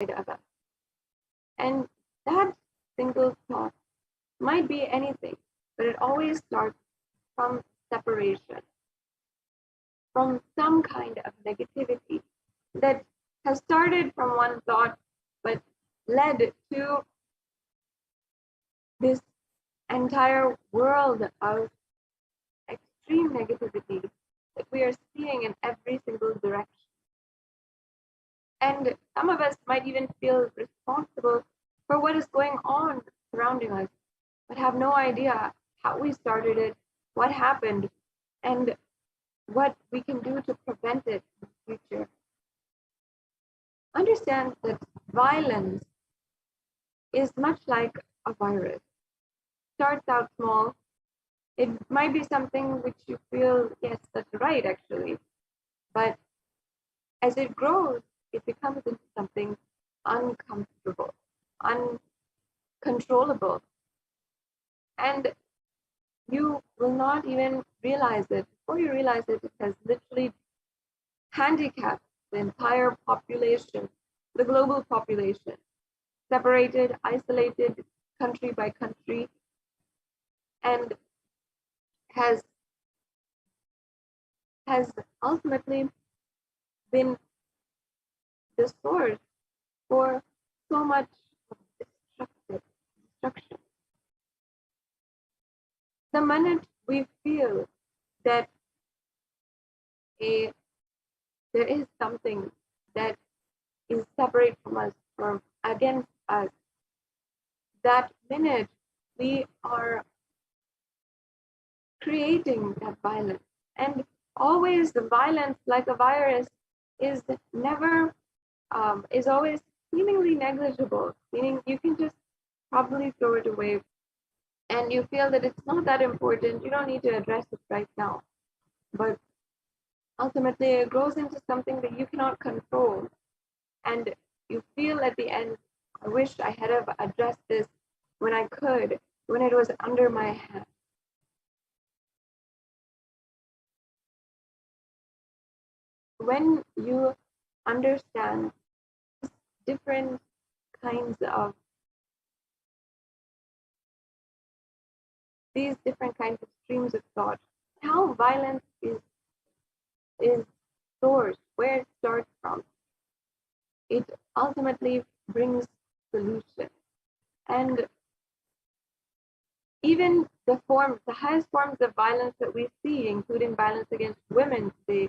of us. And that single thought might be anything, but it always starts from separation, from some kind of negativity that has started from one thought but led to this entire world of extreme negativity that we are seeing in every single direction. And some of us might even feel responsible for what is going on surrounding us, but have no idea how we started it, what happened, and what we can do to prevent it in the future. Understand that violence is much like a virus. Starts out small. It might be something which you feel, yes, that's right, actually. But as it grows, it becomes into something uncomfortable, uncontrollable. And you will not even realize it. Before you realize it, it has literally handicapped the entire population, the global population, separated, isolated, country by country, and has ultimately been the source for so much destruction. The minute we feel that there is something that is separate from us or against us, that minute we are creating that violence. And always the violence, like a virus, is never is always seemingly negligible, meaning you can just probably throw it away and you feel that it's not that important, you don't need to address it right now. But ultimately it grows into something that you cannot control, and you feel at the end, I wish I had have addressed this when I could, when it was under my hand. When you understand different kinds of these different kinds of streams of thought, how violence is sourced, where it starts from, it ultimately brings solution. And even the highest forms of violence that we see, including violence against women, the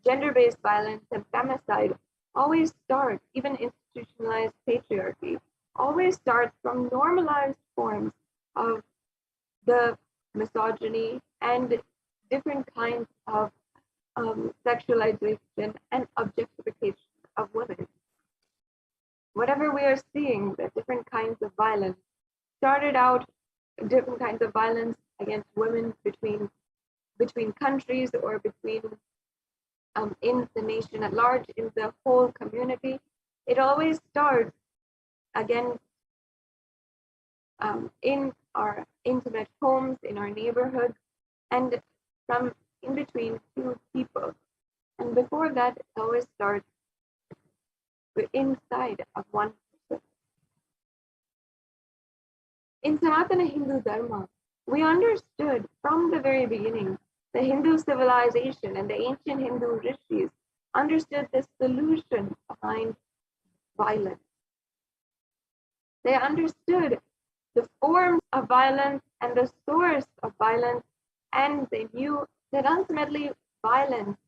gender-based violence and femicide, always start, even institutionalized patriarchy, always starts from normalized forms of the misogyny and different kinds of sexualization and objectification of women. Whatever we are seeing, the different kinds of violence started out different kinds of violence against women between countries or between in the nation at large, in the whole community. It always starts against in our intimate homes, in our neighborhoods, and from in between two people. And before that, it always starts inside of one person. In Sanatana Hindu Dharma, we understood from the very beginning, the Hindu civilization and the ancient Hindu rishis understood the solution behind violence. They understood the forms of violence and the source of violence, and they knew that ultimately violence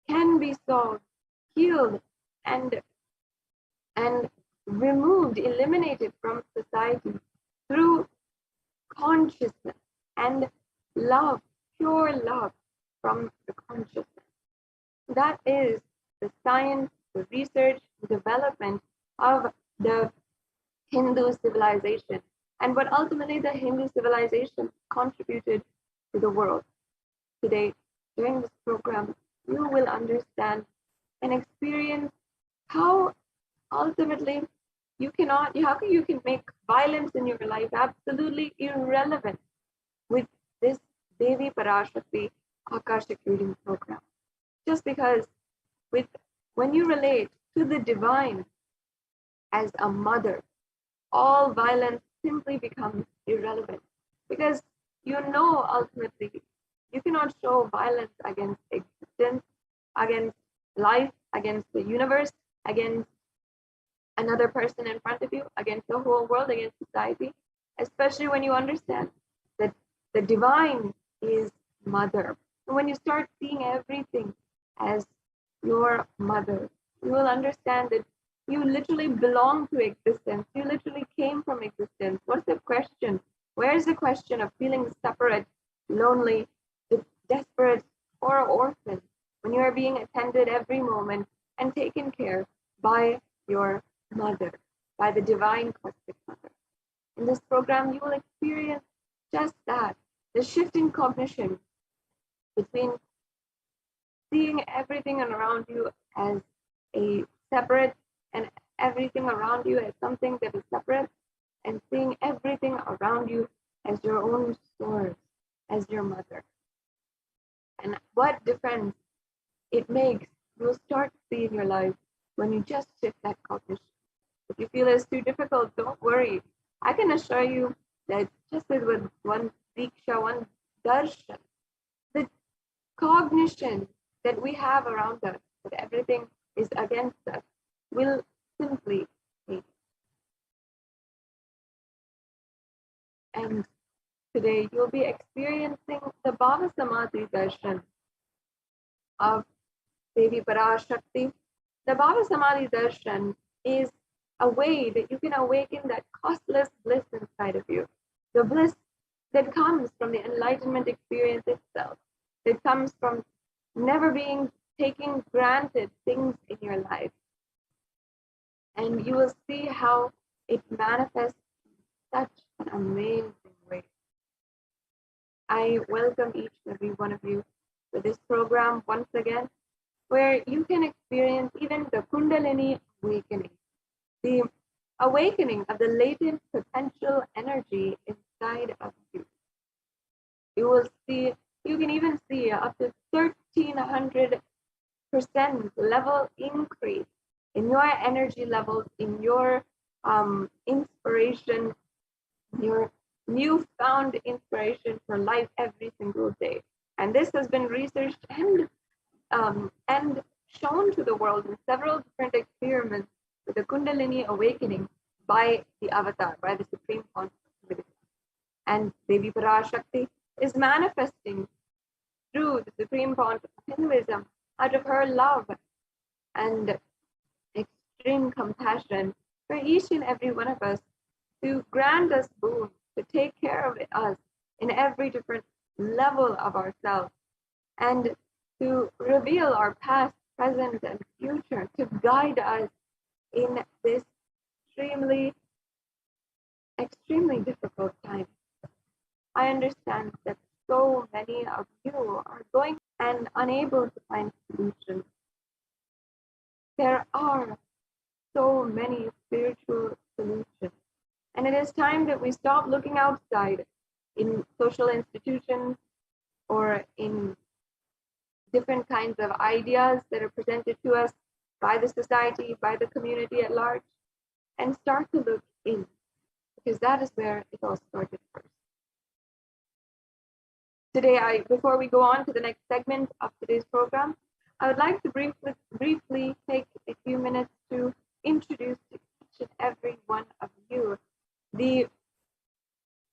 can be solved, healed, and removed, eliminated from society through consciousness and love, pure love from the consciousness. That is the science, the research, the development of the Hindu civilization, and what ultimately the Hindu civilization contributed to the world. Today, during this program, you will understand and experience how ultimately you can make violence in your life absolutely irrelevant with this Devi Parashakti Akashic reading program. Just because when you relate to the divine, as a mother, all violence simply becomes irrelevant, because you know ultimately you cannot show violence against existence, against life, against the universe, against another person in front of you, against the whole world, against society, especially when you understand that the divine is mother. And when you start seeing everything as your mother, you will understand that you literally belong to existence. You literally came from existence. What's the question? Where's the question of feeling separate, lonely, desperate, or orphan when you are being attended every moment and taken care by your mother, by the divine cosmic mother? In this program, you will experience just that, the shift in cognition between seeing everything around you as a separate and everything around you as something that is separate, and seeing everything around you as your own source, as your mother. And what difference it makes, you'll start to see in your life when you just shift that cognition. If you feel it's too difficult, don't worry. I can assure you that just as with one diksha, one darshan, the cognition that we have around us, that everything is against us, will simply change. And today you'll be experiencing the Bhava Samadhi darshan of Devi Parashakti. The Bhava Samadhi darshan is a way that you can awaken that costless bliss inside of you. The bliss that comes from the enlightenment experience itself, that comes from never being taking granted things in your life. And you will see how it manifests in such an amazing way. I welcome each and every one of you to this program once again, where you can experience even the Kundalini awakening, the awakening of the latent potential energy inside of you. You will see, you can even see up to 1300% level increase in your energy levels, in your inspiration, your newfound inspiration for life every single day. And this has been researched and shown to the world in several different experiments with the Kundalini awakening by the Avatar, by the Supreme Consciousness. And Devi Parashakti is manifesting through the Supreme Consciousness of Hinduism out of her love and extreme compassion for each and every one of us, to grant us boons, to take care of us in every different level of ourselves, and to reveal our past, present, and future, to guide us in this extremely difficult time. I understand that so many of you are going and unable to find solutions. There are so many spiritual solutions, and it is time that we stop looking outside in social institutions or in different kinds of ideas that are presented to us by the society, by the community at large, and start to look in, because that is where it all started first. Today, before we go on to the next segment of today's program, I would like to briefly take a few minutes to introduce to each and every one of you the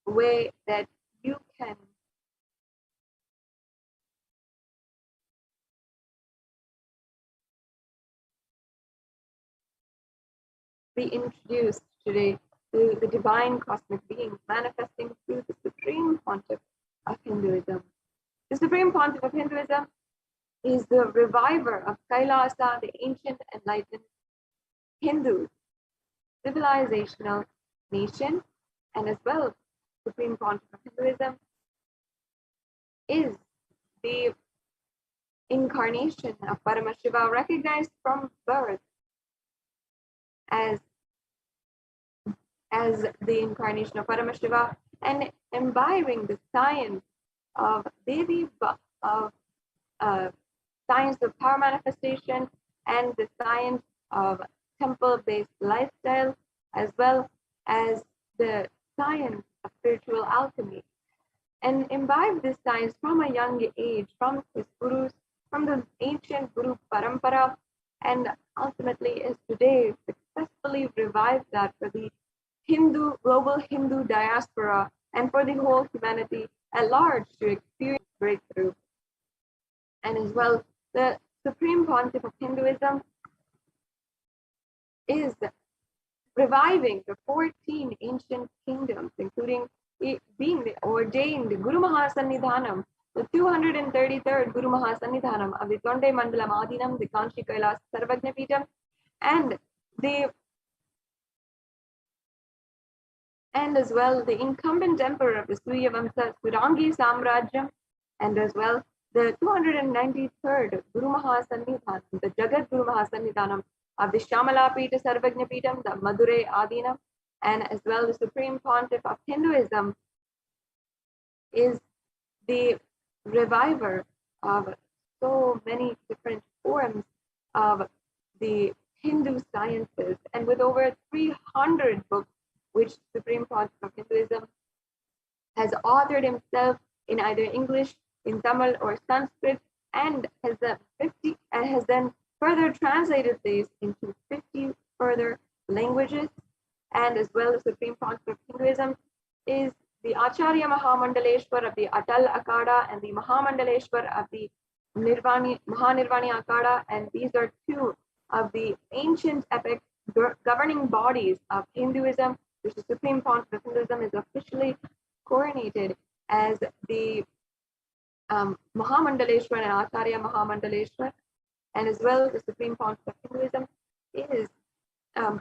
way that you can be introduced today to the divine cosmic beings manifesting through the Supreme Pontiff of Hinduism. The Supreme Pontiff of Hinduism is the reviver of Kailasa, the ancient enlightened Hindu civilizational nation, and as well, Supreme Pontiff of Hinduism is the incarnation of Paramashiva, recognized from birth as the incarnation of Paramashiva, and imbibing the science of science of power manifestation and the science of temple-based lifestyle, as well as the science of spiritual alchemy, and imbibe this science from a young age, from his gurus, from the ancient Guru Parampara, and ultimately is today successfully revived that for the global Hindu diaspora and for the whole humanity at large to experience breakthrough. And as well, the Supreme Pontiff of Hinduism is reviving the 14 ancient kingdoms, including being the ordained Guru Mahasannidhanam, the 233rd Guru Mahasannidhanam of the Tonde Mandalam Adinam, the Kanchi Kailas Sarvagnapitam, and as well the incumbent emperor of the Surya Vamsa Surangi Samrajyam, and as well the 293rd Guru Mahasannidhanam, the Jagat Guru Mahasannidhanam of the Shamalapita Sarvagnapitam, the Madurai Adinam, and as well the Supreme Pontiff of Hinduism is the reviver of so many different forms of the Hindu sciences, and with over 300 books which Supreme Pontiff of Hinduism has authored himself in either English, in Tamil or Sanskrit, and has then further translated these into 50 further languages. And as well, the Supreme Pontiff of Hinduism is the Acharya Mahamandaleshwar of the Atal Akada and the Mahamandaleshwar of the Mahanirvani Akada, and these are two of the ancient epic governing bodies of Hinduism, which the Supreme Pontiff of Hinduism is officially coronated as the Mahamandaleshwar and Acharya Mahamandaleshwar. And as well, the Supreme Pontiff of Hinduism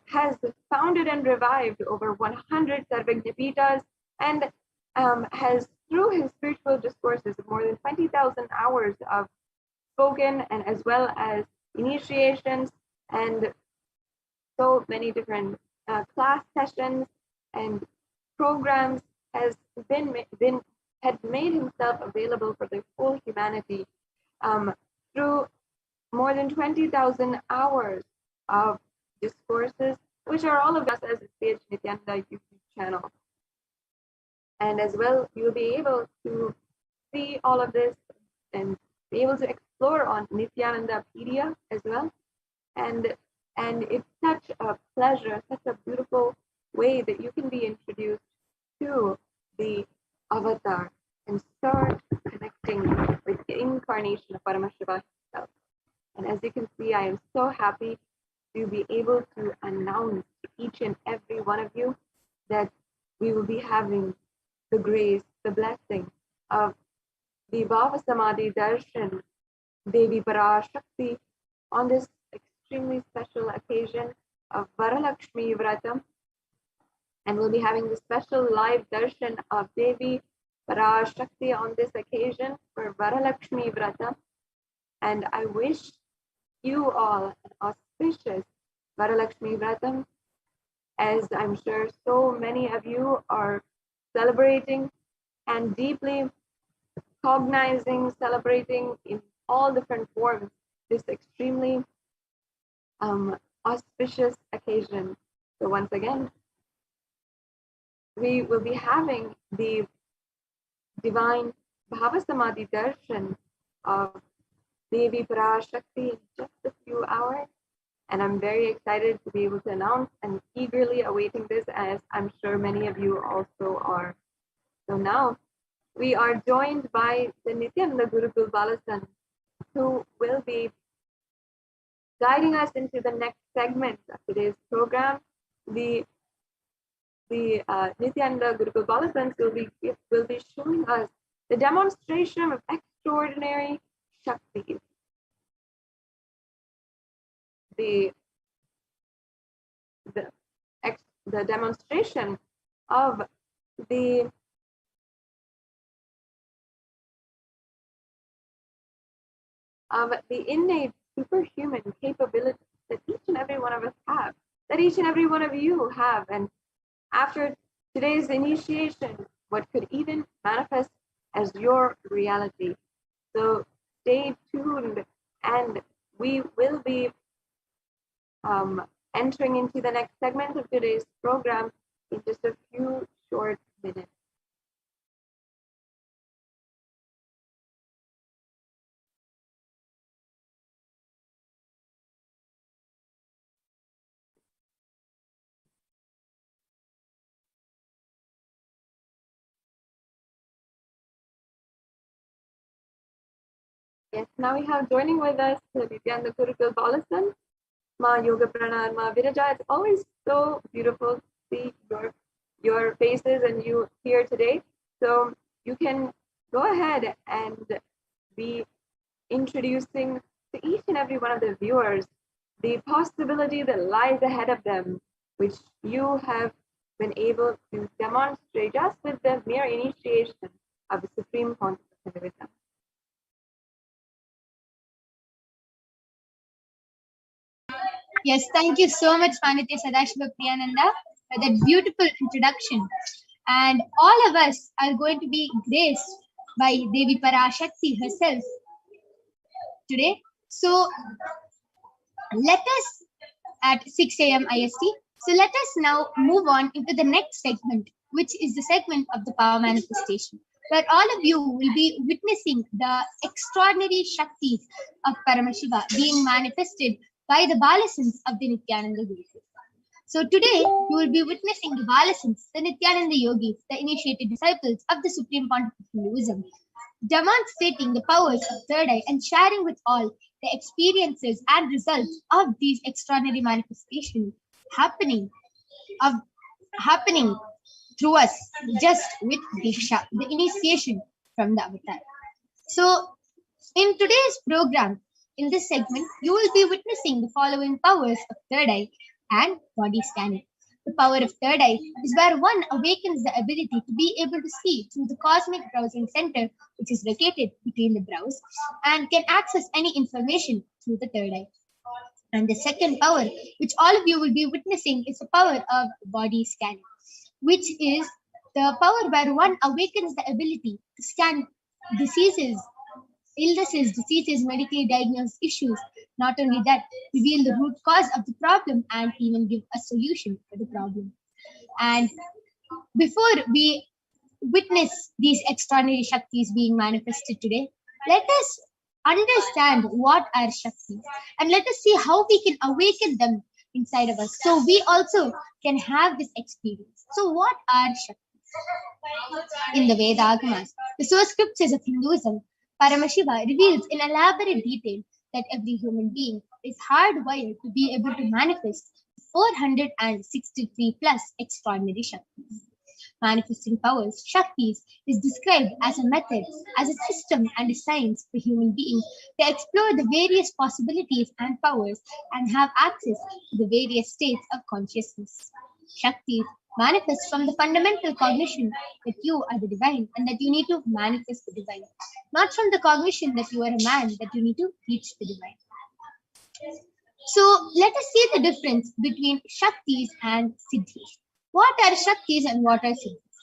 has founded and revived over 100 Sarvagnapitas, and has, through his spiritual discourses, more than 20,000 hours of spoken, and as well as initiations and so many different class sessions and programs, had made himself available for the whole humanity through more than 20,000 hours of discourses, which are all of us as HDH Nithyananda YouTube channel. And as well, you'll be able to see all of this and be able to explore on Nithyanandapedia as well. And it's such a pleasure, such a beautiful way that you can be introduced to the avatar and start connecting with the incarnation of Paramashiva himself. And as you can see, I am so happy to be able to announce to each and every one of you that we will be having the grace, the blessing of the Bhava Samadhi Darshan Devi Parashakti on this extremely special occasion of Varalakshmi Vratam. And we'll be having the special live darshan of Devi Parashakti on this occasion for Varalakshmi Vratam. And I wish you all an auspicious Varalakshmi Vratam, as I'm sure so many of you are celebrating and deeply cognizing, celebrating in all different forms this extremely auspicious occasion. So once again, we will be having the divine Bhava Samadhi Darshan of Devi Parashakti in just a few hours. And I'm very excited to be able to announce and eagerly awaiting this, as I'm sure many of you also are. So now we are joined by the Nithyananda Gurukul Balasan, who will be guiding us into the next segment of today's program. The Nithyananda Gurukul Balasans will be showing us the demonstration of extraordinary Shakti. The demonstration of the innate superhuman capabilities that each and every one of us have, that each and every one of you have. And after today's initiation, what could even manifest as your reality. So stay tuned, and we will be entering into the next segment of today's program in just a few short minutes. Yes, now we have joining with us Nithyananda Paramashivam, Ma Yoga Pranar, Ma Viraja. It's always so beautiful to see your faces and you here today. So you can go ahead and be introducing to each and every one of the viewers the possibility that lies ahead of them, which you have been able to demonstrate just with the mere initiation of the Supreme Consciousness with them. Yes, thank you so much, Panitya Sadashiva Priyananda, for that beautiful introduction. And all of us are going to be graced by Devi Parashakti herself today. So let us at 6 a.m. IST. So let us now move on into the next segment, which is the segment of the power manifestation, where all of you will be witnessing the extraordinary Shaktis of Paramashiva being manifested by the Balasans of the Nithyananda Yogis. So today, you will be witnessing the Balasans, the Nithyananda Yogis, the initiated disciples of the Supreme Pontiff of Hinduism, demonstrating the powers of third eye and sharing with all the experiences and results of these extraordinary manifestations happening through us just with Diksha, the initiation from the avatar. So in today's program, in this segment, you will be witnessing the following powers of third eye and body scanning. The power of third eye is where one awakens the ability to be able to see through the cosmic browsing center, which is located between the brows, and can access any information through the third eye. And the second power, which all of you will be witnessing, is the power of body scanning, which is the power where one awakens the ability to scan diseases, illnesses, diseases, medically diagnosed issues. Not only that, reveal the root cause of the problem and even give a solution for the problem. And before we witness these extraordinary Shaktis being manifested today, let us understand what are Shaktis and let us see how we can awaken them inside of us so we also can have this experience. So what are Shaktis? In the Vedagamas, the source scriptures of Hinduism, Paramashiva reveals in elaborate detail that every human being is hardwired to be able to manifest 463 plus extraordinary Shaktis. Manifesting powers, Shaktis, is described as a method, as a system and a science for human beings to explore the various possibilities and powers and have access to the various states of consciousness. Shaktis manifest from the fundamental cognition that you are the divine and that you need to manifest the divine, not from the cognition that you are a man that you need to reach the divine. So let us see the difference between Shaktis and Siddhis. What are Shaktis and what are Siddhis?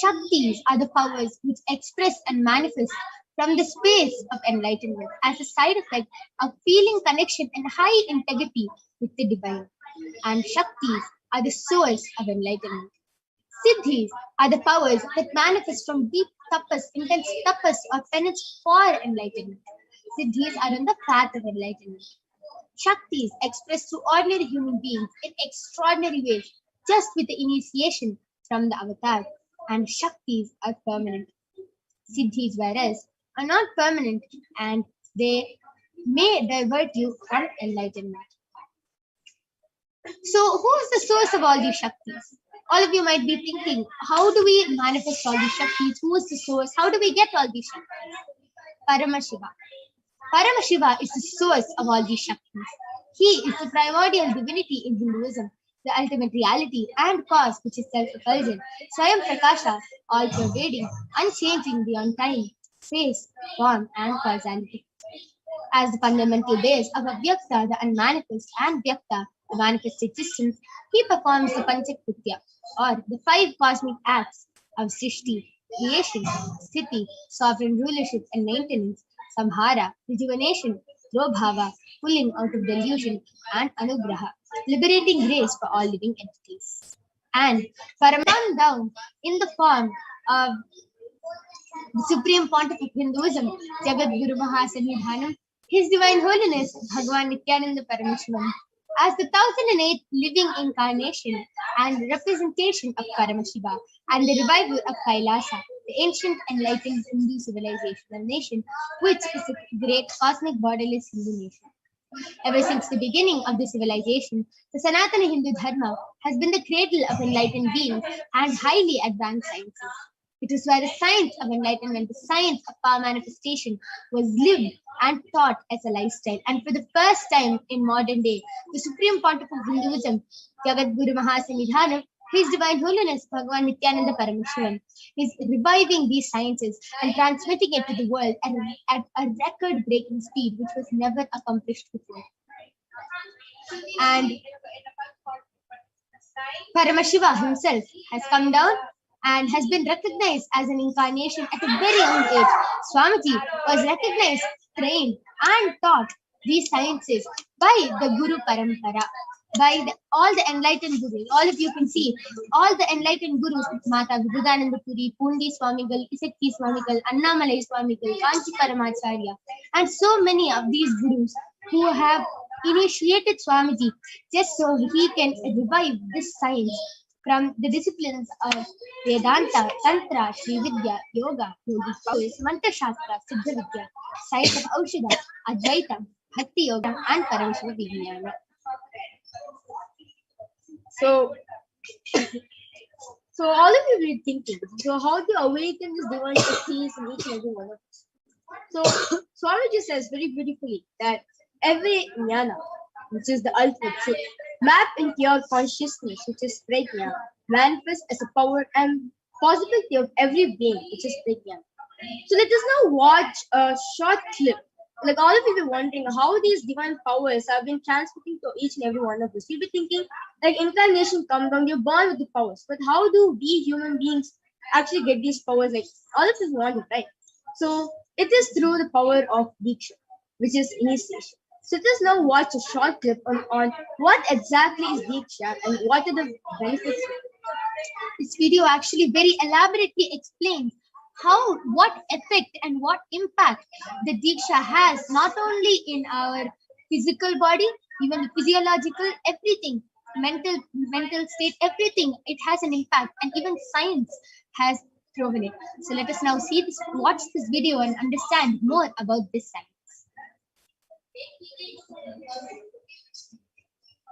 Shaktis are the powers which express and manifest from the space of enlightenment as a side effect of feeling connection and high integrity with the divine. And Shaktis are the source of enlightenment. Siddhis are the powers that manifest from deep tapas, intense tapas or penance for enlightenment. Siddhis are on the path of enlightenment. Shaktis expressed through ordinary human beings in extraordinary ways, just with the initiation from the avatar. And Shaktis are permanent. Siddhis, whereas, are not permanent and they may divert you from enlightenment. So, who is the source of all these Shaktis? All of you might be thinking, how do we manifest all these Shaktis? Who is the source? How do we get all these Shaktis? Paramashiva. Paramashiva is the source of all these Shaktis. He is the primordial divinity in Hinduism, the ultimate reality and cause which is self-effulgent, Swayam Prakasha, all-pervading, unchanging beyond time, space, form, and causality. As the fundamental base of Avyakta, the unmanifest, and Vyakta, the manifest existence, he performs the Panchakritya, or the 5 cosmic acts of Srishti, creation, sthiti, sovereign rulership and maintenance, samhara, rejuvenation, Prabhava, pulling out of delusion, and Anugraha, liberating grace for all living entities. And Paramashivam down in the form of the Supreme Pontiff of Hinduism, Jagat Guru Mahasanidhanam, His Divine Holiness Bhagavan Nithyananda Paramashivam, as the 1008th living incarnation and representation of Paramashiva and the revival of Kailasa, the ancient enlightened Hindu civilization and nation, which is a great cosmic borderless Hindu nation. Ever since the beginning of the civilization, the Sanatana Hindu Dharma has been the cradle of enlightened beings and highly advanced sciences. It is where the science of enlightenment, the science of power manifestation, was lived and taught as a lifestyle. And for the first time in modern day, the Supreme Pontiff of Hinduism, Jagat Guru Mahasanidhanam, His Divine Holiness Bhagavan Nithyananda Paramashivam, is reviving these sciences and transmitting it to the world at a record-breaking speed, which was never accomplished before. And Paramashiva himself has come down and has been recognized as an incarnation at a very young age. Swamiji was recognized, trained, and taught these sciences by the Guru Parampara, by all the enlightened gurus. All of you can see, all the enlightened gurus, Mata Vivekananda Puri, Pundi Swamigal, Isakti Swamigal, Annamalai Swamigal, Kanchi Paramacharya, and so many of these gurus who have initiated Swamiji just so he can revive this science from the disciplines of Vedanta, Tantra, Sri Vidya, Yoga, Yogic powers, Mantra Shastra, Siddha Vidya, science of Aushadha, Advaita, Bhakti Yoga, and Paramashiva Vijnana. So all of you will be thinking, so how to awaken this divine qualities in each and every one of us? So Swamiji says very beautifully that every jnana, which is the ultimate truth, map into your consciousness, which is prajna, manifest as a power and possibility of every being, which is prajna. So let us now watch a short clip. Like all of you are wondering how these divine powers have been transmitting to each and every one of us. You'll be thinking, like incarnation comes down, you're born with the powers. But how do we human beings actually get these powers? Like all of us wonder, right? So it is through the power of Diksha, which is initiation. So let us now watch a short clip on what exactly is Diksha and what are the benefits. This video actually very elaborately explains what effect and what impact the Diksha has, not only in our physical body, even the physiological, everything, mental state, everything, it has an impact, and even science has proven it. So let us now watch this video and understand more about this science.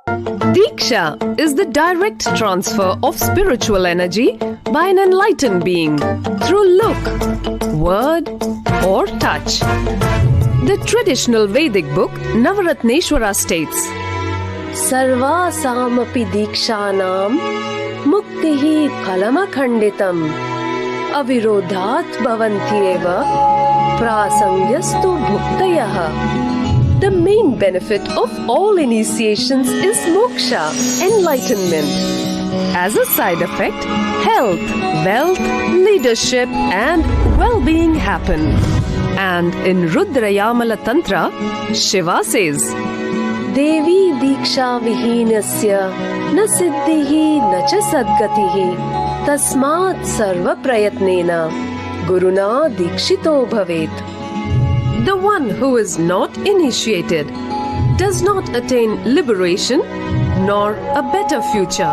Diksha is the direct transfer of spiritual energy by an enlightened being through look, word, or touch. The traditional Vedic book Navaratneshwara states, Sarva samapi dikshanam muktihi phalamakhanditam avirodhat bhavantyeva prasangyastu bhuktayaha. The main benefit of all initiations is moksha, enlightenment. As a side effect, health, wealth, leadership, and well-being happen. And in Rudrayamala Tantra, Shiva says, Devi Diksha Vihinasya na siddhihi na cha sadgatihi tasmat sarva prayatnena guruna dikshito bhavet. The one who is not initiated does not attain liberation nor a better future.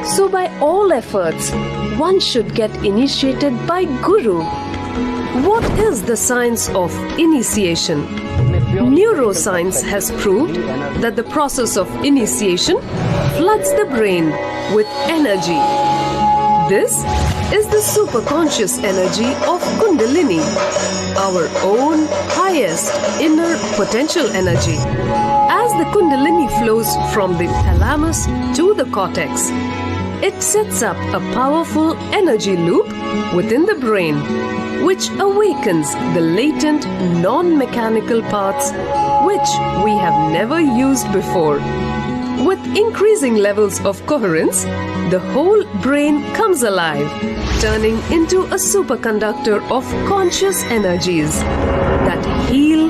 So by all efforts, one should get initiated by Guru. What is the science of initiation? Neuroscience has proved that the process of initiation floods the brain with energy. This is the superconscious energy of Kundalini, our own highest inner potential energy. As the Kundalini flows from the thalamus to the cortex, it sets up a powerful energy loop within the brain, which awakens the latent non-mechanical parts which we have never used before. With increasing levels of coherence, the whole brain comes alive, turning into a superconductor of conscious energies that heal,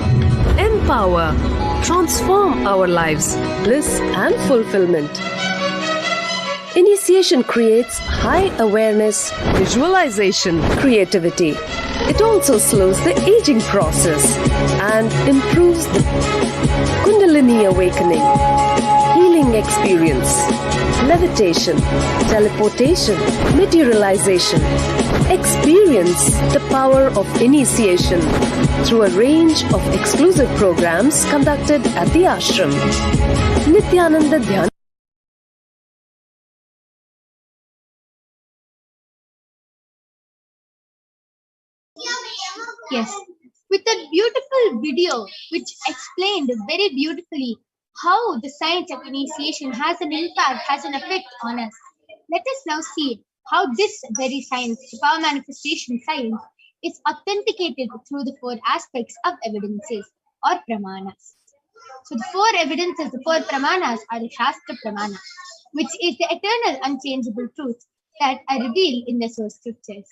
empower, transform our lives, bliss and fulfillment. Initiation creates high awareness, visualization, creativity. It also slows the aging process and improves the Kundalini awakening, healing experience, levitation, teleportation, materialization. Experience the power of initiation through a range of exclusive programs conducted at the ashram. Nithyananda Yes, with a beautiful video which explained very beautifully how the science of initiation has an impact, has an effect on us. Let us now see how this very science, the power manifestation science, is authenticated through the four aspects of evidences or pramanas. So the four evidences, the four pramanas are the Shastra Pramana, which is the eternal unchangeable truth that are revealed in the source scriptures.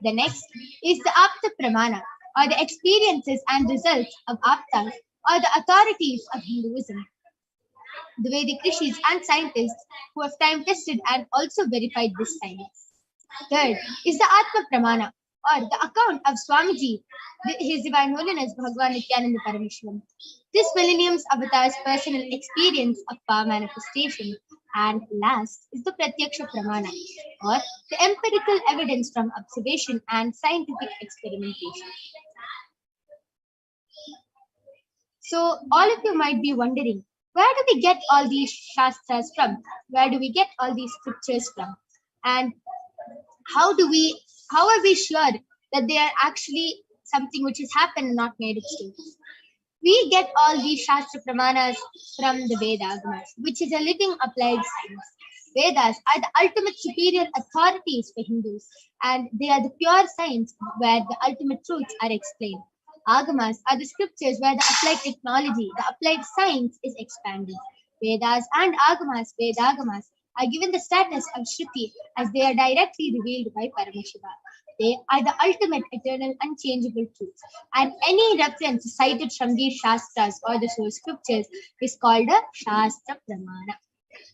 The next is the Apta Pramana, or the experiences and results of Aptas, or the authorities of Hinduism. The Vedic rishis and scientists who have time tested and also verified this science. Third is the Atma Pramana, or the account of Swamiji, His Divine Holiness Bhagavan Nithyananda Paramashivam. This millennium's avatar's personal experience of power manifestation. And last is the Pratyaksha Pramana, or the empirical evidence from observation and scientific experimentation. So all of you might be wondering, where do we get all these shastras from? Where do we get all these scriptures from? And how are we sure that they are actually something which has happened and not made of stories? We get all these Shastra Pramanas from the Vedas, which is a living applied science. Vedas are the ultimate superior authorities for Hindus, and they are the pure science where the ultimate truths are explained. Agamas are the scriptures where the applied technology, the applied science is expanded. Vedas and Agamas, Vedagamas, are given the status of Shruti as they are directly revealed by Paramashiva. They are the ultimate eternal unchangeable truths, and any reference cited from these Shastras or the source scriptures is called a Shastra Pramana.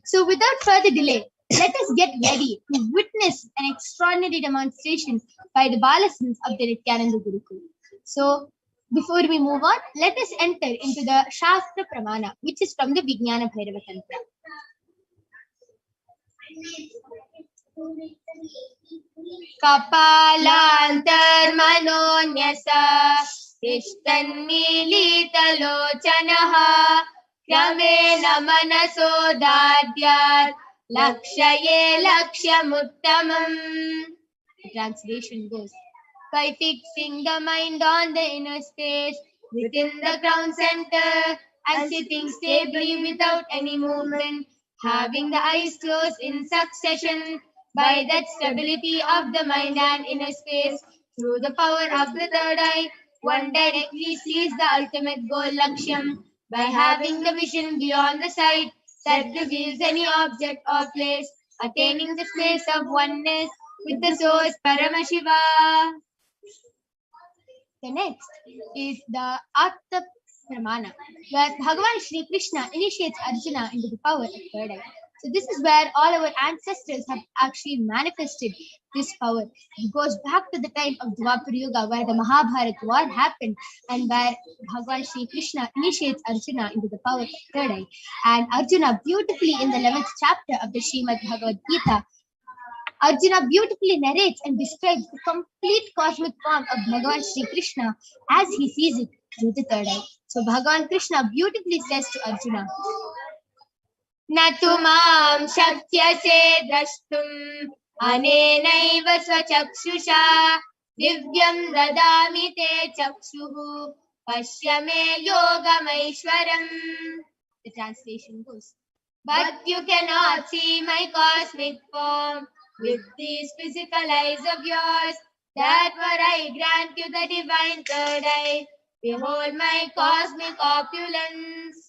So without further delay, let us get ready to witness an extraordinary demonstration by the Balasans of the Nithyananda Gurukul. So before we move on, let us enter into the Shastra Pramana, which is from the Vijnana Bhairava Tantra. Kapalantarmanonyasa tishtannilitalochanaha kramena manasodadyat lakshaye lakshamuttamam. The translation goes, by fixing the mind on the inner space within the ground center and sitting stably without any movement, having the eyes closed in succession, by that stability of the mind and inner space, through the power of the third eye, one directly sees the ultimate goal, Lakshyam, by having the vision beyond the sight that reveals any object or place, attaining the space of oneness with the source Paramashiva. The next is the Atma Pramana, where Bhagavan Shri Krishna initiates Arjuna into the power of third eye. So this is where all our ancestors have actually manifested this power. It goes back to the time of Dwapar Yuga, where the Mahabharata war happened, and where Bhagavan Shri Krishna initiates Arjuna into the power of third eye. And Arjuna beautifully in the 11th chapter of the Srimad Bhagavad Gita, Arjuna beautifully narrates and describes the complete cosmic form of Bhagavan Shri Krishna as he sees it through the third eye. So Bhagavan Krishna beautifully says to Arjuna, Natu mam shakyase drashtum anenaiva swachakshusha divyam dadami te chakshuhu pashyame yogamaishwaram. The translation goes, but you cannot see my cosmic form with these physical eyes of yours. That were I grant you the divine third eye. Behold my cosmic opulence.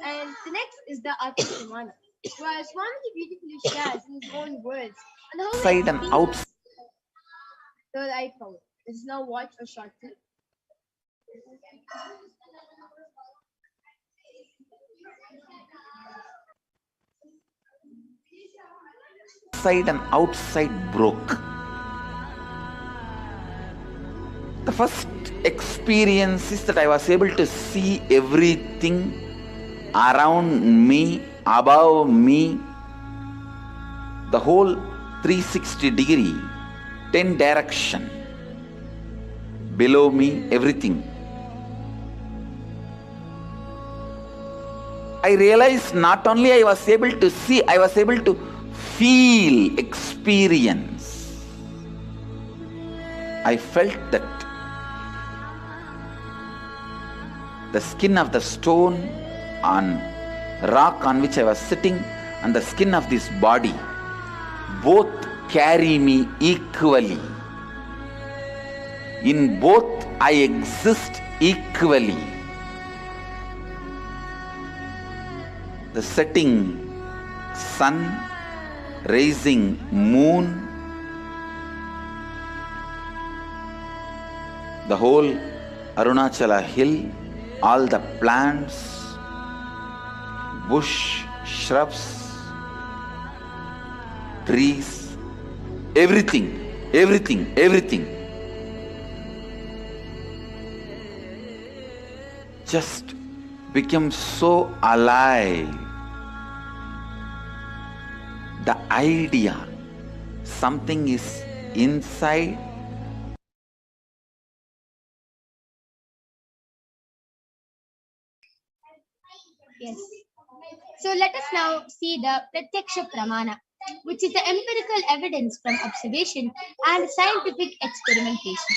And the next is the Atma Pramana, where Swamiji beautifully shares in his own words and the whole Inside and out. third eye power. This is now watch a short clip. Inside and outside broke. The first experience is that I was able to see everything around me, above me, the whole 360 degree, 10 direction, below me, everything. I realized not only I was able to see, I was able to feel, experience. I felt that the skin of the stone on rock on which I was sitting and the skin of this body both carry me equally. In both I exist equally. The setting sun, rising moon, the whole Arunachala hill, all the plants, bush, shrubs, trees, everything just became so alive. The idea, something is inside. Yes. So let us now see the Pratyaksha Pramana, which is the empirical evidence from observation and scientific experimentation.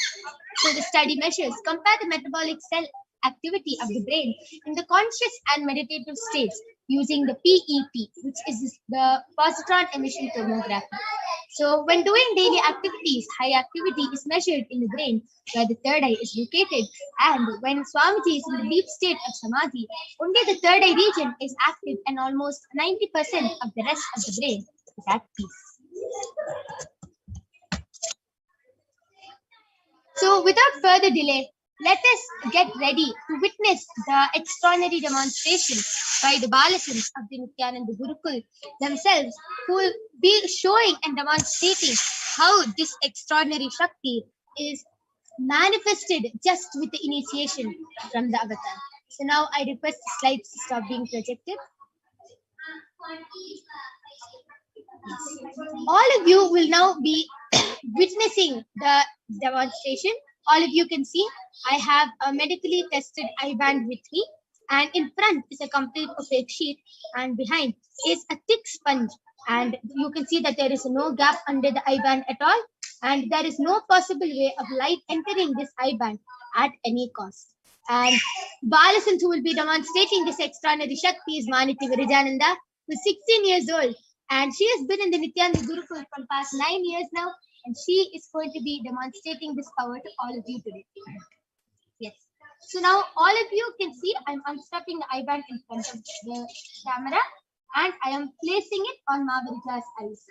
So the study measures compare the metabolic cell activity of the brain in the conscious and meditative states using the PET, which is the positron emission tomography. So when doing daily activities, high activity is measured in the brain where the third eye is located, and when Swamiji is in the deep state of Samadhi, only the third eye region is active and almost 90% of the rest of the brain is at peace. So without further delay, let us get ready to witness the extraordinary demonstration by the Balasins of the Nithyananda Gurukul themselves, who will be showing and demonstrating how this extraordinary Shakti is manifested just with the initiation from the avatar. So now I request the slides to stop being projected. All of you will now be witnessing the demonstration. All of you can see I have a medically tested eye band with me, and in front is a complete opaque sheet, and behind is a thick sponge, and you can see that there is no gap under the eye band at all, and there is no possible way of light entering this eye band at any cost. And Balasant, who will be demonstrating this extraordinary Shakti, is Maniti Virajananda, who is 16 years old, and she has been in the Nithyananda Gurukul for past 9 years now, and she is going to be demonstrating this power to all of you today. Yes. So now all of you can see I'm unstrapping the eye band in front of the camera, and I am placing it on Mahavirija's eyes.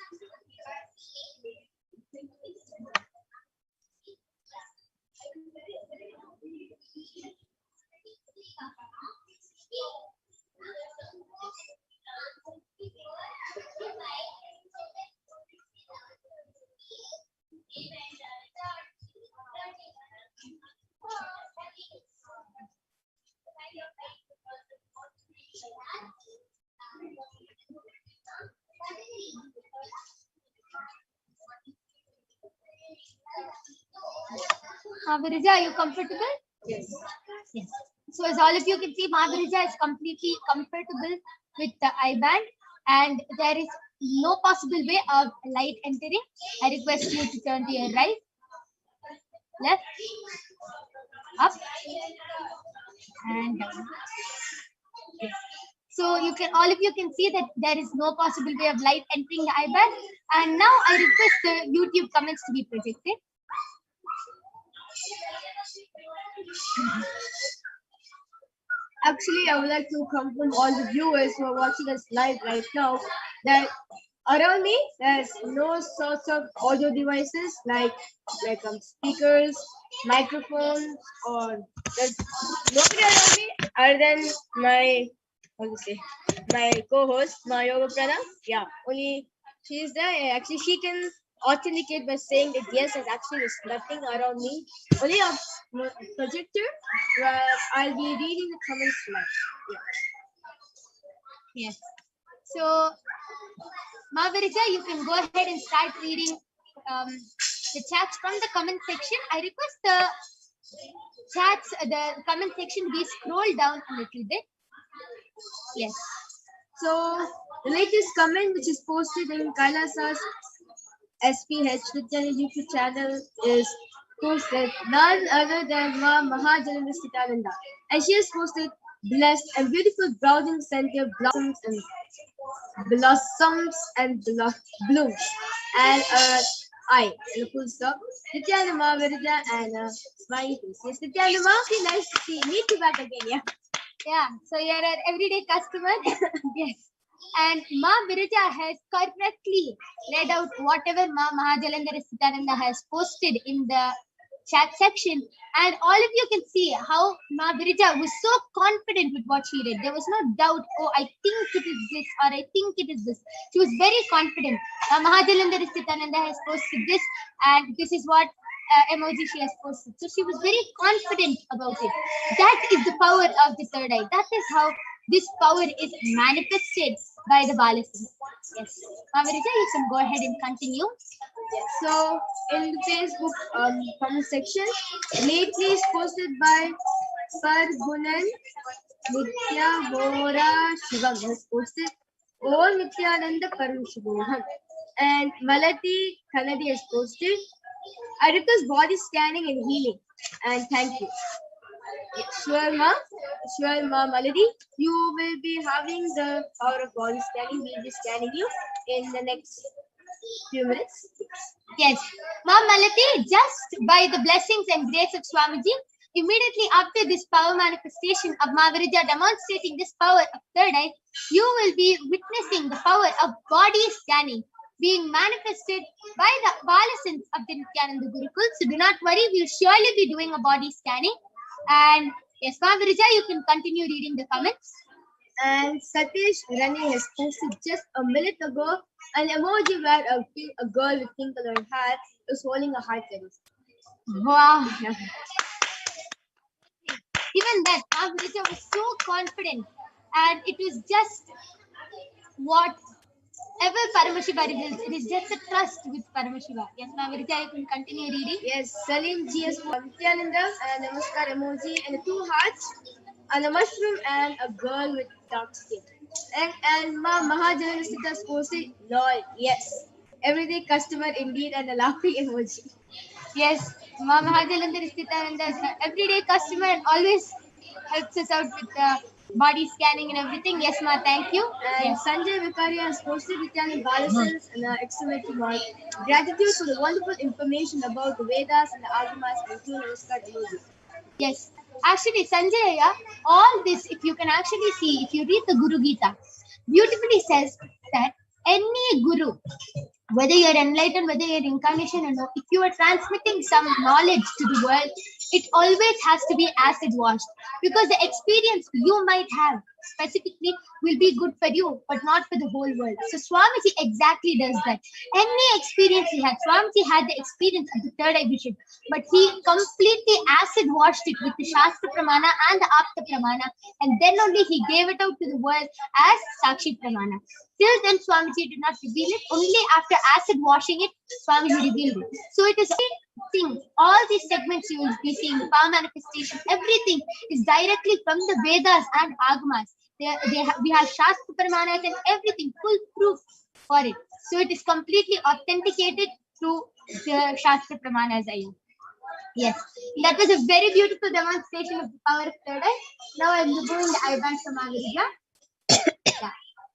Mahavirija, are you comfortable? Yes. Yes. So as all of you can see, Mahavirija is completely comfortable with the eye band, and there is no possible way of light entering. I request you to turn to your right, left, up, and down. Yes. So you can, all of you can see that there is no possible way of light entering the eye band. And now I request the YouTube comments to be projected. Actually, I would like to compliment all the viewers who are watching us live right now that Around me, there's no sorts of audio devices like speakers, microphones, or there's nobody around me other than my my co-host, my yoga prana. Yeah, only she's there. Actually, she can authenticate by saying that yes, there's nothing around me. Only a projector where I'll be reading the comments live. Yeah. Yes. So, Mavirija, you can go ahead and start reading the chats from the comment section. I request the comment section be scrolled down a little bit. Yes. So the latest comment which is posted in Kailasa's HDH Nithyananda YouTube channel is posted none other than Ma Nithyananda, and she has posted blessed and beautiful browsing center blossoms and blooms and I and a full stop. Nithyananda Mavirija and smiley face. Yes, Nithyananda, nice to see meet you back again. Yeah. Yeah, so you're an everyday customer. Yes. And Ma Virija has correctly read out whatever Ma Mahajalandhara Sitananda has posted in the chat section. And all of you can see how Ma Virija was so confident with what she read. There was no doubt, oh, I think it is this or I think it is this. She was very confident. Mahajalandhara Sitananda has posted this and this is what emoji she has posted. So she was very confident about it. That is the power of the third eye. That is how this power is manifested by the Balasins. Yes. Mavirija, you can go ahead and continue. So in the Facebook comment section, lately is posted by Pargunan Nithyananda has posted Om Nithyananda Paramashivoham, and Malati Kanadi has posted I request body scanning and healing, and thank you. Sure, Ma, Maladi, you will be having the power of body scanning. We'll be scanning you in the next few minutes. Yes. Ma Malati, just by the blessings and grace of Swamiji, immediately after this power manifestation of Mavirija demonstrating this power of third eye, you will be witnessing the power of body scanning being manifested by the Balasins of the Nithyananda Gurukul. So do not worry, we'll surely be doing a body scanning. And yes, Mavirija, you can continue reading the comments. And Satish Rani has posted just a minute ago an emoji where a girl with pink colored hair is holding a heart. Wow. Even that, Mavirija was so confident. And it was just whatever Paramashiva reveals, it is just a trust with Paramashiva. Yes, Mavirija, you can continue reading. Yes, Salim G has Nithyananda and a Namaskar emoji and 2 hearts and a mushroom and a girl with dark skin. And Ma Mahajalandhara has posted lol, yes. Everyday customer indeed and a laughing emoji. Yes, Ma Mahajalandhara Sitananda is an everyday customer and always helps us out with the body scanning and everything. Yes, Ma, thank you. And yes. Sanjay Vikaria has posted Nithyananda Balasins and exclamation mark. Gratitude for the wonderful information about the Vedas and the Agamas and 2 Namaskar emoji. Yes, actually, Sanjay, all this, if you can actually see, if you read the Guru Gita, beautifully says that any Guru, whether you're enlightened, whether you're incarnation or no, if you are transmitting some knowledge to the world, it always has to be acid washed, because the experience you might have specifically will be good for you, but not for the whole world. So Swamiji exactly does that. Any experience he had, Swamiji had the experience of the third eye vision, but he completely acid washed it with the Shastra Pramana and the Apta Pramana, and then only he gave it out to the world as Sakshi Pramana. Till then, Swamiji did not reveal it. Only after acid washing it, Swamiji revealed it. So it is things, all these segments you will be seeing, power manifestation, everything is directly from the Vedas and Agamas. We have Shastra Paramanas and everything, full proof for it. So it is completely authenticated through the Shastra Paramanas. Yes, that was a very beautiful demonstration of the power of third eye. Now I am removing the IBAN from Mavirija. Yeah.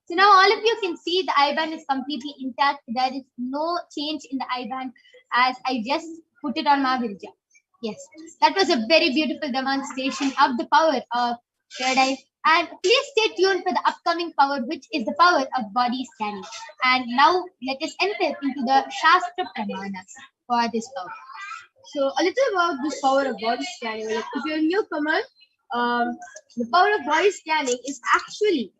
So now all of you can see the IBAN is completely intact. There is no change in the IBAN as I just put it on Mavirija. Yes, that was a very beautiful demonstration of the power of third eye And please stay tuned for the upcoming power, which is the power of body scanning. And now let us enter into the Shastra Pramanas for this power. So a little about this power of body scanning. Like, if you're a newcomer, the power of body scanning is actually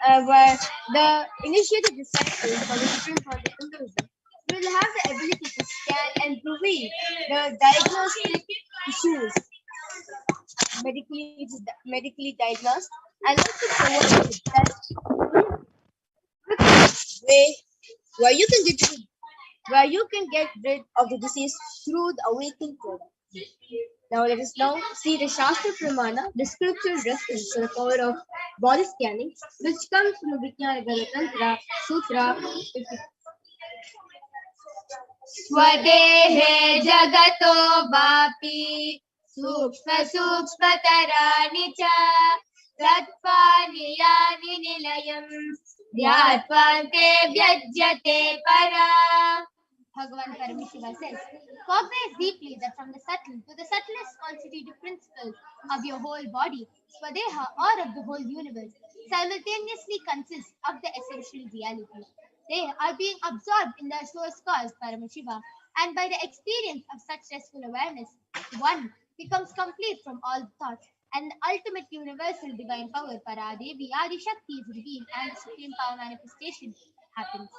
where the initiated disciples or the different from the Hinduism will have the ability to scan and reveal the diagnostic issues medically diagnosed, and also provide that way where you can get rid of the disease through the awakened product. Now let us now see the Shastra Pramana, the scriptural reference to the power of body scanning, which comes from the Vijnana Tantra Sutra 50. स्वदेहे जगतो वापि सूक्ष्मतराणि च तत्त्वानि यानि निलयम् ध्यात्वान्ते व्यज्यते परा. Bhagavan Paramashiva says, cognize deeply that from the subtle to the subtlest constitutive principles of your whole body, Swadeha, or of the whole universe, simultaneously consist of the essential reality. They are being absorbed in the source cause, Paramashiva, and by the experience of such restful awareness, one becomes complete from all thoughts, and the ultimate universal divine power, Paradevi Adi Shakti, is revealed, and the supreme power manifestation happens.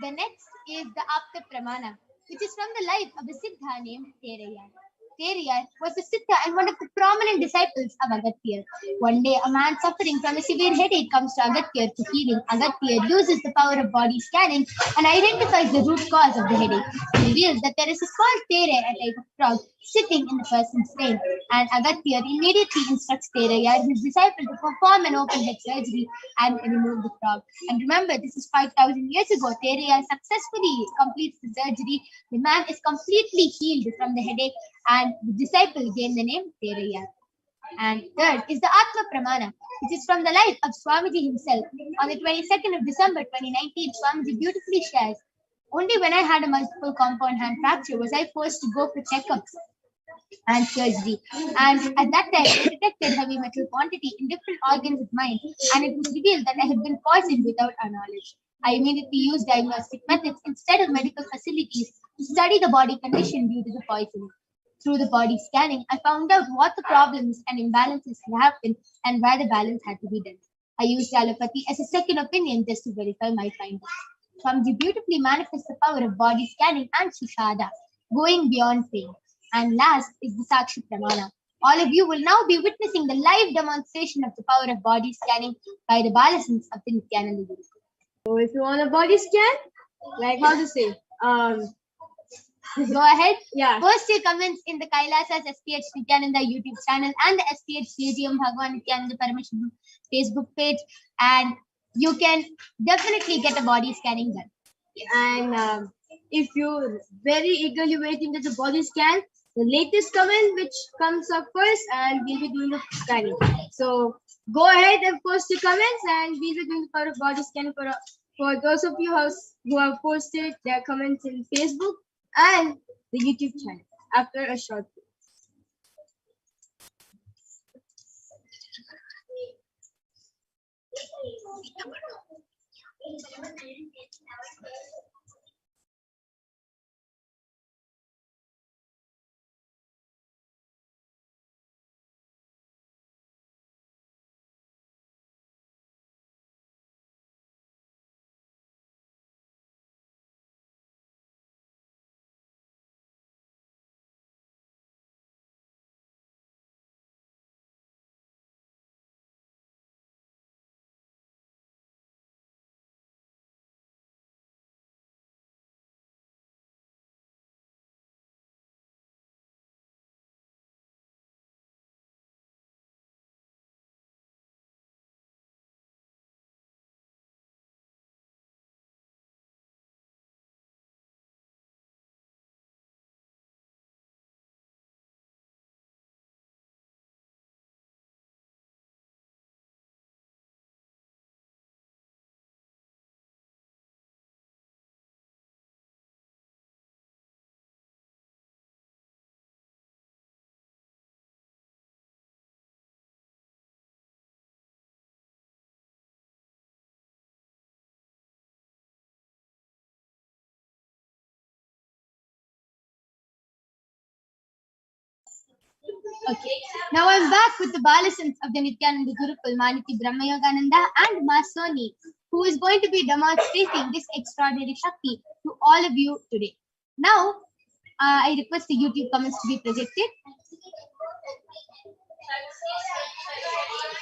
The next is the Apta Pramana, which is from the life of a Siddha named Terayar. Terayar was a Siddha and one of the prominent disciples of Agatyar. One day, a man suffering from a severe headache comes to Agatyar for healing. Agatyar uses the power of body scanning and identifies the root cause of the headache. He reveals that there is a small Tere, a type of frog, sitting in the person's brain. And Agatyar immediately instructs Terayar, his disciple, to perform an open head surgery and remove the frog. And remember, this is 5,000 years ago. Terayar successfully completes the surgery. The man is completely healed from the headache, and the disciple gained the name Terayar. And third is the Atma Pramana, which is from the life of Swamiji himself. On the 22nd of December 2019, Swamiji beautifully shares, only when I had a multiple compound hand fracture was I forced to go for checkups and surgery. And at that time, I detected heavy metal quantity in different organs of mine, and it was revealed that I had been poisoned without our knowledge. I immediately used diagnostic methods instead of medical facilities to study the body condition due to the poisoning. Through the body scanning, I found out what the problems and imbalances had happened and where the balance had to be done. I used allopathy as a second opinion just to verify my findings. Swamiji beautifully manifests the power of body scanning and Sushada, going beyond pain. And last is the Sakshi Pramana. All of you will now be witnessing the live demonstration of the power of body scanning by the Balasans of the Nithyananda Guru. So if you want a body scan, like how to say, Go ahead. Yeah. Post your comments in the Kailasa's HDH Nithyananda YouTube channel and the HDH Stadium Bhagavan Nithyananda Paramashivam Facebook page, and you can definitely get a body scanning done. And if you're very eagerly waiting for the body scan, the latest comment which comes up first, and we'll be doing the scanning. So go ahead and post your comments, and we'll be doing the power of body scanning for those of you who have posted their comments in Facebook and the YouTube channel after a short break. Okay. Now I'm back with the Balasans of the Nithyananda Gurukul, Maniti Brahmayogananda and Masoni, who is going to be demonstrating this extraordinary Shakti to all of you today. Now, I request the YouTube comments to be projected.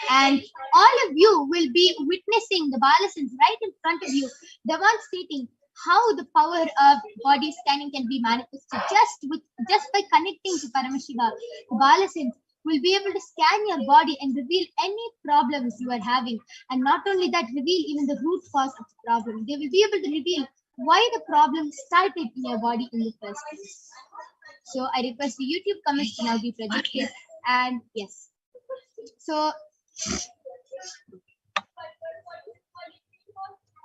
And all of you will be witnessing the Balasans right in front of you, demonstrating how the power of body scanning can be manifested just by connecting to Paramashiva. The Balasans will be able to scan your body and reveal any problems you are having, and not only that, reveal even the root cause of the problem. They will be able to reveal why the problem started in your body in the first place. So I request the YouTube comments to now be projected. And yes, so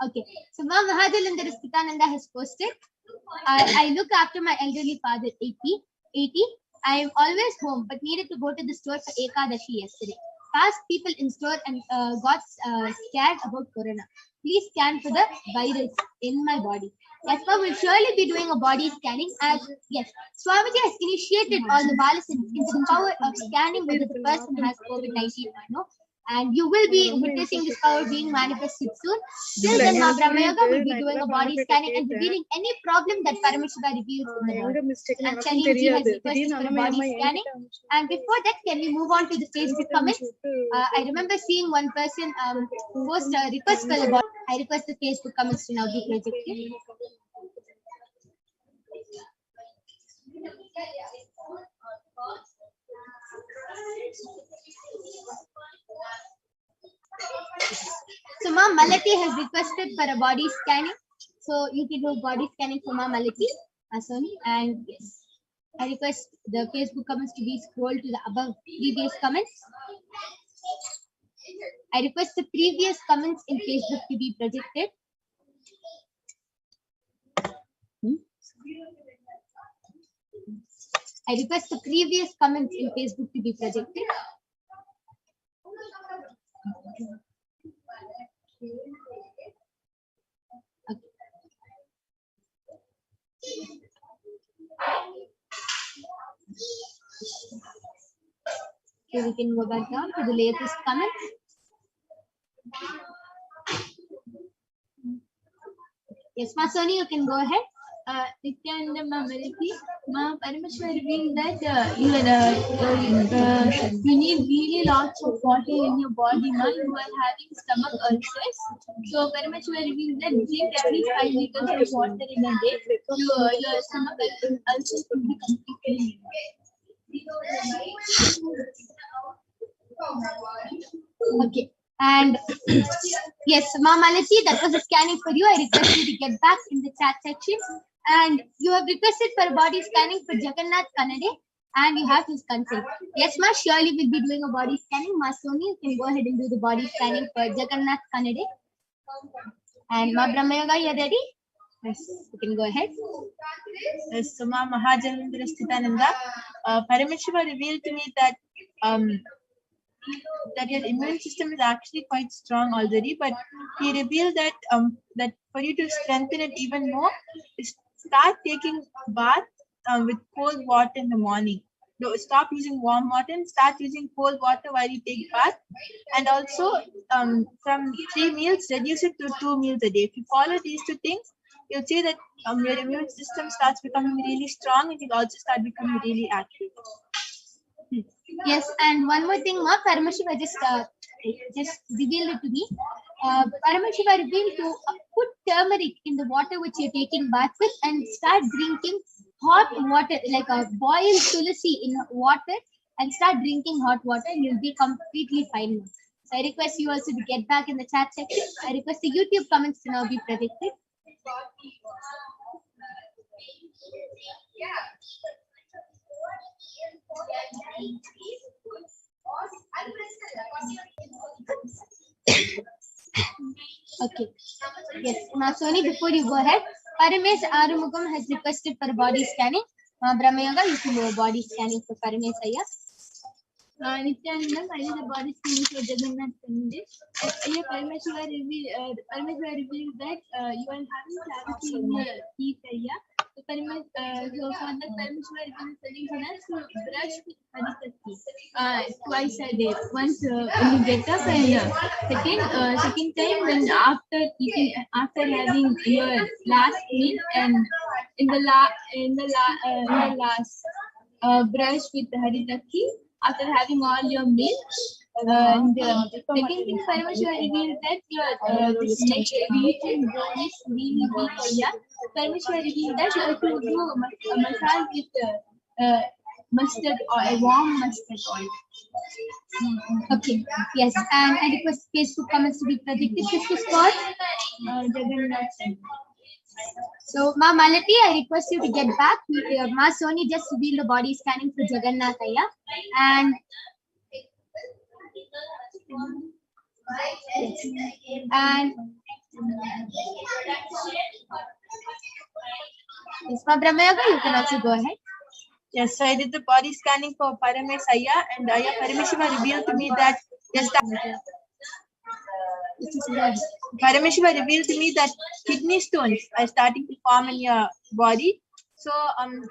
okay, so Ma Mahajalandhar Nithyananda has posted, I look after my elderly father, 80. I am always home, but needed to go to the store for Ekadashi yesterday. Past people in store and got scared about Corona. Please scan for the virus in my body. Yes, ma, we'll surely be doing a body scanning. As yes, Swamiji has initiated all the Balasans into the power of scanning whether the person has COVID-19 or no. And you will be witnessing this power being manifested soon. Till then, Ma Brahmayoga will be doing a body scanning and revealing any problem that Paramashiva reveals in the body. And Chalinji has requested for body scanning. And before that, can we move on to the Facebook comments? I remember seeing one person post a request for the body. I request the Facebook comments to now be projected. So Ma Malati has requested for a body scanning. So you can do body scanning for Ma Malati, Asoni. And yes, I request the Facebook comments to be scrolled to the above previous comments. I request the previous comments in Facebook to be projected. I request the previous comments in Facebook to be projected. Okay. Okay, we can go back down to the latest comments. Yes, Ma Soni, you can go ahead. Nithyananda Malati, Ma Paramashiva revealed that you need really lots of water in your body. Ma, you are having stomach ulcers. So Paramashiva revealed that drink at least 5 liters of water in a day. Your stomach ulcers will be completely removed. Okay. And yes, Ma Malati, that was a scanning for you. I request you to get back in the chat section. And you have requested for body scanning for Jagannath Kannade, and you have his consent. Yes, Ma, surely we'll be doing a body scanning. Ma Soni, you can go ahead and do the body scanning for Jagannath Kannade. And Ma Brahmayoga, you ready? Yes, you can go ahead. Yes, so Ma Mahajalandhar Nithyananda, Paramashiva revealed to me that that your immune system is actually quite strong already, but he revealed that that for you to strengthen it even more, start taking bath with cold water in the morning. No, stop using warm water and start using cold water while you take bath. And also from 3 meals, reduce it to 2 meals a day. If you follow these 2 things, you'll see that your immune system starts becoming really strong, and you'll also start becoming really active. Yes, and one more thing, Ma, Paramashiva just revealed it to me. Paramashiva revealed to put turmeric in the water which you're taking bath with and start drinking hot water, like a boiled tulsi in water, and start drinking hot water, and you'll be completely fine. So I request you also to get back in the chat section. I request the YouTube comments to now be predicted. Okay. Yes, now Soni, before you go ahead, Paramesh Arumugam has requested for body scanning. Brahmayoga, you can do a body scanning for Paramesh Ayya. Nithyananda, I did a body scanning for Jagannath Kannade. Paramashiva revealed that you are having cavity in your teeth area. So Father Parameshwara is telling us to brush with Parashakti twice a day. Once when you get up, and second time when after eating, after having your last meal, and in the last brush with Haridaki after having all your meal. And second thing, Parameshwara revealed that your this neck, reach and bone is really weak. Yeah, Parameshwara revealed that you have to do a massage with mustard oil, warm mustard oil. Okay, yes, and I request Facebook comments to be predicted. This was for Jagannath. so Ma Malati, I request you to get back. Ma Soni just revealed the body scanning for Jagannathaya, and yes, and yes, Ma Brahmayoga, you can also go ahead. Yes, so I did the body scanning for Parameshaya, and Aya Parameshwara revealed to me that Parameshwara revealed to me that kidney stones are starting to form in your body. So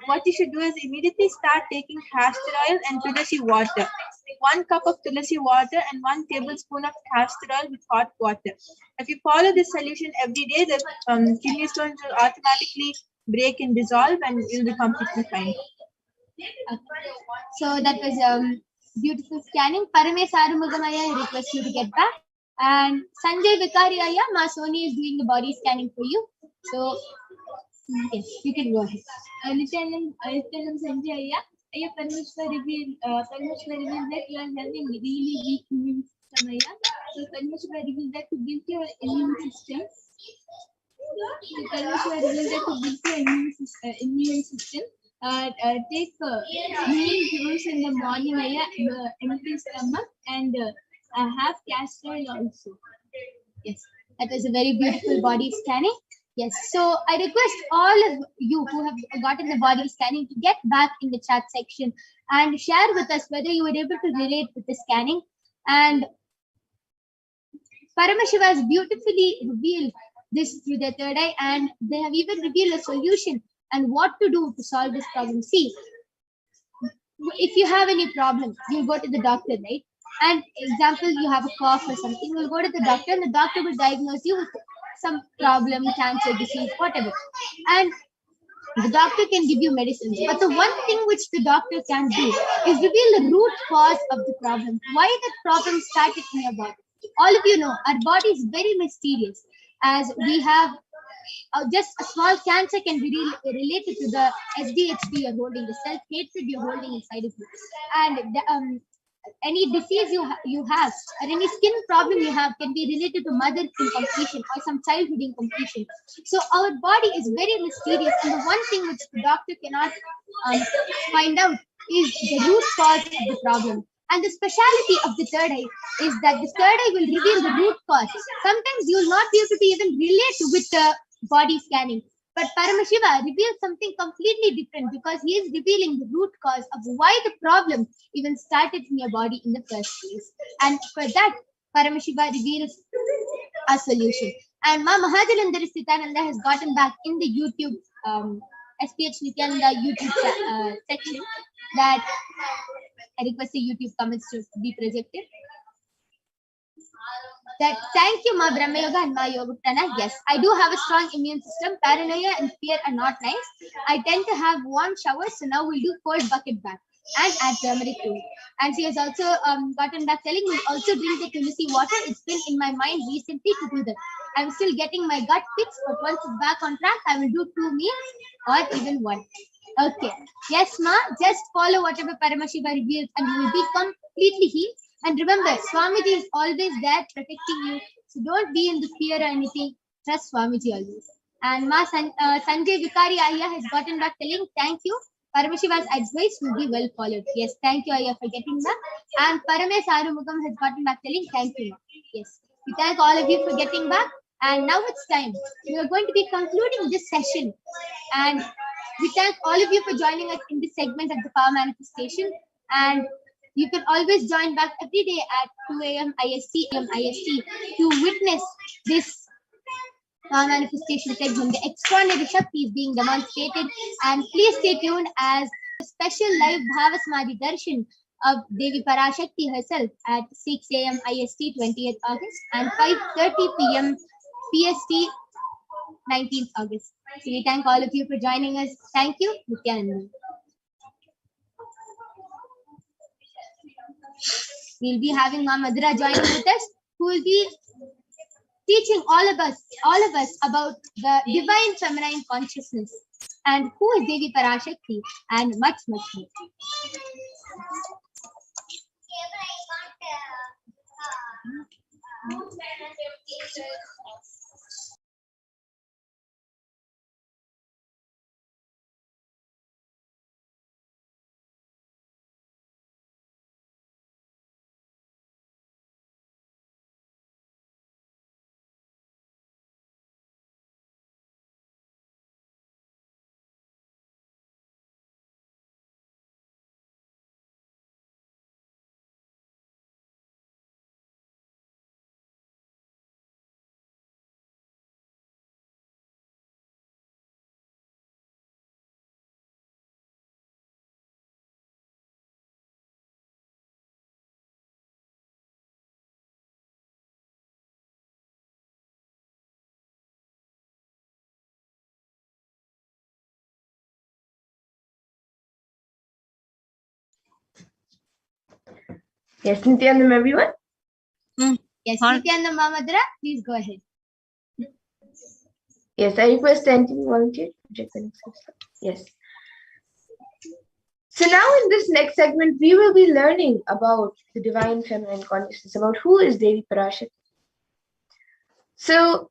what you should do is immediately start taking castor oil and tulasi water. 1 cup of tulasi water and 1 tablespoon of castor oil with hot water. If you follow this solution every day, the kidney stones will automatically break and dissolve, and you'll be completely fine. So that was beautiful scanning. Paramesh Arumugamaya, I request you to get back. And Sanjay Vikariyaya, Ma Soni is doing the body scanning for you. So yes, you can go ahead. Nithyananda Sanjay, Aya Parameshwara revealed that you are having really weak immune system. So Parameshwara revealed that to build your immune system. Immune system. Take green juice in the morning, the empty stomach, and have castor oil also. Yes, that was a very beautiful body scanning. Yes, so I request all of you who have gotten the body scanning to get back in the chat section and share with us whether you were able to relate with the scanning. And Paramashiva has beautifully revealed this through their third eye, and they have even revealed a solution and what to do to solve this problem. See, if you have any problem, you go to the doctor, right? And example, you have a cough or something, you'll go to the doctor, and the doctor will diagnose you with some problem, cancer, disease, whatever. And the doctor can give you medicines. But the one thing which the doctor can do is reveal the root cause of the problem. Why that problem started in your body. All of you know, our body is very mysterious, as we have just a small cancer can be related to the HDH you're holding, the self-hatred you're holding inside of you. And any disease you have or any skin problem you have can be related to mother incompletion or some childhood incompletion. So our body is very mysterious, and the one thing which the doctor cannot find out is the root cause of the problem. And the speciality of the third eye is that the third eye will reveal the root cause. Sometimes you will not be able to even relate with the body scanning. But Paramashiva reveals something completely different, because he is revealing the root cause of why the problem even started in your body in the first place. And for that, Paramashiva reveals a solution. And Ma Mahajalandhara Nithyananda has gotten back in the YouTube, HDH Nithyananda YouTube section, that I request the YouTube comments to be projected. That thank you, Ma Brahma Yoga and Ma Yogaprana. Yes, I do have a strong immune system. Paranoia and fear are not nice. I tend to have warm showers, so now we'll do cold bucket bath and add turmeric to it. And she has also gotten back telling me also drink the tulsi water. It's been in my mind recently to do that. I'm still getting my gut fixed, but once it's back on track, I will do 2 meals or even 1. Okay. Yes, Ma. Just follow whatever Paramashiva reveals, and you will be completely healed. And remember, Swamiji is always there protecting you. So don't be in the fear or anything. Trust Swamiji always. And Ma Sanjay Vikari Ayya has gotten back telling thank you. Paramashiva's advice will be well followed. Yes, thank you Ayya for getting that. And Paramesh Arumugam has gotten back telling thank you. Yes, we thank all of you for getting back. And now it's time. We are going to be concluding this session. And we thank all of you for joining us in this segment of the Power Manifestation. And you can always join back every day at 2 a.m. IST, to witness this manifestation segment. The extraordinary Shakti is being demonstrated, and please stay tuned as a special live Bhavasamadhi darshan of Devi Parashakti herself at 6 a.m. IST 20th August and 5:30 p.m. PST 19th August. So we thank all of you for joining us. Thank you, Nithyananda. We'll be having Ma Madhura joining with us, who will be teaching all of us about the divine feminine consciousness and who is Devi Parashakti and much more. Yes, Nithyananda, everyone. Yes, Nithyananda Ma Madhura, please go ahead. Yes, I request the entity volunteer to check the next slide. Yes. So now in this next segment, we will be learning about the divine feminine consciousness, about who is Devi Parashakti. So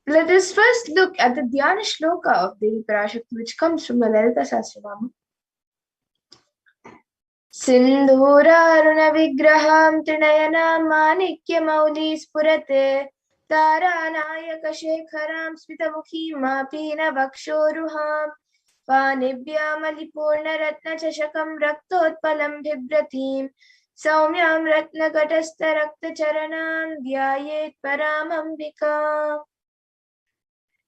let us first look at the Dhyana Shloka of Devi Parashakti, which comes from the Lalita Sahasranama. Sindhuraruna vigraham trinayana manikya mauli spurate taranayaka shekharam smitamukhi mapina vakshoruham panibhyamalipurna ratna chashakam raktotpalam bhibratim saumyam ratna gatastha rakta charanam dhyayet paramambika.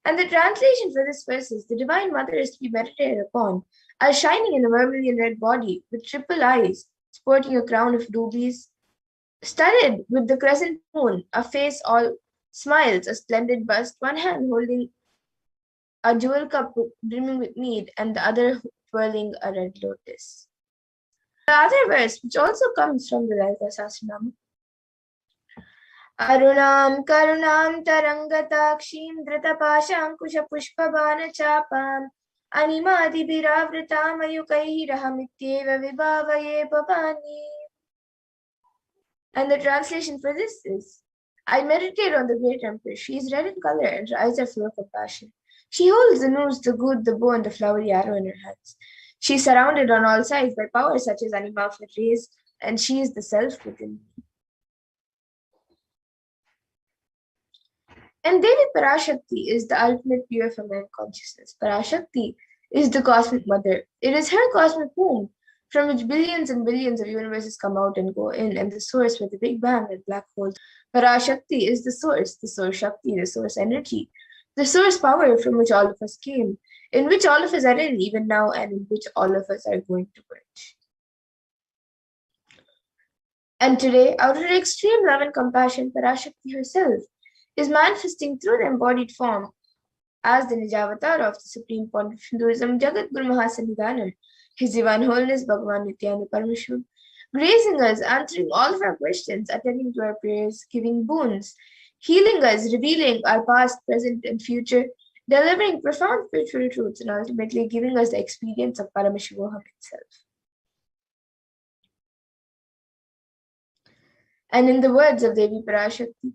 And the translation for this verse is: the Divine Mother is to be meditated upon as shining in a vermilion red body with triple eyes, sporting a crown of rubies, studded with the crescent moon, a face all smiles, a splendid bust, one hand holding a jewel cup brimming with mead, and the other twirling a red lotus. The other verse, which also comes from the Lalita Sahasranama, Arunam karunam tarangatakshim dritapashankusha pushpabana chapam animadi biravritam ayukaihi rahamityeva vibhavaye bhavani. And the translation for this is: I meditate on the great empress. She is red in color and her eyes are full of compassion. She holds the noose, the good, the bow, and the flowery arrow in her hands. She is surrounded on all sides by powers such as animal rays, and she is the self within me. And Devi Parashakti is the ultimate pure feminine consciousness. Parashakti is the cosmic mother. It is her cosmic womb from which billions and billions of universes come out and go in, and the source where the Big Bang and black holes. Parashakti is the source Shakti, the source energy, the source power from which all of us came, in which all of us are in even now, and in which all of us are going to merge. And today, out of her extreme love and compassion, Parashakti herself is manifesting through the embodied form as the Nijavatar of the Supreme Pontiff Hinduism, Jagat Guru Mahasannidhanam, His Divine Holiness Bhagavan Nithyananda Paramashivam, gracing us, answering all of our questions, attending to our prayers, giving boons, healing us, revealing our past, present, and future, delivering profound spiritual truths, and ultimately giving us the experience of Paramashivoham itself. And in the words of Devi Parashakti,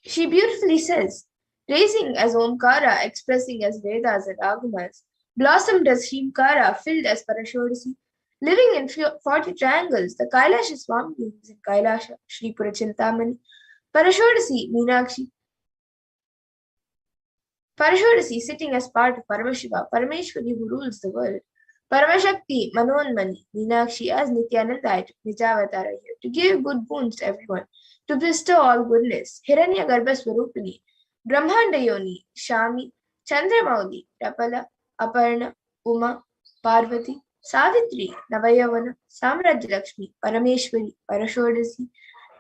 she beautifully says, raising as Omkara, expressing as Vedas and Agamas, blossomed as Shrimkara, filled as Parashodasi, living in 40 triangles, the Kailasha Swami is in Kailasha, Shri Purachintamani, Parashodasi, Meenakshi, Parashodasi sitting as part of Paramashiva, Parameshwari who rules the world, Paramashakti, Manonmani, Meenakshi as Nithyananda, Nijavatara here, to give good boons to everyone, to bestow all goodness, Hiranya Garbha Swarupini, Brahmanda Yoni, Shami, Chandramauli, Rapala, Aparna, Uma, Parvati, Savitri, Navayavana, Samrajya Lakshmi, Parameshwari, Parashodasi,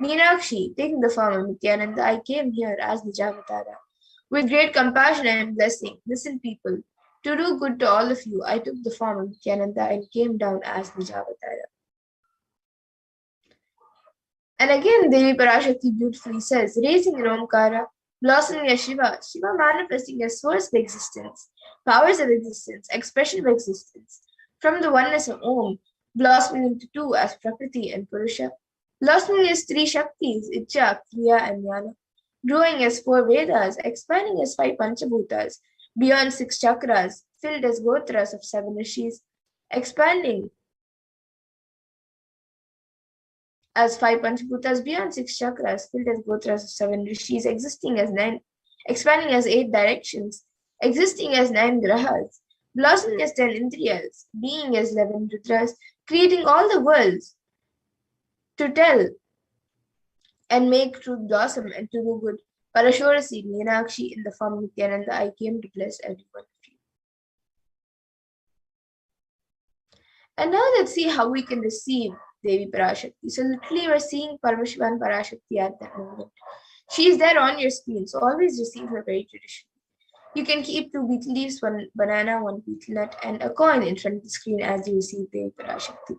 Meenakshi, taking the form of Nithyananda, I came here as Nijavatara. With great compassion and blessing, listen people, to do good to all of you, I took the form of Nithyananda and came down as Nijavatara. And again, Devi Parashakti beautifully says, raising in Omkara, blossoming as Shiva, Shiva manifesting as source of existence, powers of existence, expression of existence, from the oneness of Om, blossoming into two as Prakriti and Purusha, blossoming as three Shaktis, Icha, Kriya, and Jnana, growing as four Vedas, expanding as five Panchabhutas, beyond six chakras, filled as Gotras of seven Rishis, expanding as five Panchabhutas, beyond six chakras, filled as Gotras of seven Rishis, existing as nine, expanding as eight directions, existing as nine Grahas, blossoming as 10 Indriyas, being as 11 Rudras, creating all the worlds to tell and make truth blossom and to do good. Parashorasi, Meenakshi, in the form of Nithyananda, I came to bless every one of you. And now let's see how we can receive Devi Parashakti. So literally we're seeing Paramashivoham Parashakti at that moment. She is there on your screen, so always receive her very traditionally. You can keep 2 betel leaves, 1 banana, 1 betel nut, and a coin in front of the screen as you receive Devi Parashakti.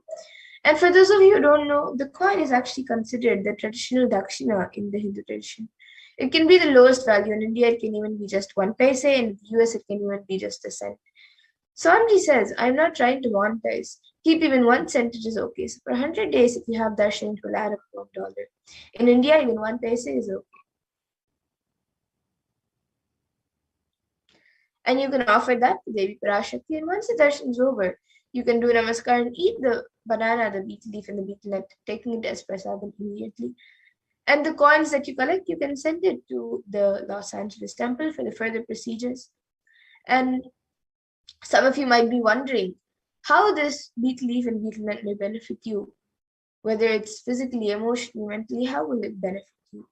And for those of you who don't know, the coin is actually considered the traditional dakshina in the Hindu tradition. It can be the lowest value. In India, it can even be just 1 paise. In the US, it can even be just a cent. Swamiji says, I'm not trying to monetize. Keep even 1 cent, it is okay. So for 100 days, if you have darshan, it will add up to $1. In India, even 1 paise is okay. And you can offer that to Devi Parashakti. And once the darshan is over, you can do namaskar and eat the banana, the betel leaf, and the betel nut, taking it as prasadam immediately. And the coins that you collect, you can send it to the Los Angeles temple for the further procedures. And some of you might be wondering how this betel leaf and betel nut may benefit you, whether it's physically, emotionally, mentally, how will it benefit you?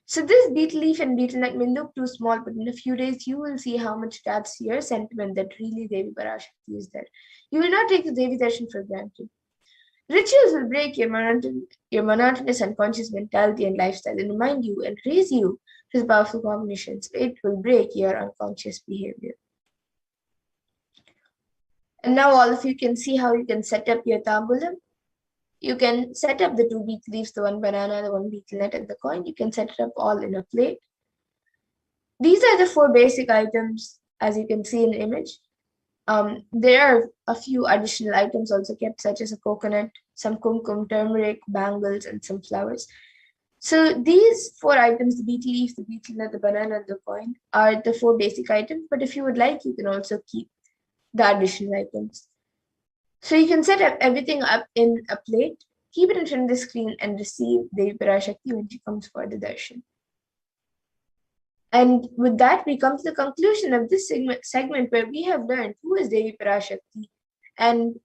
So this betel leaf and betel nut may look too small, but in a few days, you will see how much that's your sentiment that really Devi Parashakti is there. You will not take the Devi Darshan for granted. Rituals will break your monotonous unconscious mentality and lifestyle and remind you and raise you to the powerful combinations. It will break your unconscious behavior. And now all of you can see how you can set up your tambulam. You can set up the 2 betel leaves, the 1 banana, the 1 betel nut, and the coin. You can set it up all in a plate. These are the 4 basic items, as you can see in the image. There are a few additional items also kept, such as a coconut, some kumkum, turmeric, bangles, and some flowers. So these 4 items, the betel leaf, the betel nut, the banana, and the coin, are the 4 basic items. But if you would like, you can also keep the additional items. So you can set up everything up in a plate, keep it in front of the screen, and receive Devi Parashakti when she comes for the darshan. And with that, we come to the conclusion of this segment where we have learned who is Devi Parashakti and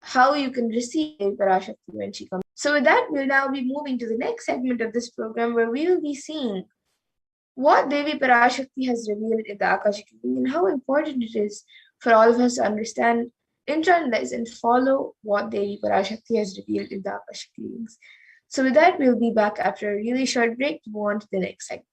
how you can receive Devi Parashakti when she comes. So with that, we'll now be moving to the next segment of this program where we will be seeing what Devi Parashakti has revealed in the Akashic reading and how important it is for all of us to understand, internalize, and follow what Devi Parashakti has revealed in the Akashic readings. So with that, we'll be back after a really short break to move on to the next segment.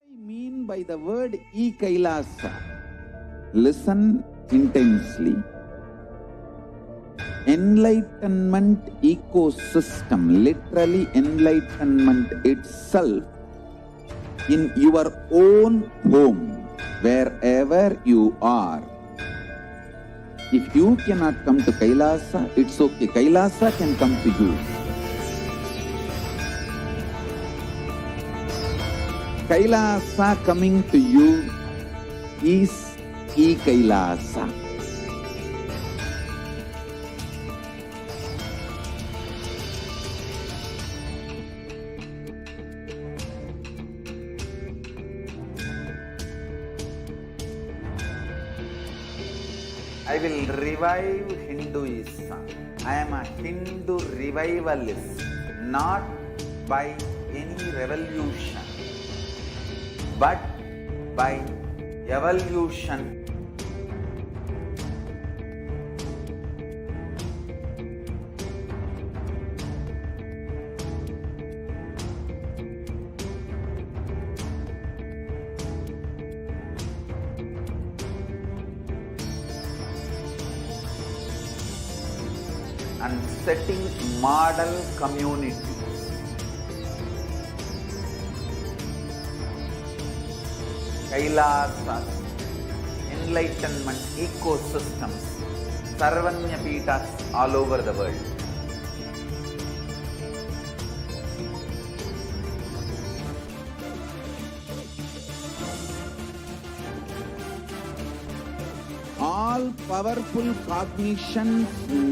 I mean by the word e-Kailasa? Listen intensely. Enlightenment ecosystem, literally enlightenment itself, in your own home, wherever you are. If you cannot come to Kailasa, it's okay. Kailasa can come to you. Kailasa coming to you is E-Kailasa. I will revive Hinduism. I am a Hindu revivalist, not by any revolution, but by evolution. And setting model communities. Kailasas, enlightenment ecosystems, Sarvanya Pitas all over the world. All powerful cognition,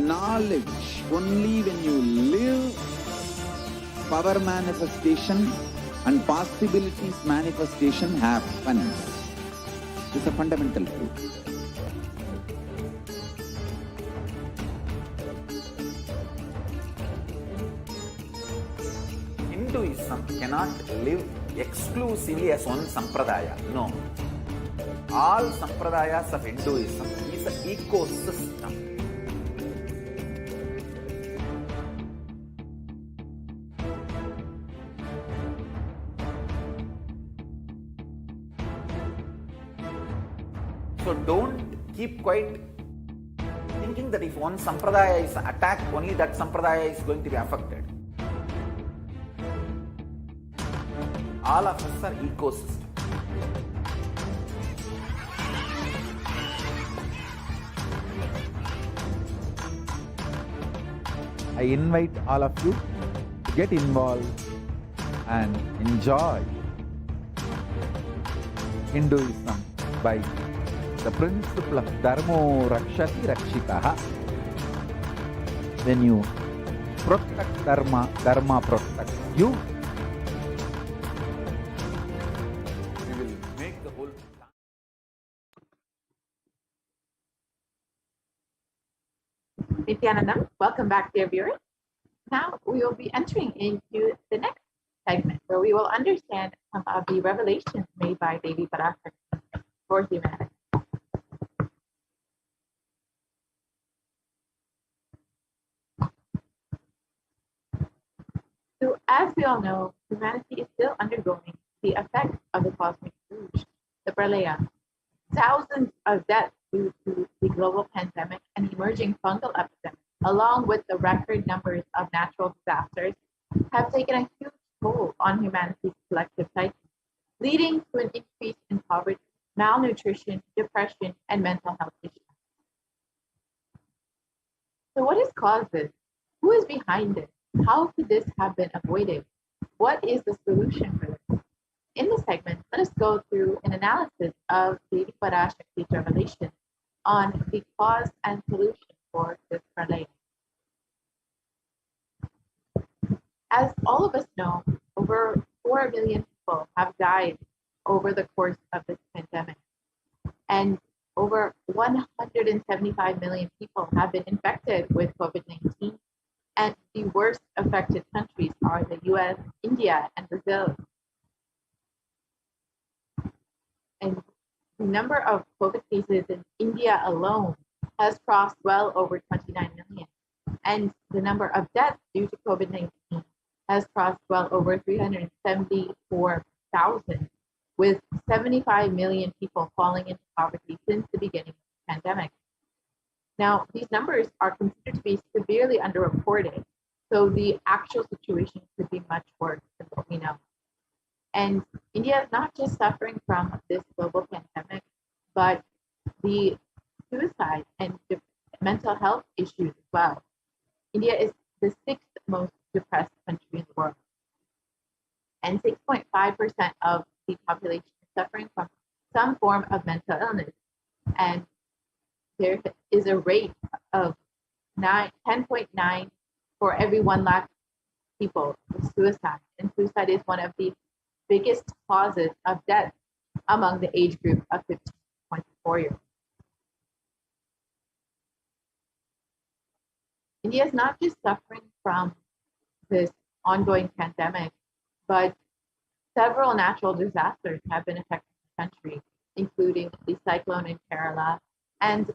knowledge, only when you live, power manifestation and possibilities manifestation happens. This is a fundamental truth. Hinduism cannot live exclusively as one sampradaya. No. All sampradayas of Hinduism is an ecosystem. So don't keep quiet thinking that if one sampradaya is attacked, only that sampradaya is going to be affected. All of us are ecosystems. I invite all of you to get involved and enjoy Hinduism by the principle of Dharmo Rakshati Rakshitaha. When you protect Dharma, Dharma protects you. We will make the whole. Nithyananda, welcome back, dear viewers. Now we will be entering into the next segment where we will understand some of the revelations made by Devi Parashakti for humanity. So, as we all know, humanity is still undergoing the effects of the cosmic surge, the Pralaya. Thousands of deaths due to the global pandemic and emerging fungal epidemic, along with the record numbers of natural disasters, have taken a huge toll on humanity's collective psyche, leading to an increase in poverty, malnutrition, depression, and mental health issues. So what has caused this? Who is behind it? How could this have been avoided? What is the solution for this? In this segment, let us go through an analysis of Devi Parashakti's revelation on the cause and solution for this pralaya. As all of us know, over 4 million people have died over the course of this pandemic, and over 175 million people have been infected with COVID-19, and the worst affected countries are the US, India, and Brazil. And the number of COVID cases in India alone has crossed well over 29 million. And the number of deaths due to COVID-19 has crossed well over 374,000, with 75 million people falling into poverty since the beginning of the pandemic. Now, these numbers are considered to be severely underreported, so the actual situation could be much worse than what we know. And India is not just suffering from this global pandemic, but the suicide and mental health issues as well. India is the sixth most depressed country in the world. And 6.5% of the population is suffering from some form of mental illness. And there is a rate of 10.9 for every 1 lakh people with suicide. And suicide is one of the biggest causes of death among the age group of 15 to 24 years. India is not just suffering from this ongoing pandemic, but several natural disasters have been affecting the country, including the cyclone in Kerala and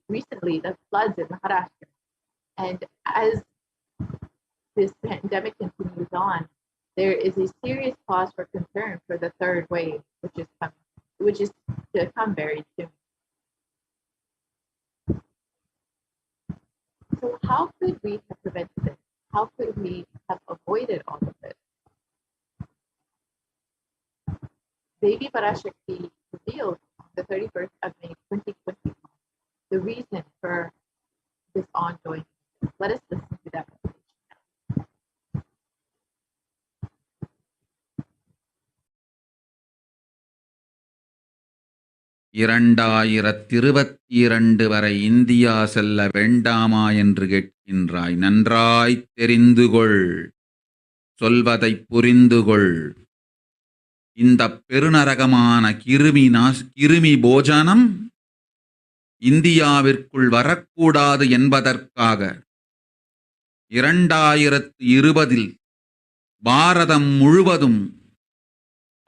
recently the floods in Maharashtra. And as this pandemic continues on, there is a serious cause for concern for the third wave, which is to come very soon. So how could we have prevented this? How could we have avoided all of this? Baby Parashakti revealed on the 31st of May 2021 the reason for this ongoing. Let us listen to that message. 2022 வரை India செல்ல வேண்டாமா என்று கேட்கின்றாய். நன்றாய்த் தெரிந்துகொள், சொல்வதைப் புரிந்துகொள். இந்த பெருநரகமான கிருமி போஜனம் இந்தியாவிற்குள் வரக்கூடாது என்பதற்காக 2020 பாரதம் முழுவதும்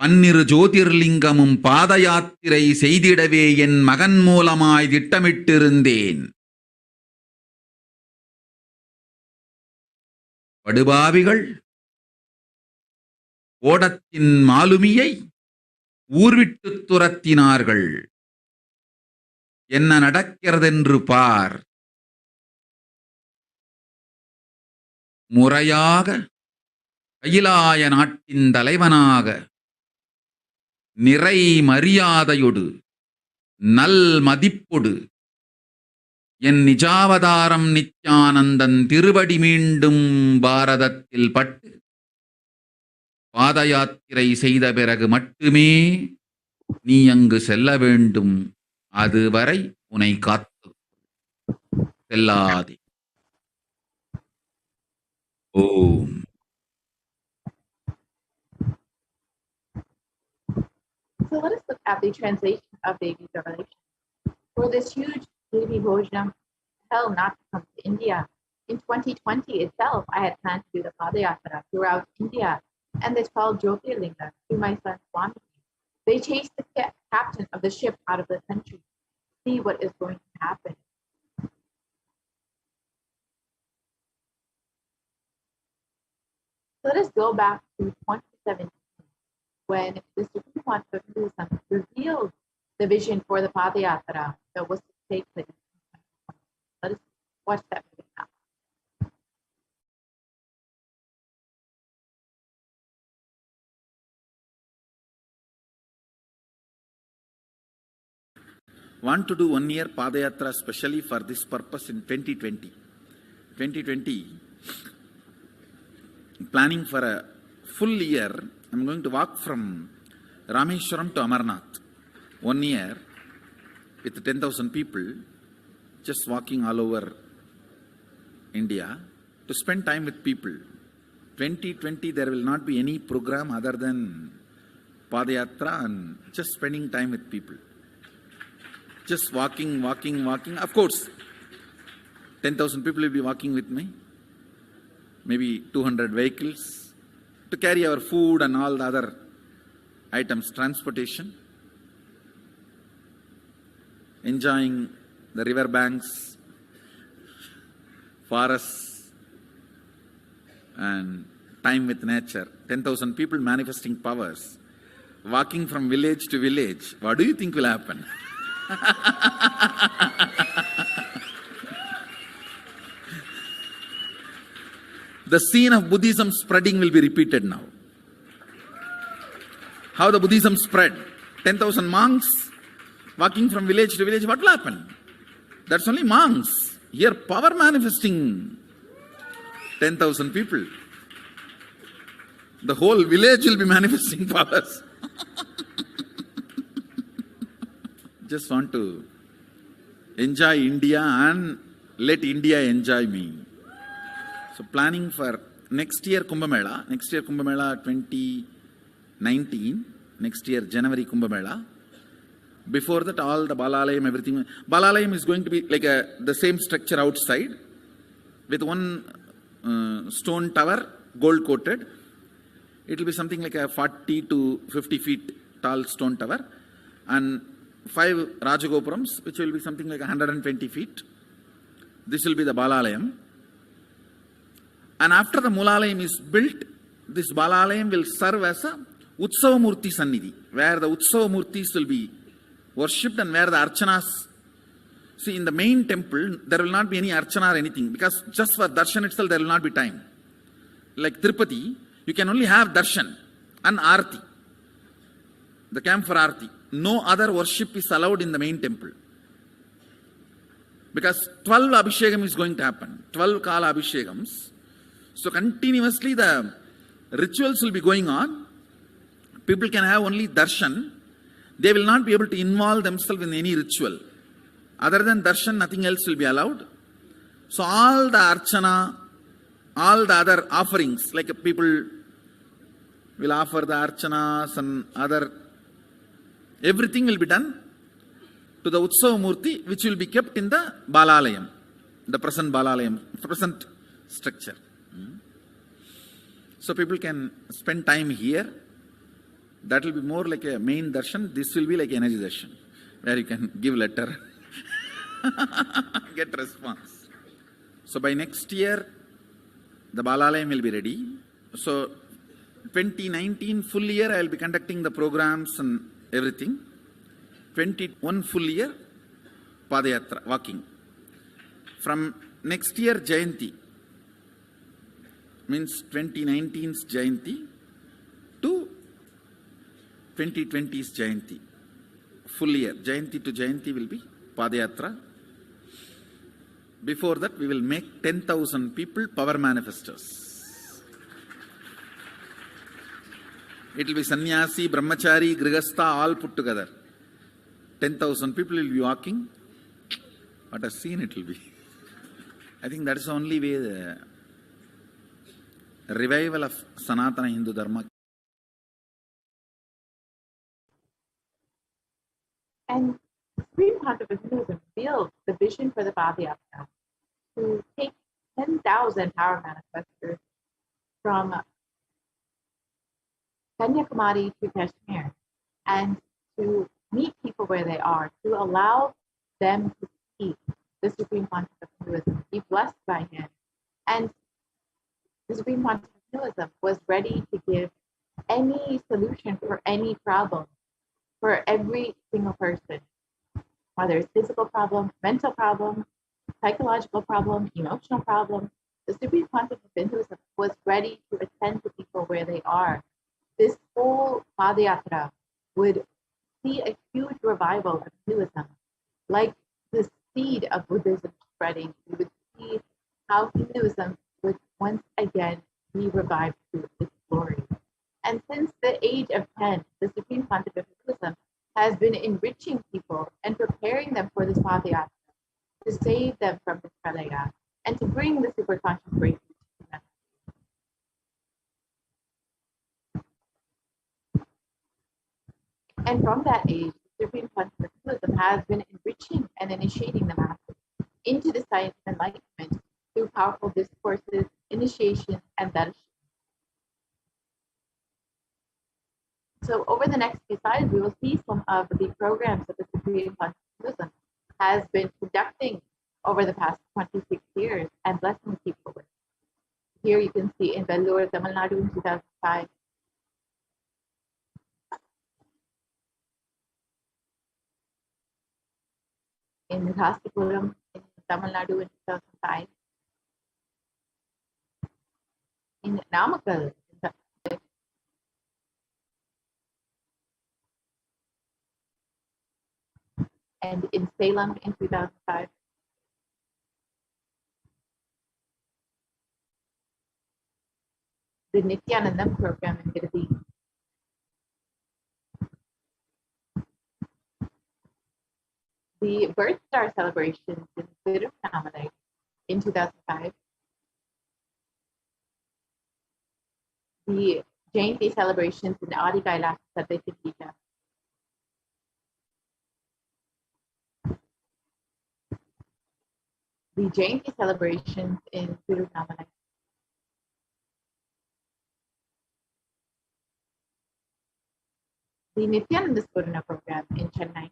12 ஜோதிர்லிங்கமும் பாத யாத்திரை செய்திடவே என் மகன் மூலமாய் திட்டமிட்டிருந்தேன். படுபாவிகள் ஓடத்தின் மாலுமியை ஊர்விட்டு துரத்தினார்கள். என்ன நடக்கிறதென்று பார். முறையாக கைலாய நாட்டின் தலைவனாக நிறை மரியாதையொடு நல் மதிப்பொடு என் நிஜாவதாரம் நித்யானந்தன் திருவடி மீண்டும் பாரதத்தில் பட்டு பாத யாத்திரை செய்த பிறகு மட்டுமே நீ அங்கு செல்ல வேண்டும். அதுவரை உன்னை காத்து செல்லாதே. ஓம். So let us look at the translation of Devi's revelation. For this huge Devi Bhojanam, hell not to come to India. In 2020 itself, I had planned to do the Padayatra throughout India and the 12 Jyotirlingas to my son Swami. They chased the captain of the ship out of the country. See what is going to happen. Let us go back to 2017 when the Supreme Court of Hinduism revealed the vision for the Padayatra that was to take place in 2020. Let us watch that video now. Want to do 1 year Padayatra specially for this purpose in 2020. 2020, planning for a full year. I'm going to walk from Rameshwaram to Amarnath. 1 year with 10,000 people, just walking all over India to spend time with people. 2020, there will not be any program other than Padayatra and just spending time with people. Just walking. Of course, 10,000 people will be walking with me. Maybe 200 vehicles to carry our food and all the other items, transportation. Enjoying the river banks, forests, and time with nature. 10,000 people manifesting powers. Walking from village to village. What do you think will happen? The scene of Buddhism spreading will be repeated now. how the Buddhism spread. 10,000 monks walking from village to village, what will happen? That's only monks. Here, power manifesting 10,000 people. The whole village will be manifesting powers. Just want to enjoy India and let India enjoy me. So planning for next year Kumbh Mela 2019, next year January Kumbh Mela. Before that, all the Balalayam, everything. Balalayam is going to be like the same structure outside with one stone tower, gold coated. It will be something like a 40 to 50 feet tall stone tower and 5 Rajagopurams, which will be something like 120 feet. This will be the Balalayam. And after the Mulalayam is built, this Balalayam will serve as a Utsava Murti Sannidhi, where the Utsava Murtis will be worshipped and where the Archanas. See, in the main temple, there will not be any Archana or anything, because just for Darshan itself, there will not be time. Like Tirupati, you can only have Darshan and Arti, the camp for Arti. No other worship is allowed in the main temple. Because 12 Abhishekam is going to happen, 12 Kala Abhishekams. So continuously the rituals will be going on. People can have only Darshan. They will not be able to involve themselves in any ritual. Other than Darshan, nothing else will be allowed. So all the Archana, all the other offerings, like people will offer the Archanas and other, everything will be done to the Utsava Murti, which will be kept in the Balalayam, the present Balalayam, the present structure. So people can spend time here. That will be more like a main darshan. This will be like energy darshan, where you can give letter, get response. So by next year, the Balalayam will be ready. So 2019 full year, I will be conducting the programs and everything. 21 full year, Padayatra, walking. From next year, Jayanti, means 2019's Jayanti to 2020's Jayanti. Full year, Jayanti to Jayanti will be Padayatra. Before that, we will make 10,000 people power manifestors. It will be sannyasi, brahmachari, grihastha, all put together. 10,000 people will be walking. What a scene it will be. I think that is the only way the revival of Sanatana Hindu Dharma. And Supreme Pontiff Hinduism revealed the vision for the Padayatra to take 10,000 power manifestors from Kanyakumari to Kashmir and to meet people where they are, to allow them to see the Supreme Pontiff of Hinduism, be blessed by him. And the Supreme Pontiff of Hinduism was ready to give any solution for any problem for every single person, whether it's physical problem, mental problem, psychological problem, emotional problem. The Supreme Pontiff of Hinduism was ready to attend to people where they are. This whole Padayatra would see a huge revival of Hinduism, like the seed of Buddhism spreading. We would see how Hinduism would once again be revived to its glory. And since the age of 10, the Supreme Pontiff of Hinduism has been enriching people and preparing them for this Padayatra, to save them from this pralaya, and to bring the superconscious breakthrough to humanity. And from that age, the Supreme Pontiff of Hinduism has been enriching and initiating the masses into the science of enlightenment through powerful discourses, initiation, and darshan. So over the next few slides, we will see some of the programs that the Supreme Pontiff of Hinduism has been conducting over the past 26 years and blessing people with. Here you can see in Vellore, Tamil Nadu in 2005. In Rasipuram in Tamil Nadu in 2005. In Namakkal in and in Salem in 2005. The Nithyananda program in Italy. The Birth Star celebrations in Tiruvannamalai in 2005. The Jayanti celebrations in Adi Kailasa Satyajita. The Jayanti celebrations in Tiruvannamalai. The Nithyananda Spurana program in Chennai.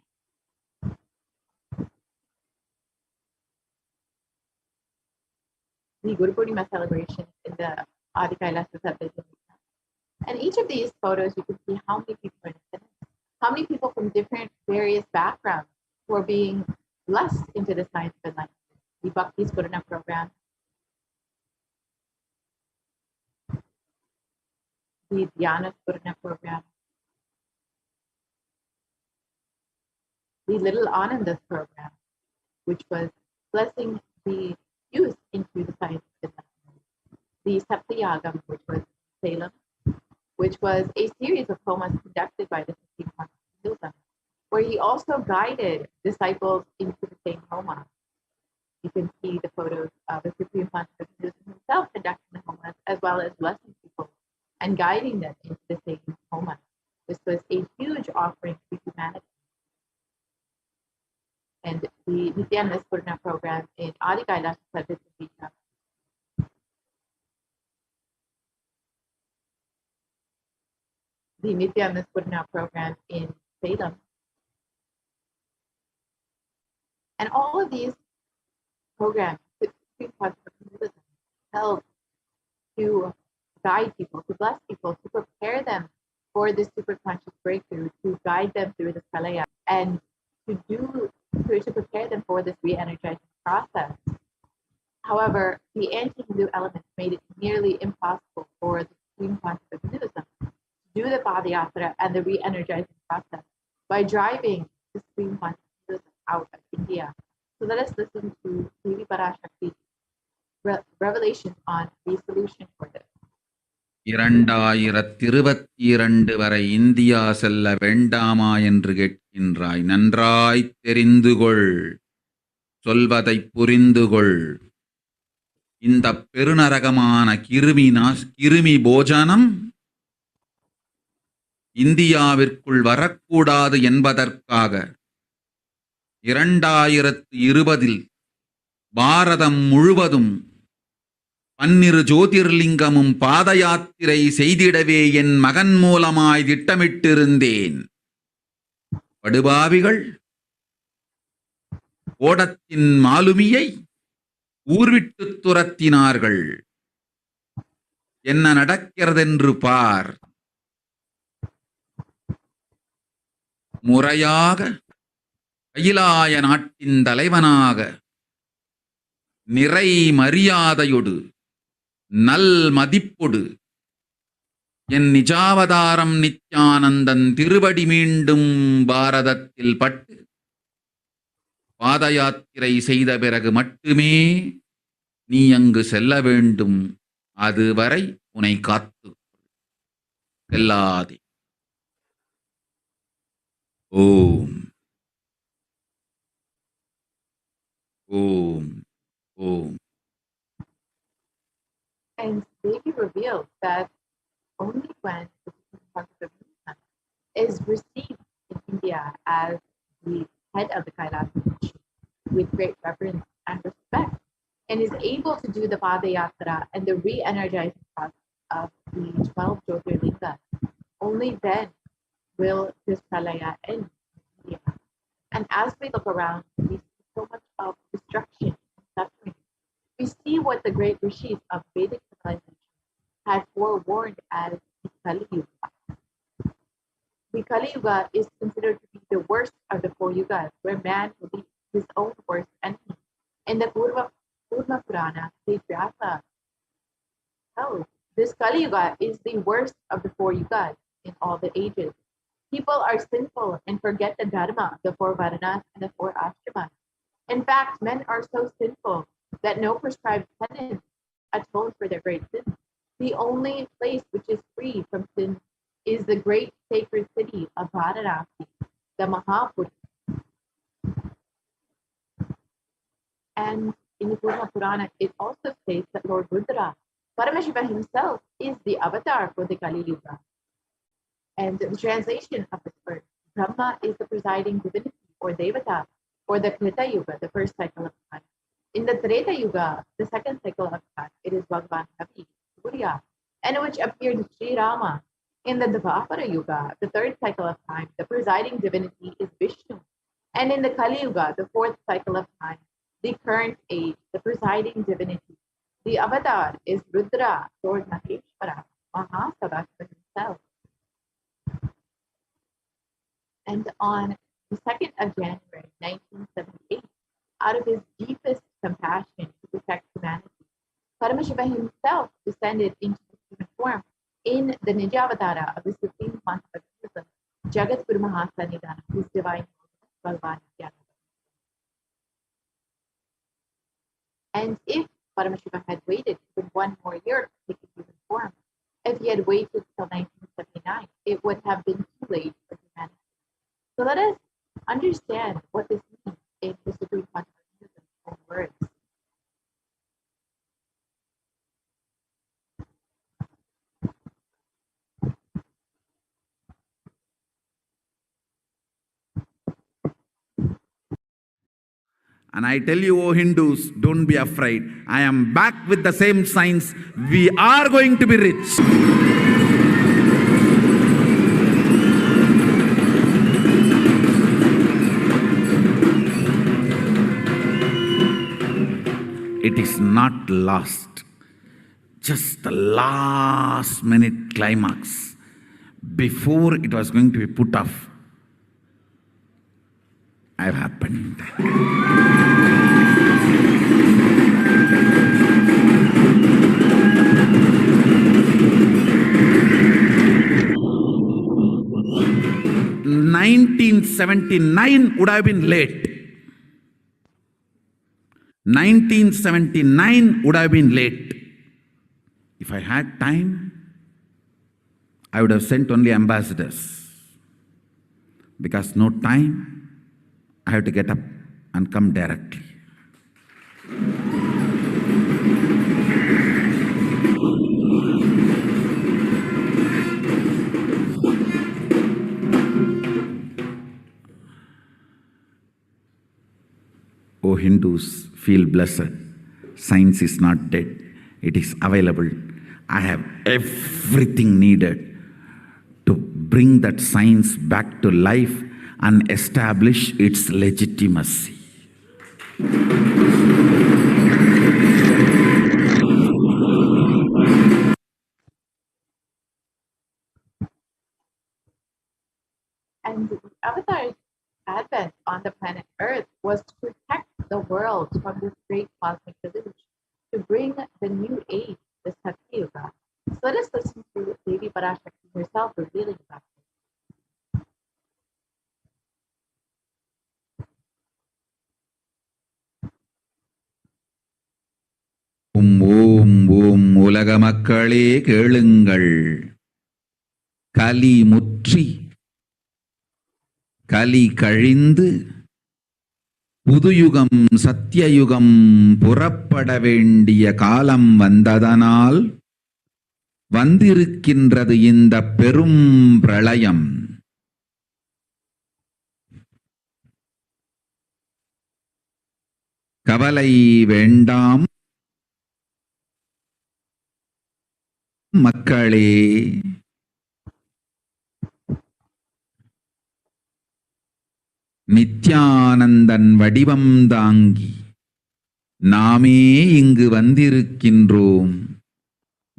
The Guru Purnima celebrations in the Adi Kailasa Satyajita. And each of these photos, you can see how many people are in attendance, how many people from different various backgrounds who are being blessed into the science of enlightenment. The Bhakti Spurana program, the Dhyana Spurana program, the Little Anandas program, which was blessing the youth into the science of enlightenment. The Saptayagam, which was Salem, which was a series of homas conducted by the Supreme Constitution, where he also guided disciples into the same homa. You can see the photos of the Supreme Constitution himself conducting the homas, as well as blessing people and guiding them into the same homa. This was a huge offering to humanity. And the Nithyananda Spurana program in Adi Kailasa Satyajita. The Nithyananda Spurana program in Salem. And all of these programs help to guide people, to bless people, to prepare them for this superconscious breakthrough, to guide them through this pralaya, and to prepare them for this re-energizing process. However, the anti-Hindu elements made it nearly impossible for the Supreme Conscious of Hinduism to do the Padayatra and the re-energizing process by driving the Supreme Conscious of Hinduism out of India. So let us listen to Devi Parashakti's revelations on the solution for this. 2022 வரை India செல்ல வேண்டாமா என்று கேட்கின்றாய். நன்றாய் தெரிந்துகொள், சொல்வதை புரிந்துகொள். இந்த பெருநரகமான கிருமி போஜனம் இந்தியாவிற்குள் வரக்கூடாது என்பதற்காக 2020 பாரதம் முழுவதும் 12 ஜோதிர்லிங்கமும் பாத யாத்திரை செய்திடவே என் மகன் மூலமாய் திட்டமிட்டிருந்தேன். படுபாவிகள் ஓடத்தின் மாலுமியை ஊர்விட்டு துரத்தினார்கள். என்ன நடக்கிறதென்று பார். முறையாக கைலாய நாட்டின் தலைவனாக நிறை மரியாதையொடு நல் மதிப்பொடு என் நிஜாவதாரம் நித்யானந்தன் திருவடி மீண்டும் பாரதத்தில் பட்டு பாத யாத்திரை செய்த பிறகு மட்டுமே நீ அங்கு செல்ல வேண்டும். அதுவரை உன்னை காத்து செல்லாதே. ஓம் ஓம் ஓம். And Devi revealed that only when the Supreme Conscious of Hinduism is received in India as the head of the Kailasa with great reverence and respect, and is able to do the Padayatra and the re-energizing process of the 12 Jyotirlingas, only then will this pralaya end in India. And as we look around, we see so much of destruction and suffering. We see what the great rishis of Vedic civilization had forewarned as the Kali Yuga. The Kali Yuga is considered to be the worst of the 4 yugas, where man will be his own worst enemy. In the Purva Purana, the Vyasa tells this Kali Yuga is the worst of the 4 yugas in all the ages. People are sinful and forget the dharma, the four varanas and the four ashramas. In fact, men are so sinful that no prescribed penance atones for their great sins. The only place which is free from sin is the great sacred city of Varanasi, the Mahapuri. And in the Purna Purana, it also states that Lord Rudra, Paramashiva himself, is the avatar for the Kali Yuga. And the translation of this word, Brahma is the presiding divinity or Devata for the Krita Yuga, the first cycle of time. In the Treta Yuga, the second cycle of time, it is Bhagavan Havi, Surya, in which appeared Sri Rama. In the Dvapara Yuga, the third cycle of time, the presiding divinity is Vishnu. And in the Kali Yuga, the fourth cycle of time, the current age, the presiding divinity, the avatar is Rudra, Lord Maheshwara, Mahasavasva himself. And on the 2nd of January, 1978, out of his deepest compassion to protect humanity, Paramashiva himself descended into the human form in the Nijavatara of the Supreme Concept of Buddhism, Jagat Guru Mahasanidana, whose divine Bhagavan Nithyananda. And if Paramashiva had waited even one more year to take a human form, if he had waited till 1979, it would have been too late for humanity. So let us understand what this means in the Supreme Concept of Buddhism's own words. And I tell you, O Hindus, don't be afraid. I am back with the same science. We are going to be rich. It is not lost. Just the last minute climax. Before it was going to be put off, have happened. (1979) would have been late. 1979 would have been late. If I had time, I would have sent only ambassadors. Because no time, I have to get up and come directly. O Hindus, feel blessed. Science is not dead. It is available. I have everything needed to bring that science back to life and establish its legitimacy. And the Avatar's advent on the planet Earth was to protect the world from this great cosmic deluge, to bring the new age, the Satya Yuga. So let us listen to Devi Parashakti herself revealing about it. ஓம் ஓம் ஓம் உலக மக்களே கேளுங்கள். கலி முற்றி கலி கழிந்து புதுயுகம் சத்தியயுகம் புறப்பட வேண்டிய காலம் வந்ததனால் வந்திருக்கின்றது இந்த பெரும் பிரளயம். கவலை வேண்டாம் மக்களே. நித்யானந்தன் வடிவம் தாங்கி நாமே இங்கு வந்திருக்கின்றோம்.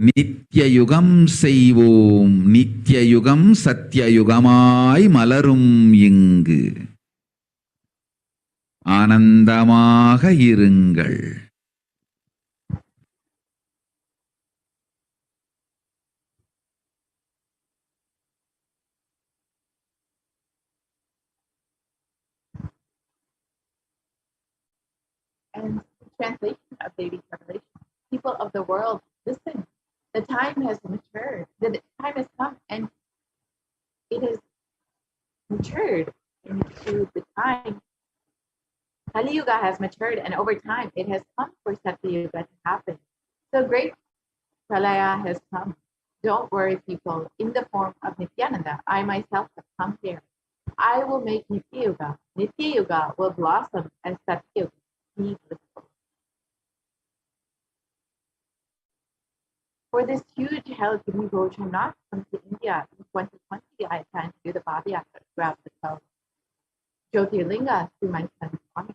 நித்யயுகம் செய்வோம், நித்யயுகம் சத்யயுகமாய் மலரும் இங்கு. ஆனந்தமாக இருங்கள். translation of Devi's revelation. People of the world, listen. The time has matured. The time has come, and it has matured into the time. Kali Yuga has matured, and over time, it has come for Satya Yuga to happen. So great Pralaya has come. Don't worry, people. In the form of Nithyananda, I myself have come here. I will make Nitya Yuga. Nitya Yuga will blossom as Satya Yuga. Be blissful. For this huge hell Giri Bhoj not come to India in 2020, I plan to do the Padayatra throughout the 12 Jyotirlingas through my son Swami.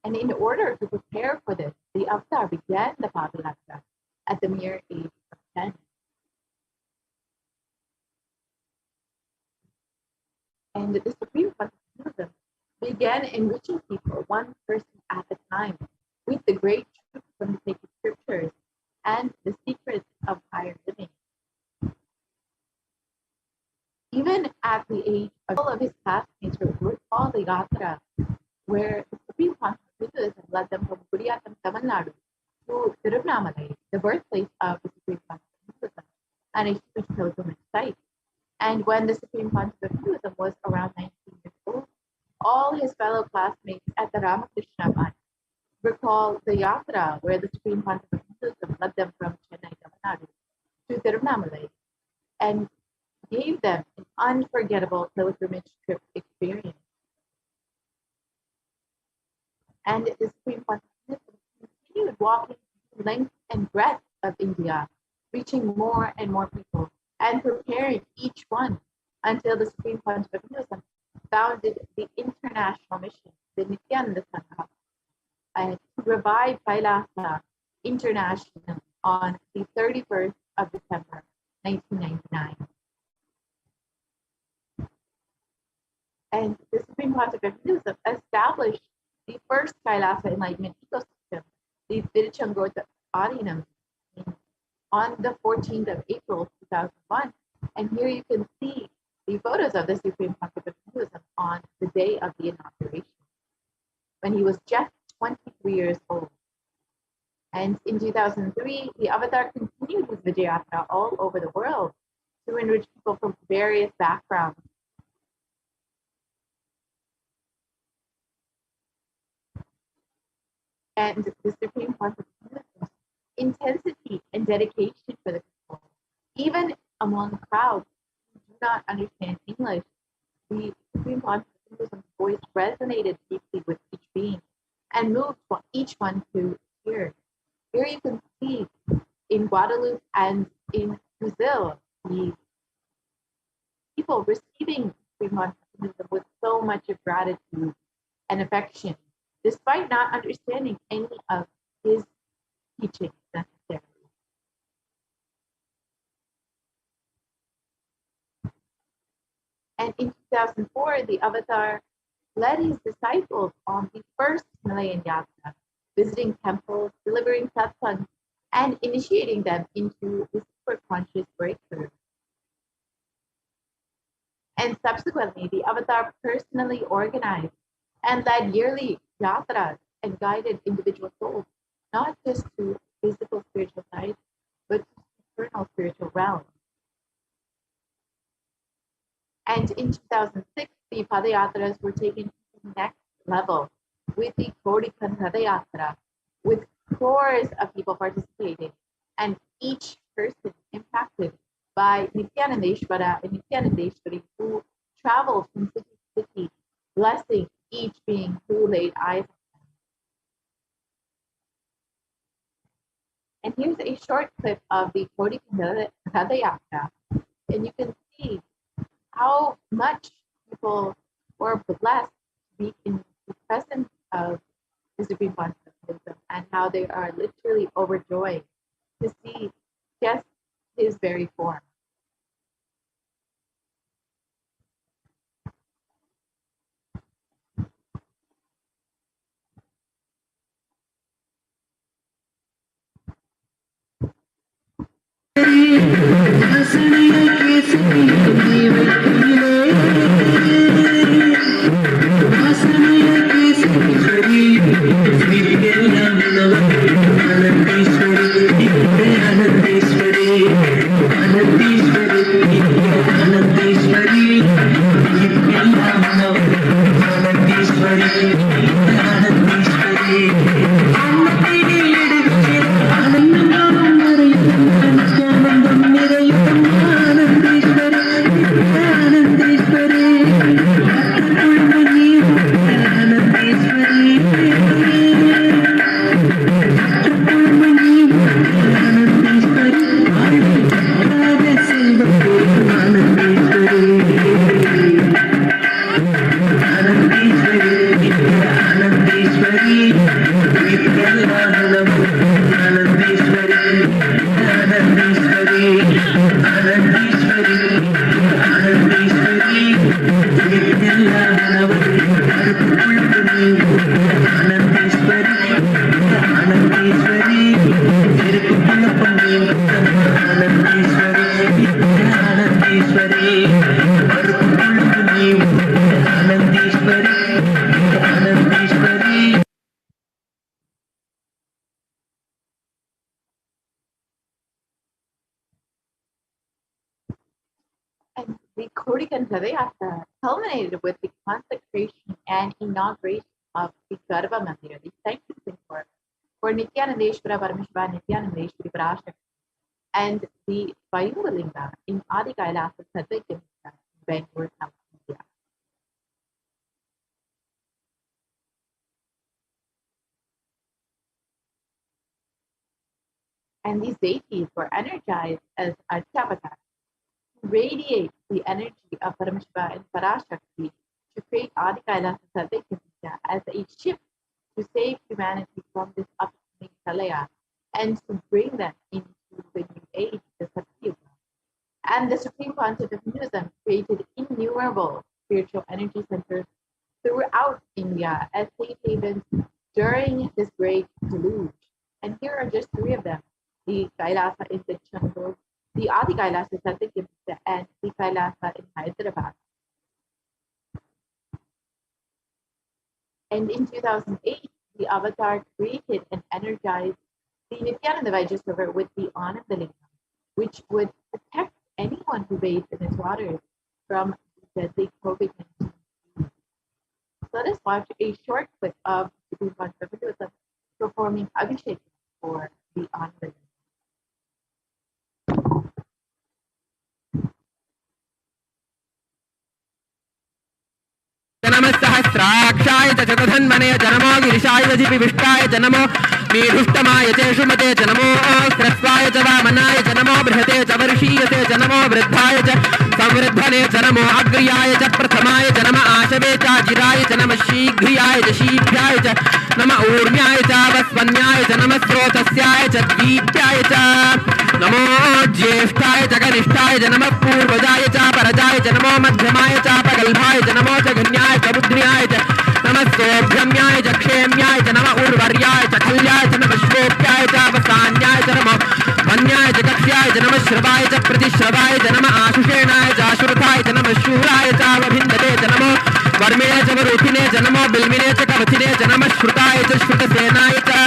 And in order to prepare for this, the avatar began the Padayatra at the mere age of 10. And the Supreme Consciousness began enriching people one person at a time with the great truth from the sacred scriptures and the secrets of higher living. Even at the age of all of his classmates were called the Yatra, where the Supreme Consciousness led them from Kuriyatam, Tamil Nadu to Tiruvannamalai, the birthplace of the Supreme Consciousness, and a huge pilgrimage site. And when the Supreme Consciousness was around 19 years old, all his fellow classmates at the Ramakrishna Math recall the Yatra, where the Supreme Consciousness led them from Chennai, Tamil Nadu to Tiruvannamalai and gave them an unforgettable pilgrimage trip experience. And the Supreme Consciousness continued walking the length and breadth of India, reaching more and more people and preparing each one until the Supreme Consciousness founded the international mission, the Nithyananda Sangha, and to revive Kailasa International on the 31st of December, 1999. And the Supreme Consciousness established the first Kailasa enlightenment ecosystem, the Tiruchengodu Adinam, on the 14th of April 2001. And here you can see the photos of the Supreme Consciousness on the day of the inauguration, when he was just 23 years old. And in 2003, the Avatar continued his Vijayatra all over the world to enrich people from various backgrounds. And the Supreme Consciousness intensity and dedication for the people, even among crowds who do not understand English, the Supreme Consciousness voice resonated deeply with each being and moved each one to tears. Here you can see in Guadeloupe and in Brazil, the people receiving Supreme Consciousness with so much of gratitude and affection, despite not understanding any of his teachings necessarily. And in 2004, the Avatar led his disciples on the first Malayan Yatra, visiting temples, delivering satsangs, and initiating them into the super-conscious breakthrough. And subsequently, the Avatar personally organized and led yearly yatras and guided individual souls, not just to physical spiritual sites, but to eternal spiritual realms. And in 2006, the Padayatras were taken to the next level with the Kodikan Padayatra, with crores of people participating, and each person impacted by Nithyanandeshwara and Nithyanandeshwari, who traveled from city to city, blessing each being who laid eyes on them. And here's a short clip of the Kodikan Padayatra, and you can see how much people were blessed to be in the presence of the Supreme Consciousness and how they are literally overjoyed to see just his very form. Padikantadayatra culminated with the consecration and inauguration of the Garba Mandir, the sanctuary for Nithyanandeshwara Paramashiva Nithyanandeshwari Parashakti, and the Vayungalinga in Adi Kailasa Sadhya Bangalore, South India. And these deities were energized as Archapatas, to radiate the energy of Paramashiva and Parashakti to create Adi Kailasa Sadhya as a ship to save humanity from this upcoming Pralaya and to bring them into the new age, the Satyuga. And the Supreme Concept of Hinduism created innumerable spiritual energy centers throughout India as safe havens during this great deluge. And here are just three of them: the Kailasa in the Chandur, the Adi Kailasa Satyakimsa, and the Kailasa in Hyderabad. And in 2008, the Avatar created and energized the Nithyananda Vaidya River with the Anandalingam, which would protect anyone who bathed in its waters from the deadly COVID-19. Let us watch a short clip of Supreme Concept of Hinduism performing Akashic for the Anandalingam. नमस्सहस्राक्षाय च चतुर्धन्वने च नमो गिरिशाय च जिपिविष्टाय च नमो मीढुष्टमाय च शुमते च नमो स्रस्वाय च वामनाय च नमो बृहते च वर्षीयते च नमो वृद्धाय च संवृद्धने च नमो अग्र्याय च प्रथमाय च नम आशवे च जिराय च नम शीघ्रियाय च शीघ्राय च नम ऊर्म्याय च वस्वन्याय च नम स्रोतस्याय च दीप्याय च नमो ज्येष्ठाय च कनिष्ठाय च नम पूर्वजाय च परजाय च नमो मध्यमाय च पगल्भाय च नमो च गण्याय च बुद्ध्याय च नमः सौभ्यम्याय च क्षेम्याय च नमः उर्वर्याय च खल्याय च नमः श्लोक्याय च अवसान्याय च नमः वन्याय च कक्ष्याय च नमः श्रवाय च प्रतिश्रवाय च नमः आशुषेणाय च आशुरथाय च नमः शूराय च अवभिन्दते च नमो वर्मिणे च वरुथिने च नमो बिल्मिने च कवचिने च नमः श्रुताय च श्रुतसेनाय च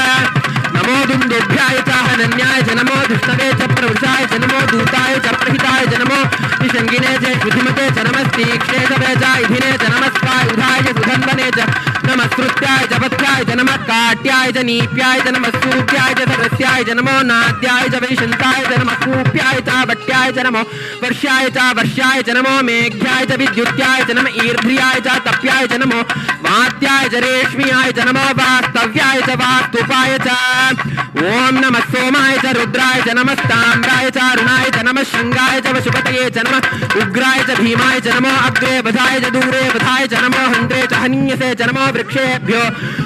नमो दुन्दुभ्याय च हनन्याय च नमो दुष्टवे च प्रवृषाय च नमो दूताय च प्रहिताय च नमो निषङ्गिने च श्रुतिमते च नमस्तीक्ष्णे च वेजायुधिने च नमस्वायुधाय च सुधन्वने च नमः श्रुत्याय च पथ्याय च नमः काट्याय च नीप्याय च नमः सूर्याय च सरस्याय च नमो नाद्याय च वैशन्ताय च नमः कूप्याय च भट्याय च नमो वर्ष्याय च नमो मेघ्याय च विद्युत्याय च नमः ईर्ध्याय च तप्याय च नमो वात्याय च रेश्म्याय च नमो वास्तव्याय च वास्तुपाय च ओम नमः सोमाय च रुद्राय च नमः ताम्राय च अरुणाय च नमः शंगाय च वशुपतये च नमः उग्राय च भीमाय च नमो अग्रे बधाय च दूरे बधाय च नमो हन्त्रे च हन्यसे च नमो वृक्षेभ्यो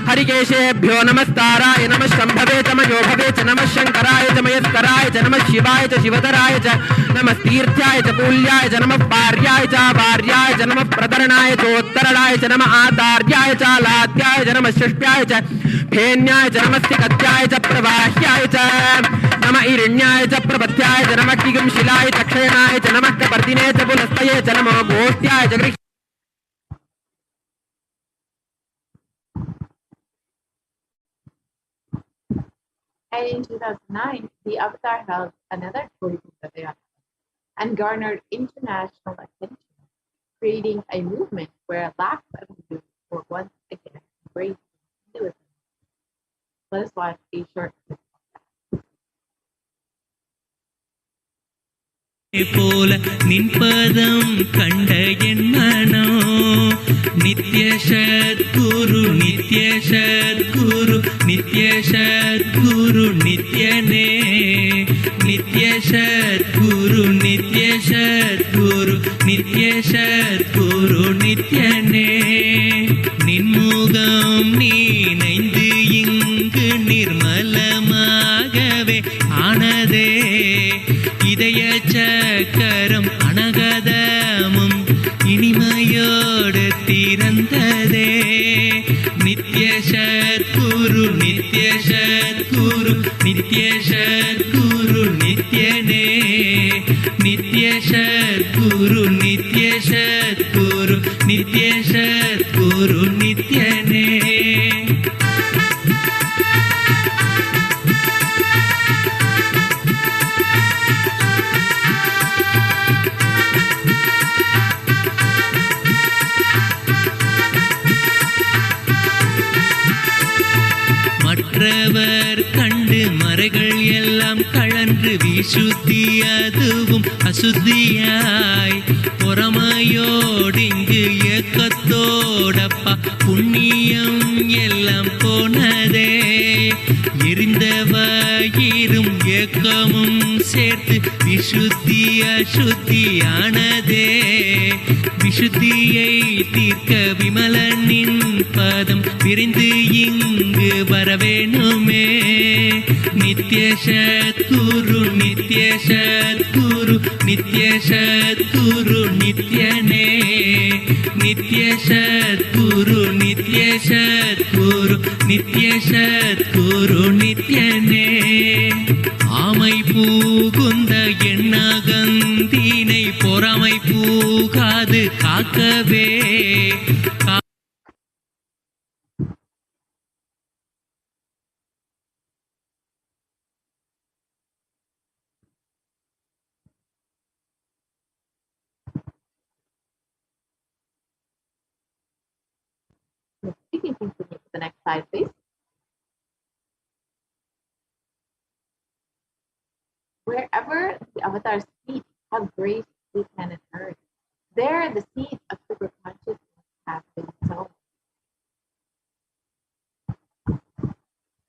हरिकेशेभ्यो नमस्ताराय नमः शम्भवे च मयोभवे च नमः शंकराय च मयस्कराय च नमः शिवाय च शिवतराय च नमः तीर्थ्याय च पूल्याय च नमः पार्याय च वार्याय च नमः प्रतरणाय चोत्तरणाय च नमः आदार्याय च लाद्याय च नमः षष्ट्याय च फेन्याय च नमः सिकत्याय च प्रवाह्याय च नमः ईरण्याय च प्रपथ्याय च नमः किगंशिलाय च क्षयणाय च नमः कपर्दिने च पुलस्तये च नमो गोष्ट्याय च गृह् And in 2009, the Avatar held another Kori Puja and garnered international attention, creating a movement where lakhs of Hindus were once again embraced Hinduism. Let us watch a short clip. போல நின்பதம் கண்ட என் மனோ நித்ய சத்குரு நித்ய சத்குரு நித்ய சத்குரு நித்யனே நித்ய சத்குரு நித்ய சத்குரு நித்ய சத்குரு நித்யனே நின்முகம் நீனைந்து இங்கு நிர்மலமாகவே ஆனதே இதய சக்கரம் அனகதமும் இனிமையோடு திறந்ததே நித்ய சத்குரு நித்ய சத்குரு நித்ய சத்குரு நித்யனே நித்ய சத்குரு நித்ய சத்குரு நித்ய சத்குரு நித்யனே மறைகள் எல்லாம் கழன்று விசுத்தி அதுவும் அசுத்தியாய் பொறாமையோடிங்கு ஏக்கத்தோடப்பா புண்ணியம் எல்லாம் போனதே எரிந்த வயிறும் ஏக்கமும் சேர்த்து விசுத்தி அசுத்தியானதே விசுத்தியை தீர்க்க விமலனின் பதம் விரைந்து இங்கு வரவேணுமே நித்ய சத்குரு நித்ய சத்குரு நித்ய சத்குரு நித்யனே நித்ய சத்குரு நித்ய சத்குரு நித்ய சத்குரு நித்யனே ஆமை பூகுந்த எண்ணகந்தீனை பொறாமை பூகாது காக்கவே You can continue to the next slide, please. Wherever the avatar's feet have graced the planet Earth, there the seeds of super consciousness have been sown.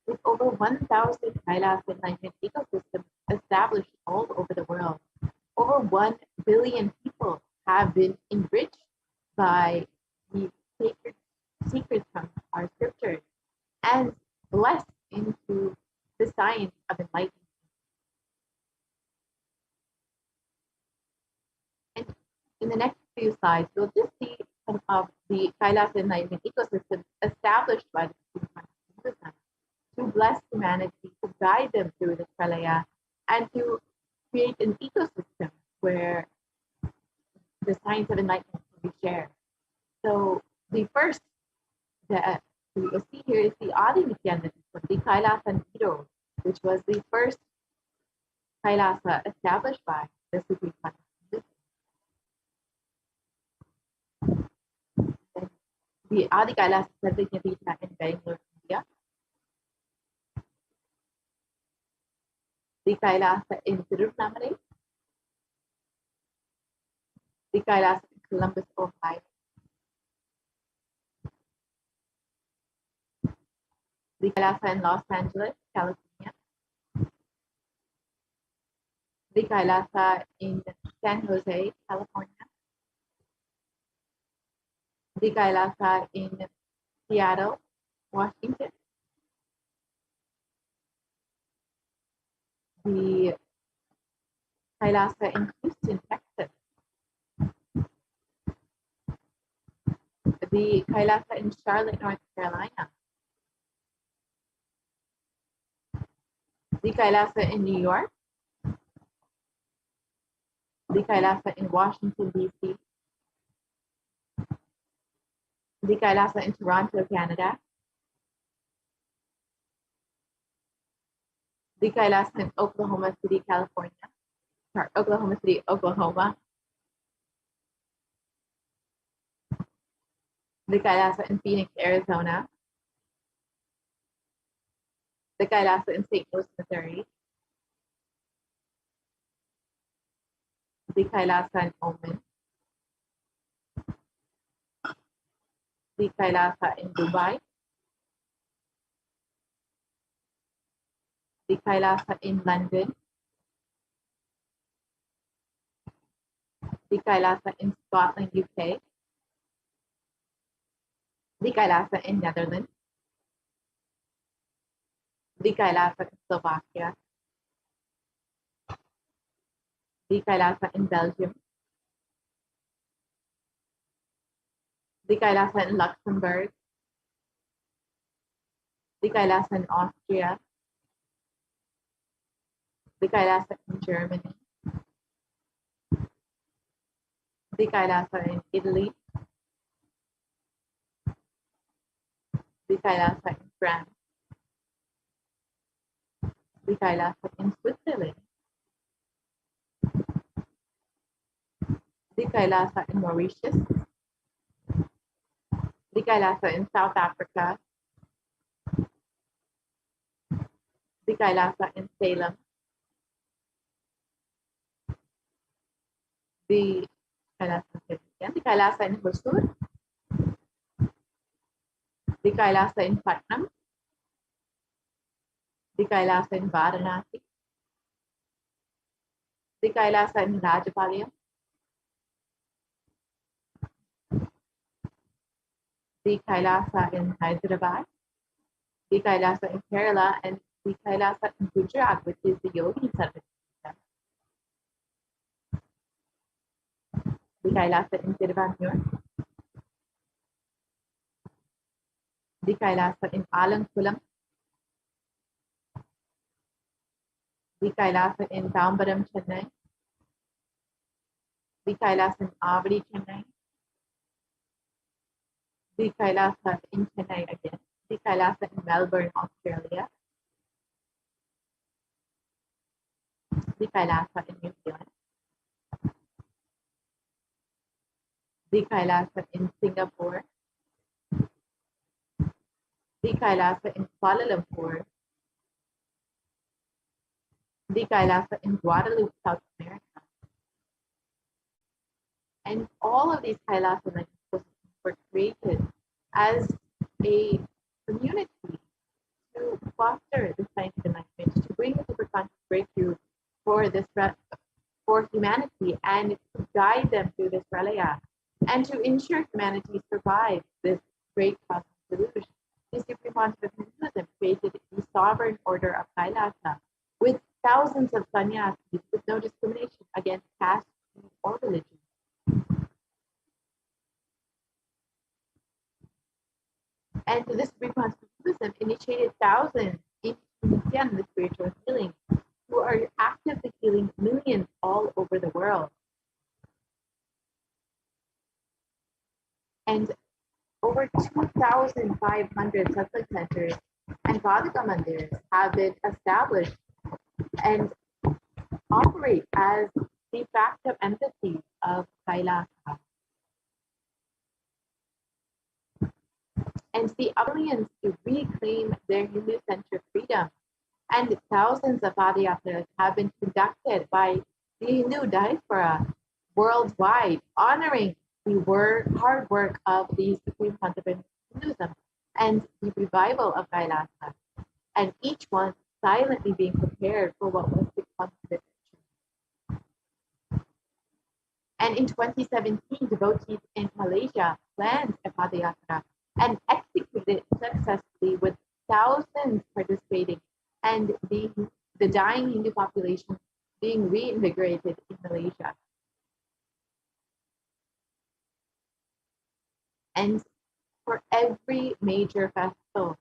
With over 1,000 Kailas enlightenment ecosystems established all over the world, over 1 billion people have been enriched by the sacred secrets from our scriptures and blessed into the science of enlightenment. And in the next few slides, you'll just see some of the Kailas enlightenment ecosystems established by the Buddha to bless humanity, to guide them through the pralaya, and to create an ecosystem where the science of enlightenment can be shared. So the first that you'll see here is the Adi Nithyananda, the Kailasa Nido, which was the first Kailasa established by the Supreme Consciousness. The Adi Kailasa Sadhya in Bangalore, India. The Kailasa in Tirunelveli. The Kailasa in Columbus, Ohio. The Kailasa in Los Angeles, California. The Kailasa in San Jose, California. The Kailasa in Seattle, Washington. The Kailasa in Houston, Texas. The Kailasa in Charlotte, North Carolina. The Kailasa in New York, the Kailasa in Washington, D.C., the Kailasa in Toronto, Canada, the Kailasa in Oklahoma City, California, or Oklahoma City, Oklahoma, the Kailasa in Phoenix, Arizona, the Kailasa in St. Louis, Missouri, the Kailasa in Oman, the Kailasa in Dubai, the Kailasa in London, the Kailasa in Scotland, UK, the Kailasa in Netherlands, the Kailasa in Slovakia, the Kailasa in Belgium, the Kailasa in Luxembourg, the Kailasa in Austria, the Kailasa in Germany, the Kailasa in Italy, the Kailasa in France, the Kailasa in Switzerland, the Kailasa in Mauritius, the Kailasa in South Africa, the Kailasa in Salem, the Kailasa in Hosur, the Kailasa in Patnam, the Kailasa in Varanasi, the Kailasa in Rajapalayam, the Kailasa in Hyderabad, the Kailasa in Kerala, and the Kailasa in Gujarat, which is the Yogi Service. The Kailasa in Tiruvanmiyur, the Kailasa in Alankulam, the Kailasa in Tambaram, Chennai, the Kailasa in Avadi, Chennai, the Kailasa in Chennai again, the Kailasa in Melbourne, Australia, the Kailasa in New Zealand, the Kailasa in Singapore, the Kailasa in Kuala Lumpur, the Kailasa in Guadalupe, South America. And all of these Kailasa were created as a community to foster the science of enlightenment, to bring a superconscious breakthrough for this for humanity and to guide them through this pralaya and to ensure humanity survives this great cosmic delusion. The Supreme Pontiff of Hinduism created the sovereign order of Kailasa with thousands of sannyasis with no discrimination against caste or religion. And the Supreme Pontiff of Hinduism initiated thousands in Nithyananda spiritual healing who are actively healing millions all over the world. And over 2,500 satsang centers and Vadika mandirs have been established and operate as de facto entities of Kailasa. And the Aliens to reclaim their Hindu-centric freedom. And thousands of Padayatras have been conducted by the Hindu diaspora worldwide, honoring the hard work of the Supreme Pontiff of Hinduism and the revival of Kailasa, and each one silently being prepared for what was to come to the future. And in 2017, devotees in Malaysia planned a Padayatra and executed it successfully with thousands participating and the dying Hindu population being reinvigorated in Malaysia. And for every major festival,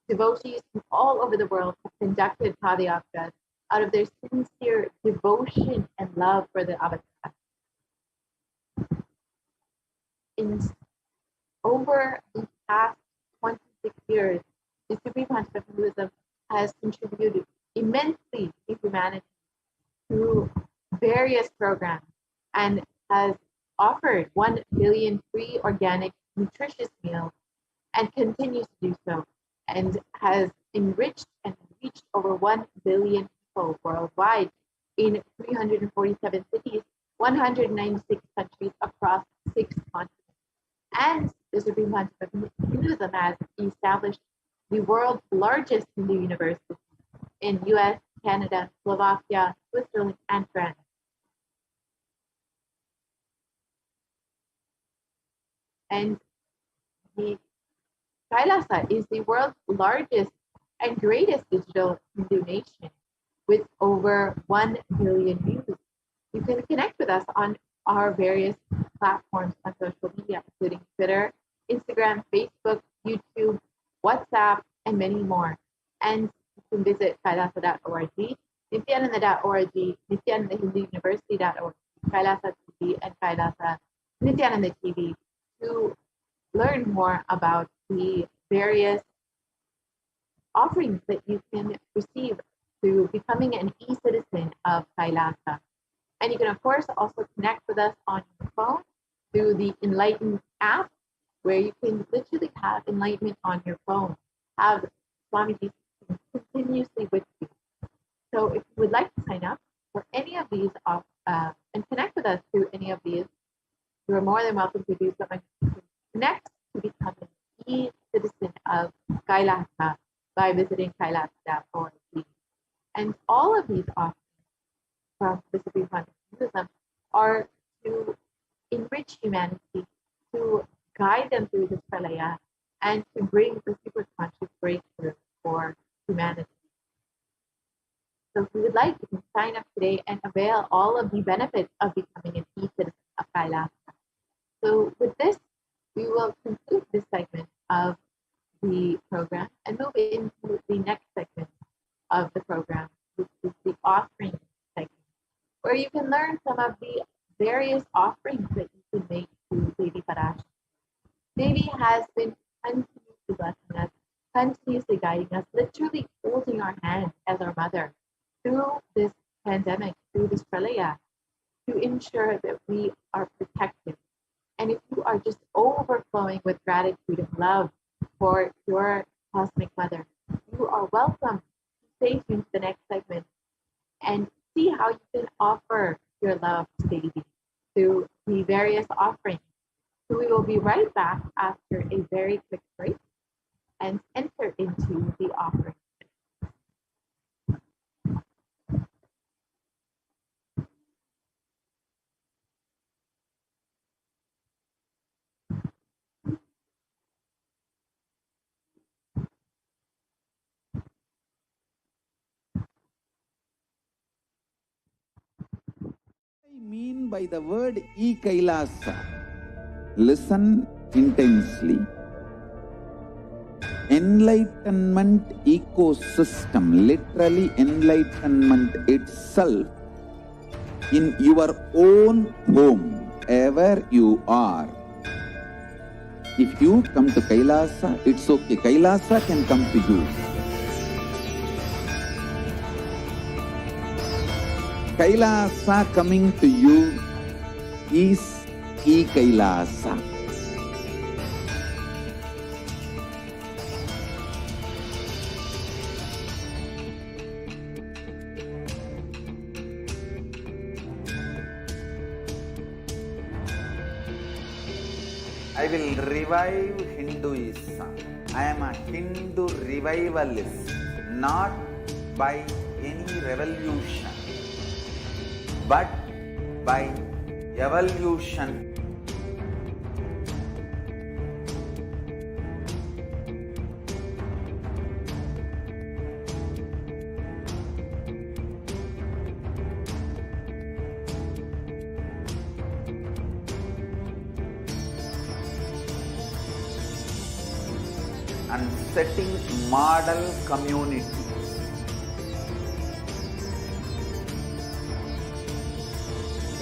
devotees from all over the world have conducted Padayatras out of their sincere devotion and love for the avatar. In over the past 26 years, the Supreme Pontiff of Hinduism has contributed immensely to humanity through various programs and has offered 1 billion free organic nutritious meals and continues to do so, and has enriched and reached over 1 billion people worldwide in 347 cities, 196 countries across 6 continents. And the Supreme Pontiff of Hinduism has established the world's largest Hindu university in US, Canada, Slovakia, Switzerland, and France. And the Kailasa is the world's largest and greatest digital Hindu nation with over 1 billion views. You can connect with us on our various platforms on social media, including Twitter, Instagram, Facebook, YouTube, WhatsApp, and many more. And you can visit kailasa.org, nithyananda.org, nithyanandahinduuniversity.org, Kailasa TV, and Kailasa Nithyananda TV to learn more about the various offerings that you can receive through becoming an e-citizen of Kailasa. And you can, of course, also connect with us on your phone through the Enlightened app, where you can literally have enlightenment on your phone. Have Swamiji's continuously with you. So if you would like to sign up for any of these and connect with us through any of these, you are more than welcome to do so. And connect to become an e-citizen of Kailasa by visiting kailasa.org. And all of these offerings from the Supreme Conscious Buddhism are to enrich humanity, to guide them through this pralaya, and to bring the super conscious breakthrough for humanity. So if you would like, you can sign up today and avail all of the benefits of becoming an e-citizen of Kailasa. So with this, we will conclude this segment of the program and move into the next segment of the program, which is the offering segment, where you can learn some of the various offerings that you can make to Devi Parashakti. Devi has been continuously blessing us, continuously guiding us, literally holding our hand as our mother through this pandemic, through this pralaya, to ensure that we are protected. And if you are just overflowing with gratitude and love for your cosmic mother, you are welcome to stay tuned to the next segment and see how you can offer your love to Devi through the various offerings. So we will be right back after a very quick break and enter into the offering. I mean by the word e-Kailasa? Listen intensely. Enlightenment ecosystem, literally enlightenment itself, in your own home, ever you are. If you come to Kailasa, it's okay. Kailasa can come to you. Kailasa coming to you is e-Kailasa. I will revive Hinduism. I am a Hindu revivalist, not by any revolution, but by evolution. And setting model communities.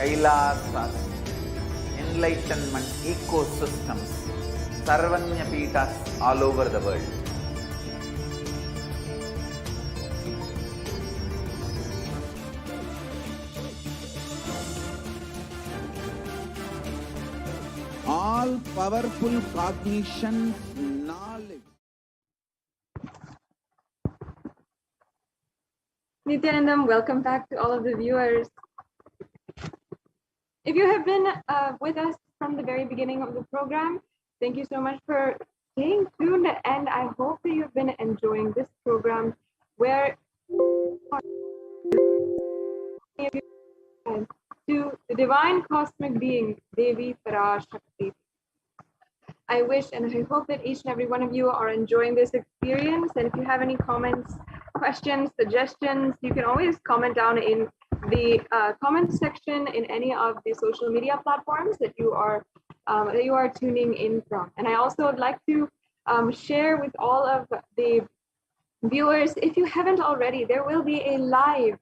Kailasas, enlightenment ecosystems, Sarvanya Pitas all over the world. All powerful cognition, knowledge. Nithyanandam, welcome back to all of the viewers. If you have been with us from the very beginning of the program, thank you so much for staying tuned, and I hope that you've been enjoying this program where to the divine cosmic being, Devi Parashakti. I wish and I hope that each and every one of you are enjoying this experience. And if you have any comments, questions, suggestions, you can always comment down in the comment section in any of the social media platforms that you are tuning in from. And I also would like to share with all of the viewers, if you haven't already, there will be a live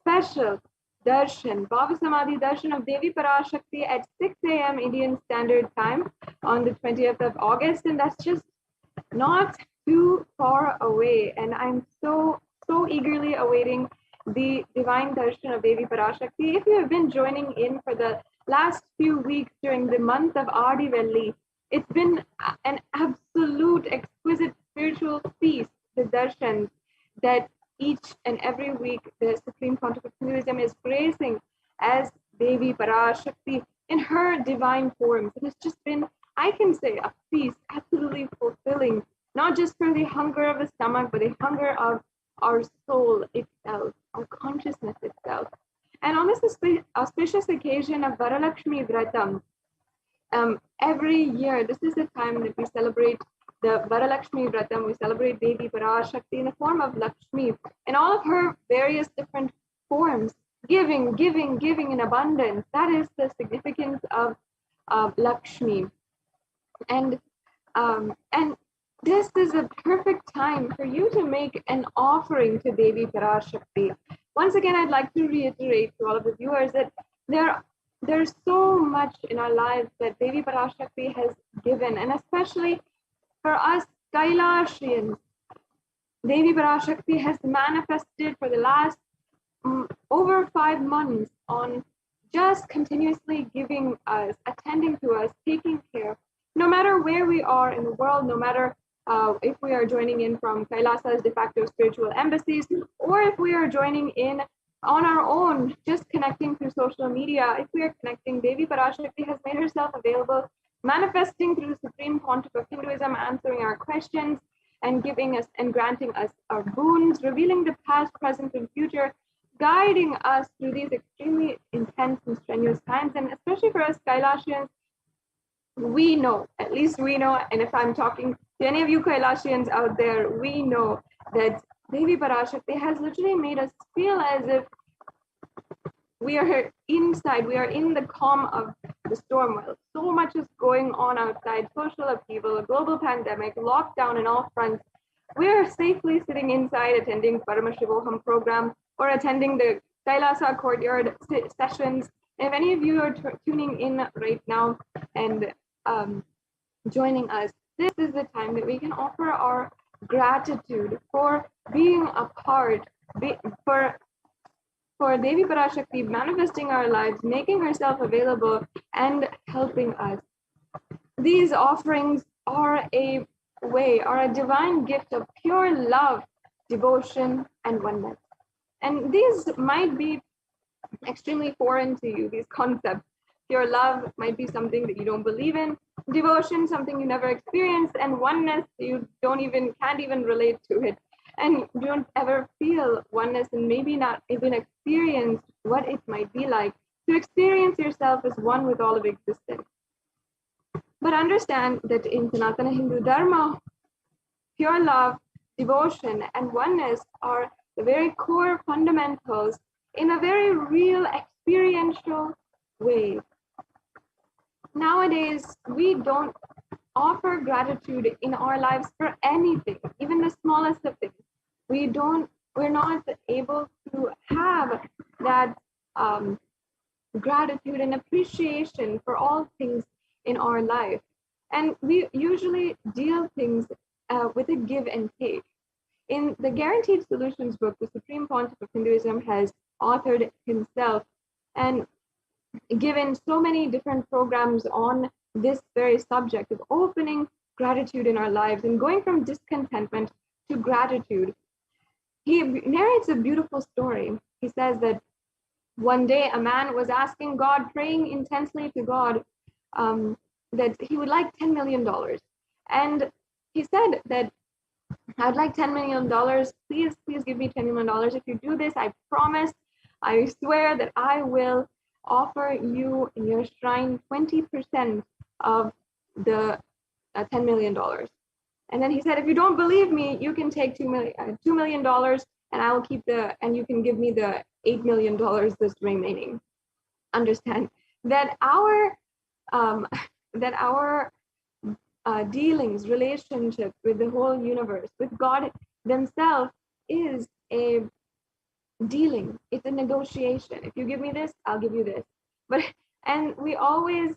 special darshan, Bhava Samadhi darshan of Devi Parashakti at 6 a.m. Indian Standard Time on the 20th of August, and that's just not too far away. And I'm so eagerly awaiting the divine darshan of Devi Parashakti. If you have been joining in for the last few weeks during the month of Adivelli, it's been an absolute exquisite spiritual feast, the darshans. that each and every week the Supreme Pontiff of Hinduism is praising as Devi Parashakti in her divine forms. And it's just been, I can say, a feast, absolutely fulfilling, not just for the hunger of the stomach, but the hunger of our soul itself, our consciousness itself. And on this auspicious occasion of Varalakshmi Vratam, every year, this is the time that we celebrate the Varalakshmi Vratam. We celebrate Devi Parashakti in the form of Lakshmi in all of her various different forms, giving in abundance. That is the significance of Lakshmi. And this is a perfect time for you to make an offering to Devi Parashakti. Once again, I'd like to reiterate to all of the viewers that there's so much in our lives that Devi Parashakti has given, and especially for us Kailashians, Devi Parashakti has manifested for the last over 5 months on just continuously giving us, attending to us, taking care, no matter where we are in the world, no matter if we are joining in from Kailasa's de facto spiritual embassies, or if we are joining in on our own, just connecting through social media. If we are connecting, Devi Parashakti has made herself available, manifesting through the Supreme Pontiff of Hinduism, answering our questions and giving us and granting us our boons, revealing the past, present, and future, guiding us through these extremely intense and strenuous times. And especially for us Kailashians, we know, at least we know, and if I'm talking to any of you Kailashians out there, we know that Devi Parashakti has literally made us feel as if we are inside, we are in the calm of the storm. While so much is going on outside, social upheaval, a global pandemic, lockdown in all fronts, we are safely sitting inside attending Paramashivoham program or attending the Kailasa courtyard sessions. If any of you are tuning in right now and joining us, this is the time that we can offer our gratitude for being a part, for Devi Parashakti manifesting our lives, making herself available and helping us. These offerings are a divine gift of pure love, devotion, and oneness. And these might be extremely foreign to you, these concepts. Pure love might be something that you don't believe in, devotion, something you never experienced, and oneness, you can't even relate to it. And you don't ever feel oneness and maybe not even experience what it might be like to experience yourself as one with all of existence. But understand that in Sanatana Hindu Dharma, pure love, devotion, and oneness are the very core fundamentals in a very real experiential way. Nowadays, we don't offer gratitude in our lives for anything, even the smallest of things. We're not able to have that gratitude and appreciation for all things in our life. And we usually deal things with a give and take. In the Guaranteed Solutions book, the Supreme Pontiff of Hinduism has authored himself and given so many different programs on this very subject of opening gratitude in our lives and going from discontentment to gratitude. He narrates a beautiful story. He says that one day a man was asking God, praying intensely to God, that he would like $10 million. And he said that, I'd like $10 million. Please give me $10 million. If you do this, I promise, I swear that I will offer you in your shrine 20% of the $10 million. And then he said, if you don't believe me, you can take $2 million and I will keep and you can give me the $8 million that's remaining. Understand that our dealings, relationship with the whole universe, with God themselves, is a dealing. It's a negotiation. If you give me this, I'll give you this. And we always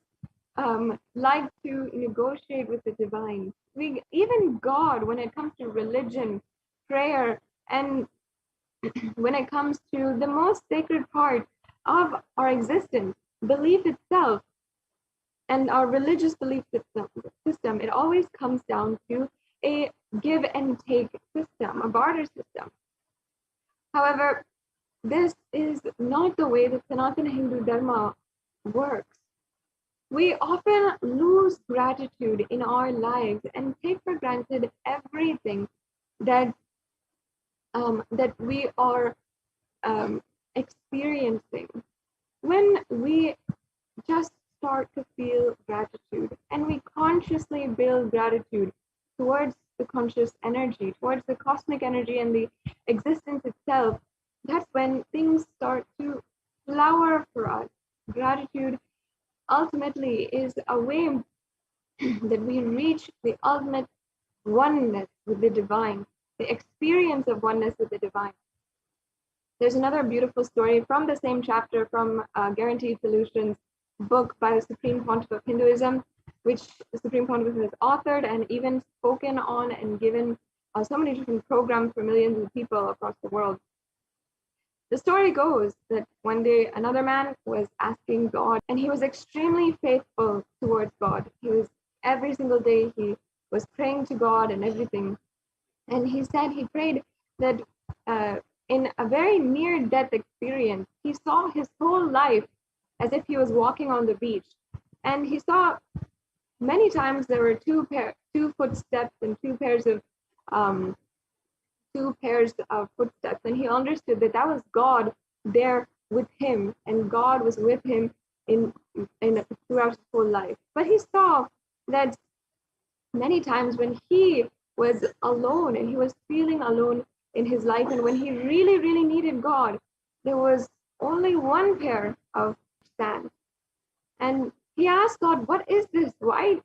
like to negotiate with the divine. Even God, when it comes to religion, prayer, and when it comes to the most sacred part of our existence, belief itself, and our religious belief system, it always comes down to a give and take system, a barter system. However, this is not the way that Sanatana Hindu Dharma works. We often lose gratitude in our lives and take for granted everything that that we are experiencing. When we just start to feel gratitude and we consciously build gratitude towards the conscious energy, towards the cosmic energy and the existence itself, that's when things start to flower for us. Gratitude ultimately is a way that we reach the ultimate oneness with the divine, the experience of oneness with the divine. There's another beautiful story from the same chapter from Guaranteed Solutions book by the Supreme Pontiff of Hinduism, which the Supreme Pontiff has authored and even spoken on and given so many different programs for millions of people across the world. The story goes that one day another man was asking God, and he was extremely faithful towards God. He was every single day he was praying to God and everything. And he said he prayed that in a very near-death experience, he saw his whole life as if he was walking on the beach. And he saw many times there were two footsteps and two pairs of footsteps, and he understood that that was God there with him, and God was with him in throughout his whole life. But he saw that many times when he was alone and he was feeling alone in his life, and when he really, really needed God, there was only one pair of sand. And he asked God, "What is this? Why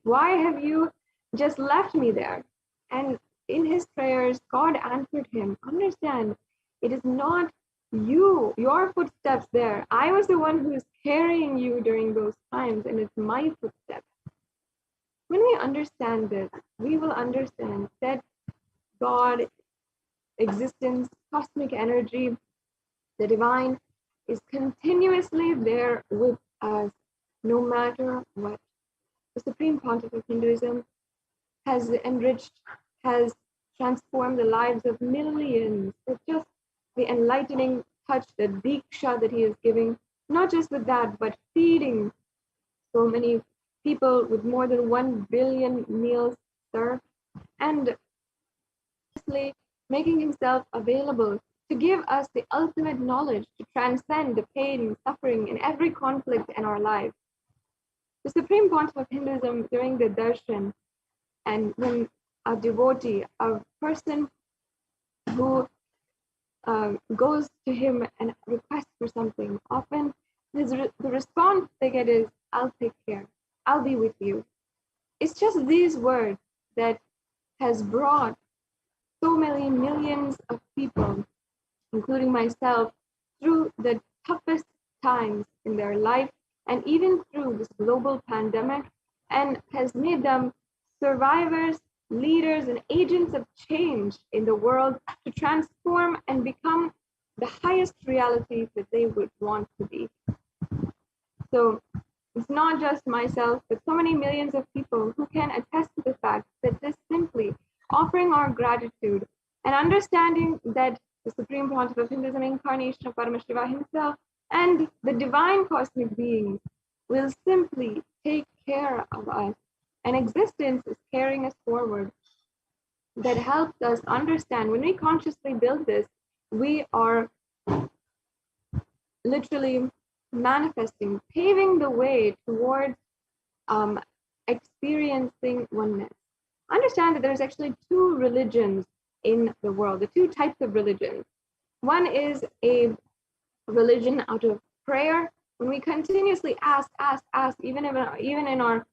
have you just left me there?" And in his prayers, God answered him, "Understand, it is not your footsteps there. I was the one who is carrying you during those times, and it's my footsteps." When we understand this, we will understand that God, existence, cosmic energy, the divine, is continuously there with us, no matter what. The Supreme Pontiff of Hinduism has enriched, has transformed the lives of millions with just the enlightening touch, the diksha that he is giving. Not just with that, but feeding so many people with more than 1 billion meals served, and making himself available to give us the ultimate knowledge to transcend the pain and suffering in every conflict in our lives. The Supreme Pontiff of Hinduism, during the darshan, and when a devotee, a person who goes to him and requests for something, often the response they get is, "I'll take care, I'll be with you." It's just these words that has brought so many millions of people, including myself, through the toughest times in their life and even through this global pandemic, and has made them survivors, leaders, and agents of change in the world to transform and become the highest reality that they would want to be. So it's not just myself, but so many millions of people who can attest to the fact that this simply offering our gratitude and understanding that the Supreme Pontiff of Hinduism, incarnation of Paramashivoham himself, and the divine cosmic beings will simply take care of us. And existence is carrying us forward. That helps us understand when we consciously build this, we are literally manifesting, paving the way towards experiencing oneness. Understand that there's actually two religions in the world, the two types of religions. One is a religion out of prayer, when we continuously ask, even in our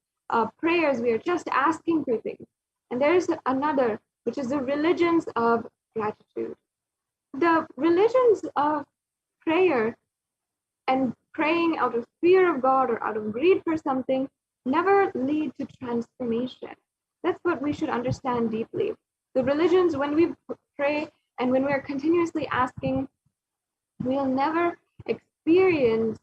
prayers, we are just asking for things. And there's another, which is the religions of gratitude. The religions of prayer and praying out of fear of God or out of greed for something never lead to transformation. That's what we should understand deeply. The religions, when we pray and when we're continuously asking, we'll never experience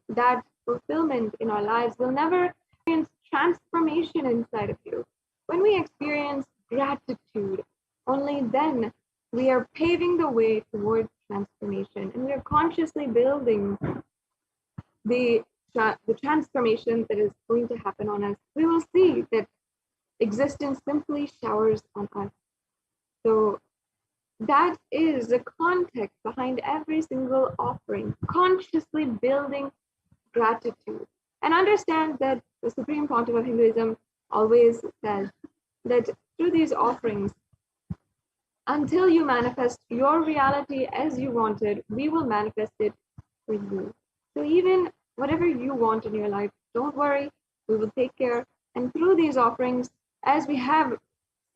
that fulfillment in our lives. We'll never experience transformation inside of you. When we experience gratitude, only then we are paving the way towards transformation, and we're consciously building the transformation that is going to happen on us, we will see that existence simply showers on us. So that is the context behind every single offering, consciously building gratitude. And understand that the Supreme Pontiff of Hinduism always says that through these offerings, until you manifest your reality as you wanted, we will manifest it for you. So even whatever you want in your life, don't worry, we will take care. And through these offerings, as we have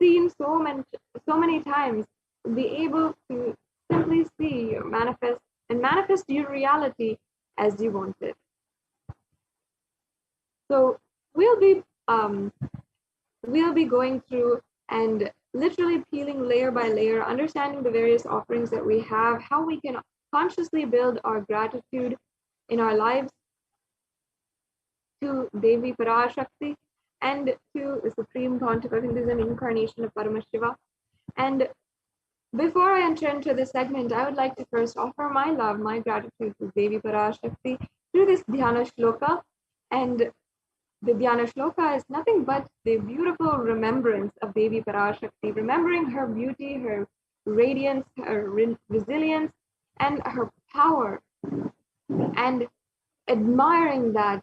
seen so many times, we'll be able to simply see manifest your reality as you want it. So we'll be going through and literally peeling layer by layer, understanding the various offerings that we have, how we can consciously build our gratitude in our lives to Devi Parashakti and to the Supreme Pontiff of Hinduism, incarnation of Paramashiva. And before I enter into this segment, I would like to first offer my love, my gratitude to Devi Parashakti through this Dhyana Shloka. And the Dhyana Shloka is nothing but the beautiful remembrance of Devi Parashakti, remembering her beauty, her radiance, her resilience, and her power, and admiring that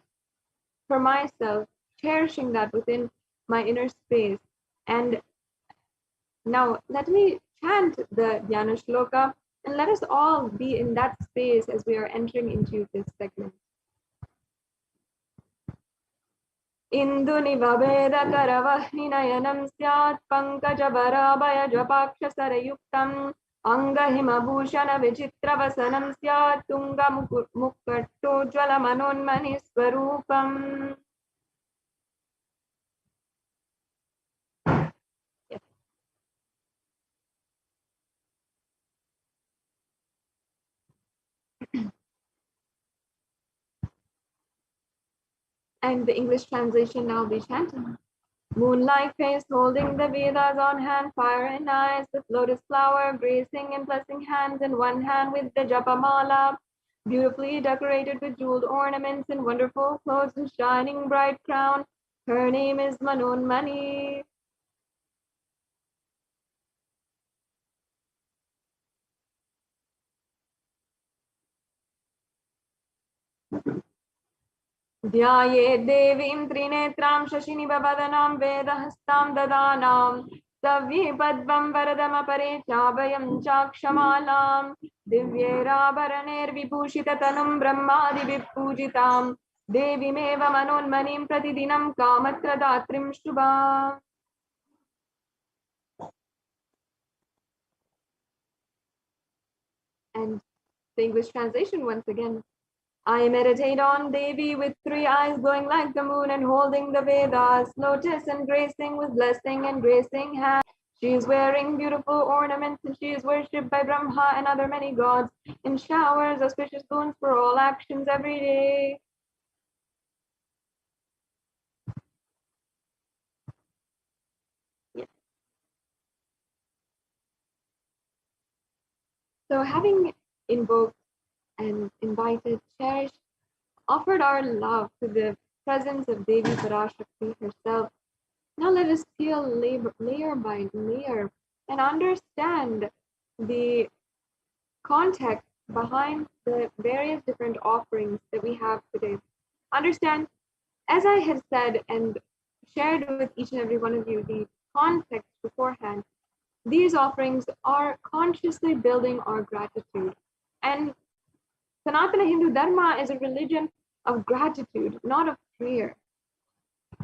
for myself, cherishing that within my inner space. And now let me chant the Dhyana Shloka, and let us all be in that space as we are entering into this segment. Indunivabedakaravahinayanam syat pankajabharabhayajapakshasarayuktam angahimabhushana vichitravasanam syat tungamukattojwalamanonmani swarupam. And the English translation now be chanting. Moonlight face holding the Vedas on hand, fire in eyes, with lotus flower, gracing and blessing hands in one hand with the Japamala, beautifully decorated with jeweled ornaments and wonderful clothes and shining bright crown. Her name is Manonmani. Dhyaye devim trinetram shashinibhavanam vedahastam dadanam savye padvam varadamapare chabhayam chakshamalam divyerabaranir vibhushitatanum brahmadi vippujitam devimeva manonmanim pratidinam kamatradatrim shubham. And the English translation once again. I meditate on Devi with three eyes glowing like the moon and holding the Vedas, lotus and gracing with blessing and gracing hands. She is wearing beautiful ornaments and she is worshipped by Brahma and other many gods and showers auspicious boons for all actions every day. Yes. So having invoked and invited, cherished, offered our love to the presence of Devi Parashakti herself, now let us peel layer by layer and understand the context behind the various different offerings that we have today. Understand, as I had said and shared with each and every one of you the context beforehand, these offerings are consciously building our gratitude. And Sanatana Hindu Dharma is a religion of gratitude, not of prayer.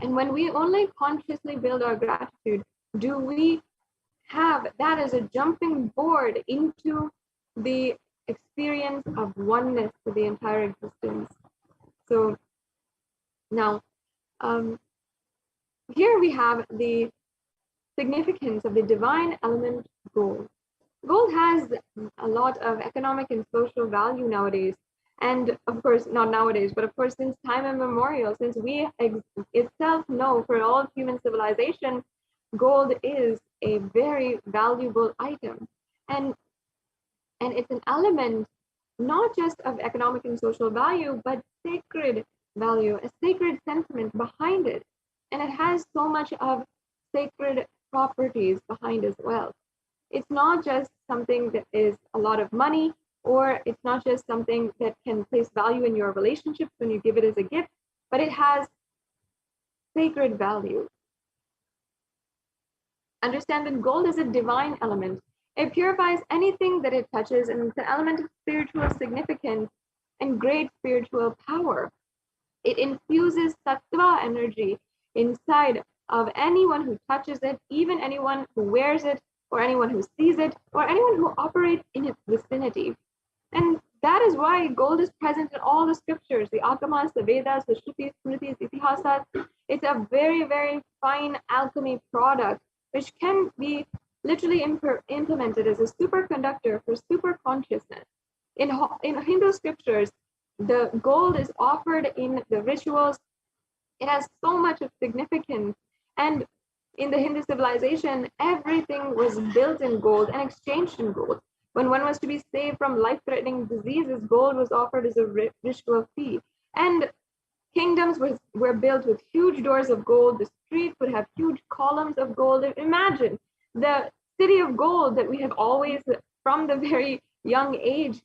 And when we only consciously build our gratitude, do we have that as a jumping board into the experience of oneness with the entire existence. So now, here we have the significance of the divine element gold. Gold has a lot of economic and social value nowadays. And of course, not nowadays, but of course, since time immemorial, since we itself know for all human civilization, gold is a very valuable item. And And it's an element not just of economic and social value, but sacred value, a sacred sentiment behind it. And it has so much of sacred properties behind as well. It's not just something that is a lot of money, or it's not just something that can place value in your relationships when you give it as a gift, but it has sacred value. Understand that gold is a divine element. It purifies anything that it touches, and it's an element of spiritual significance and great spiritual power. It infuses sattva energy inside of anyone who touches it, even anyone who wears it, or anyone who sees it, or anyone who operates in its vicinity. And that is why gold is present in all the scriptures, the Agamas, the Vedas, the Shrutis, Smritis, Itihasas. It's a very, very fine alchemy product, which can be literally implemented as a superconductor for super consciousness. In Hindu scriptures, the gold is offered in the rituals. It has so much of significance. And in the Hindu civilization, everything was built in gold and exchanged in gold. When one was to be saved from life-threatening diseases, gold was offered as a ritual fee. And kingdoms were built with huge doors of gold. The streets would have huge columns of gold. Imagine the city of gold that we have always, from the very young age,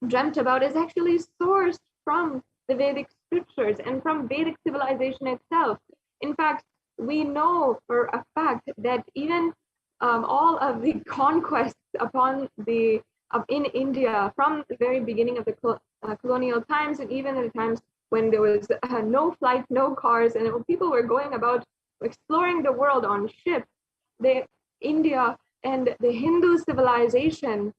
dreamt about is actually sourced from the Vedic scriptures and from Vedic civilization itself. In fact, we know for a fact that even all of the conquests upon the in India from the very beginning of the colonial times, and even the times when there was no flights, no cars, and people were going about exploring the world on ships, India and the Hindu civilization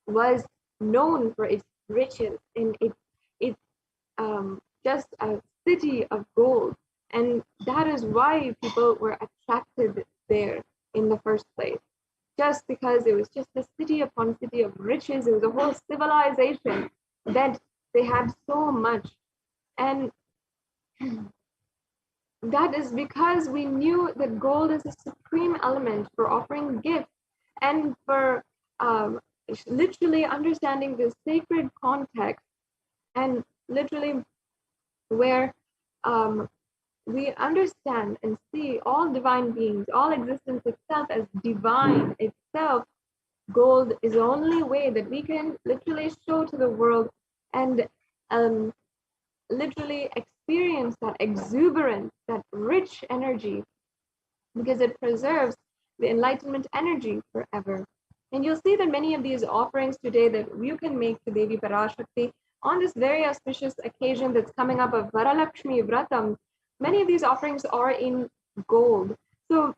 was known for its riches and it's just a city of gold. And that is why people were attracted there in the first place. Just because it was just a city upon city of riches, it was a whole civilization that they had so much. And that is because we knew that gold is a supreme element for offering gifts and for literally understanding the sacred context, and literally where we understand and see all divine beings, all existence itself as divine itself. Gold is the only way that we can literally show to the world and literally experience that exuberance, that rich energy, because it preserves the enlightenment energy forever. And you'll see that many of these offerings today that you can make to Devi Parashakti on this very auspicious occasion that's coming up of Varalakshmi Vratam, many of these offerings are in gold. So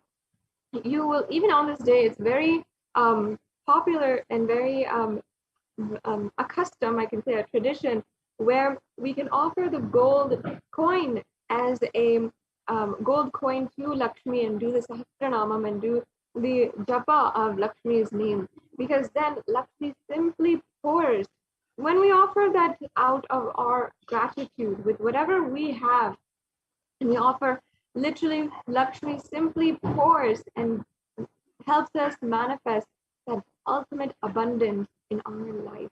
you will, even on this day, it's very popular and very a custom, I can say, a tradition, where we can offer the gold coin as a gold coin to Lakshmi and do the Sahasranamam and do the japa of Lakshmi's name, because then Lakshmi simply pours. When we offer that out of our gratitude with whatever we have, and we offer, literally Lakshmi simply pours and helps us manifest that ultimate abundance in our life.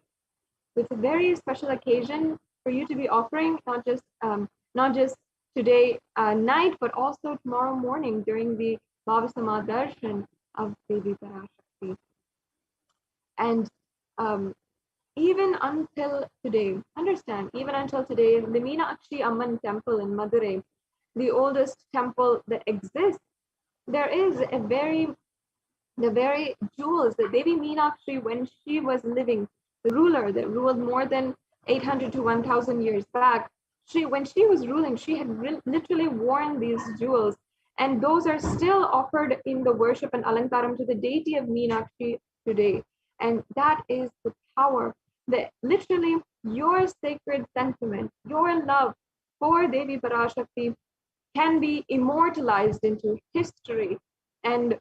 It's a very special occasion for you to be offering, not just today night, but also tomorrow morning during the Bhavasama Darshan of Devi Parashakti. And even until today, understand, even until today, the Meenakshi Amman temple in Madurai, the oldest temple that exists, there is the very jewels that Devi Meenakshi, when she was living, the ruler that ruled more than 800 to 1000 years back, when she was ruling, she had literally worn these jewels, and those are still offered in the worship and alankaram to the deity of Meenakshi today. And that is the power that literally your sacred sentiment, your love for Devi Parashakti can be immortalized into history and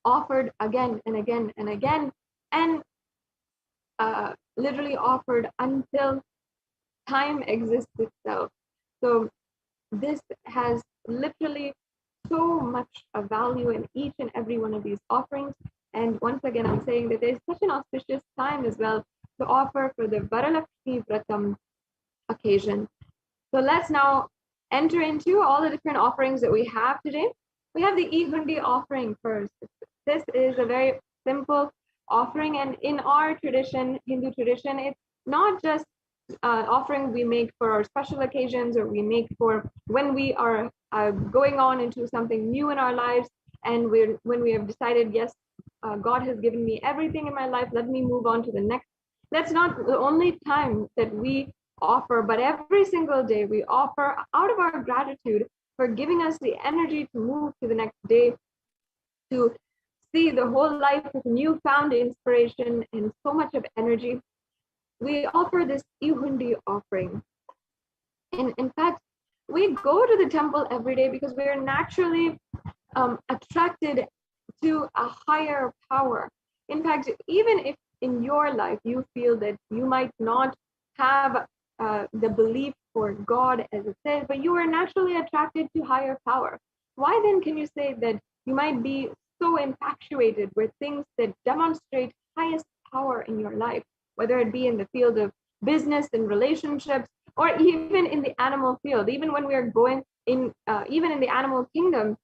offered again and again and again, and literally offered until time exists itself. So this has literally so much of value in each and every one of these offerings, And once again, I'm saying that there's such an auspicious time as well to offer for the Varalakshmi Vratam occasion. So let's now enter into all the different offerings that we have today. We have the E-Hundi offering first. This is a very simple offering, and in our tradition, Hindu tradition, it's not just offering we make for our special occasions, or we make for when we are going on into something new in our lives, and when we have decided, yes, God has given me everything in my life, let me move on to the next. That's not the only time that we offer, but every single day we offer out of our gratitude for giving us the energy to move to the next day, to see the whole life with newfound inspiration and so much of energy. We offer this E-Hundi offering. And in fact, we go to the temple every day because we are naturally attracted to a higher power. In fact, even if in your life you feel that you might not have the belief for God as it says, but you are naturally attracted to higher power, why then can you say that you might be so infatuated with things that demonstrate highest power in your life, whether it be in the field of business and relationships, or even in the animal field, even when we are going in, even in the animal kingdom,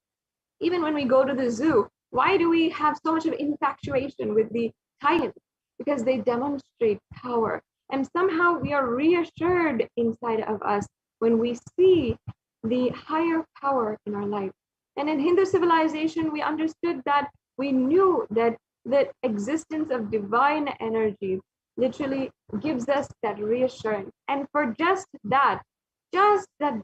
even when we go to the zoo? Why do we have so much of infatuation with the tigers? Because they demonstrate power. And somehow we are reassured inside of us when we see the higher power in our life. And in Hindu civilization, we understood that, we knew that the existence of divine energy literally gives us that reassurance. And for just that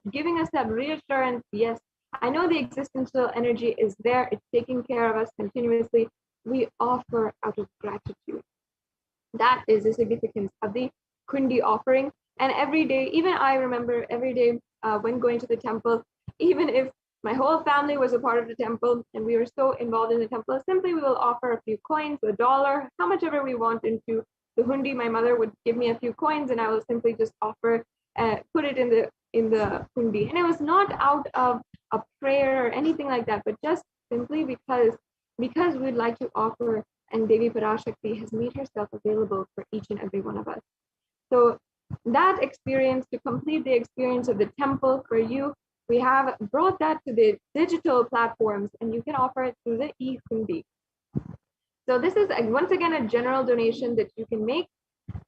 giving us that reassurance, yes, I know the existential energy is there, it's taking care of us continuously, we offer out of gratitude. That is the significance of the Kundi offering. And every day, even I remember every day when going to the temple, even if my whole family was a part of the temple and we were so involved in the temple, simply we will offer a few coins, $1, how much ever we want into the hundi. My mother would give me a few coins and I will simply just offer, put it in the hundi. And it was not out of a prayer or anything like that, but just simply because we'd like to offer, and Devi Parashakti has made herself available for each and every one of us. So that experience, to complete the experience of the temple for you, we have brought that to the digital platforms, and you can offer it through the e-hundi. So this is once again a general donation that you can make.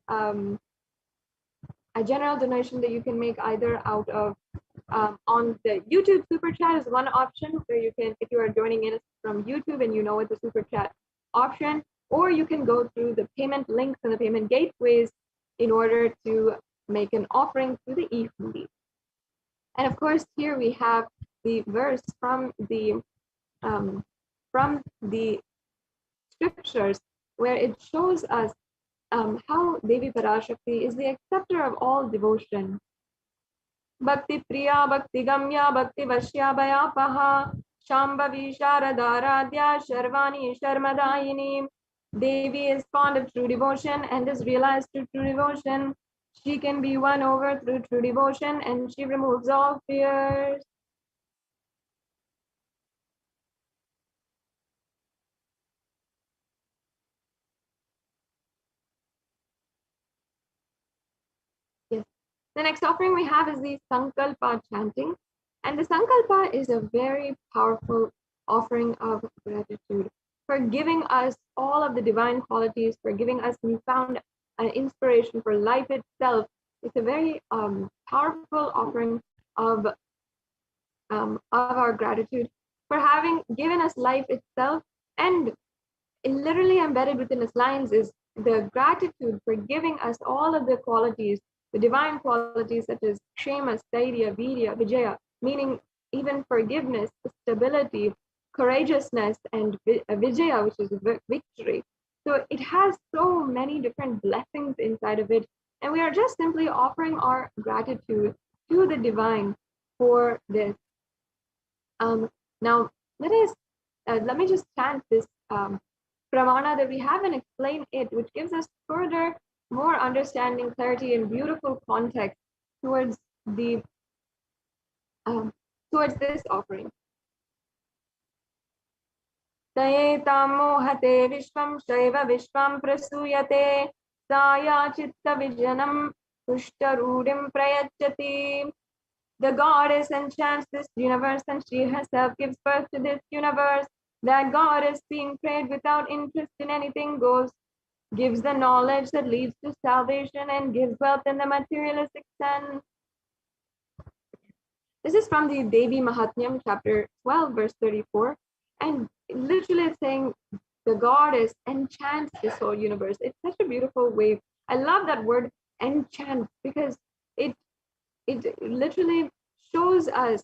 A general donation that you can make either out of on the YouTube super chat is one option, where you can, if you are joining in from YouTube and you know what the super chat option, or you can go through the payment links and the payment gateways in order to make an offering through the e-hundi. And of course, here we have the verse from the scriptures, where it shows us how Devi Parashakti is the acceptor of all devotion. Bhakti Priya, Bhakti Gamya, Bhakti Vashya Bhayapaha, Shambhavi Sharadaradhya, Sharvani Sharmadayini. Devi is fond of true devotion and is realized through true devotion. She can be won over through true devotion, and she removes all fears. Yes. The next offering we have is the Sankalpa chanting. And the Sankalpa is a very powerful offering of gratitude for giving us all of the divine qualities, for giving us newfound inspiration for life itself. It's a very powerful offering of our gratitude for having given us life itself. And literally embedded within its lines is the gratitude for giving us all of the qualities, the divine qualities such as Kshema, Stairya, Virya, Vijaya, meaning even forgiveness, stability, courageousness, and Vijaya, which is victory. So it has so many different blessings inside of it. And we are just simply offering our gratitude to the divine for this. Now, let me just chant this pramana that we have and explain it, which gives us further more understanding, clarity, and beautiful context towards the towards this offering. Tayetam mohate vishvam shaiva vishvam prasuyate saya chitta vijanam pushtarudim prayachati. The goddess enchants this universe and she herself gives birth to this universe. That goddess, being prayed without interest in anything, gives the knowledge that leads to salvation and gives wealth in the materialistic sense. This is from the Devi Mahatmyam, chapter 12, verse 34. And literally it's saying the goddess enchants this whole universe. It's such a beautiful way. I love that word enchant because it literally shows us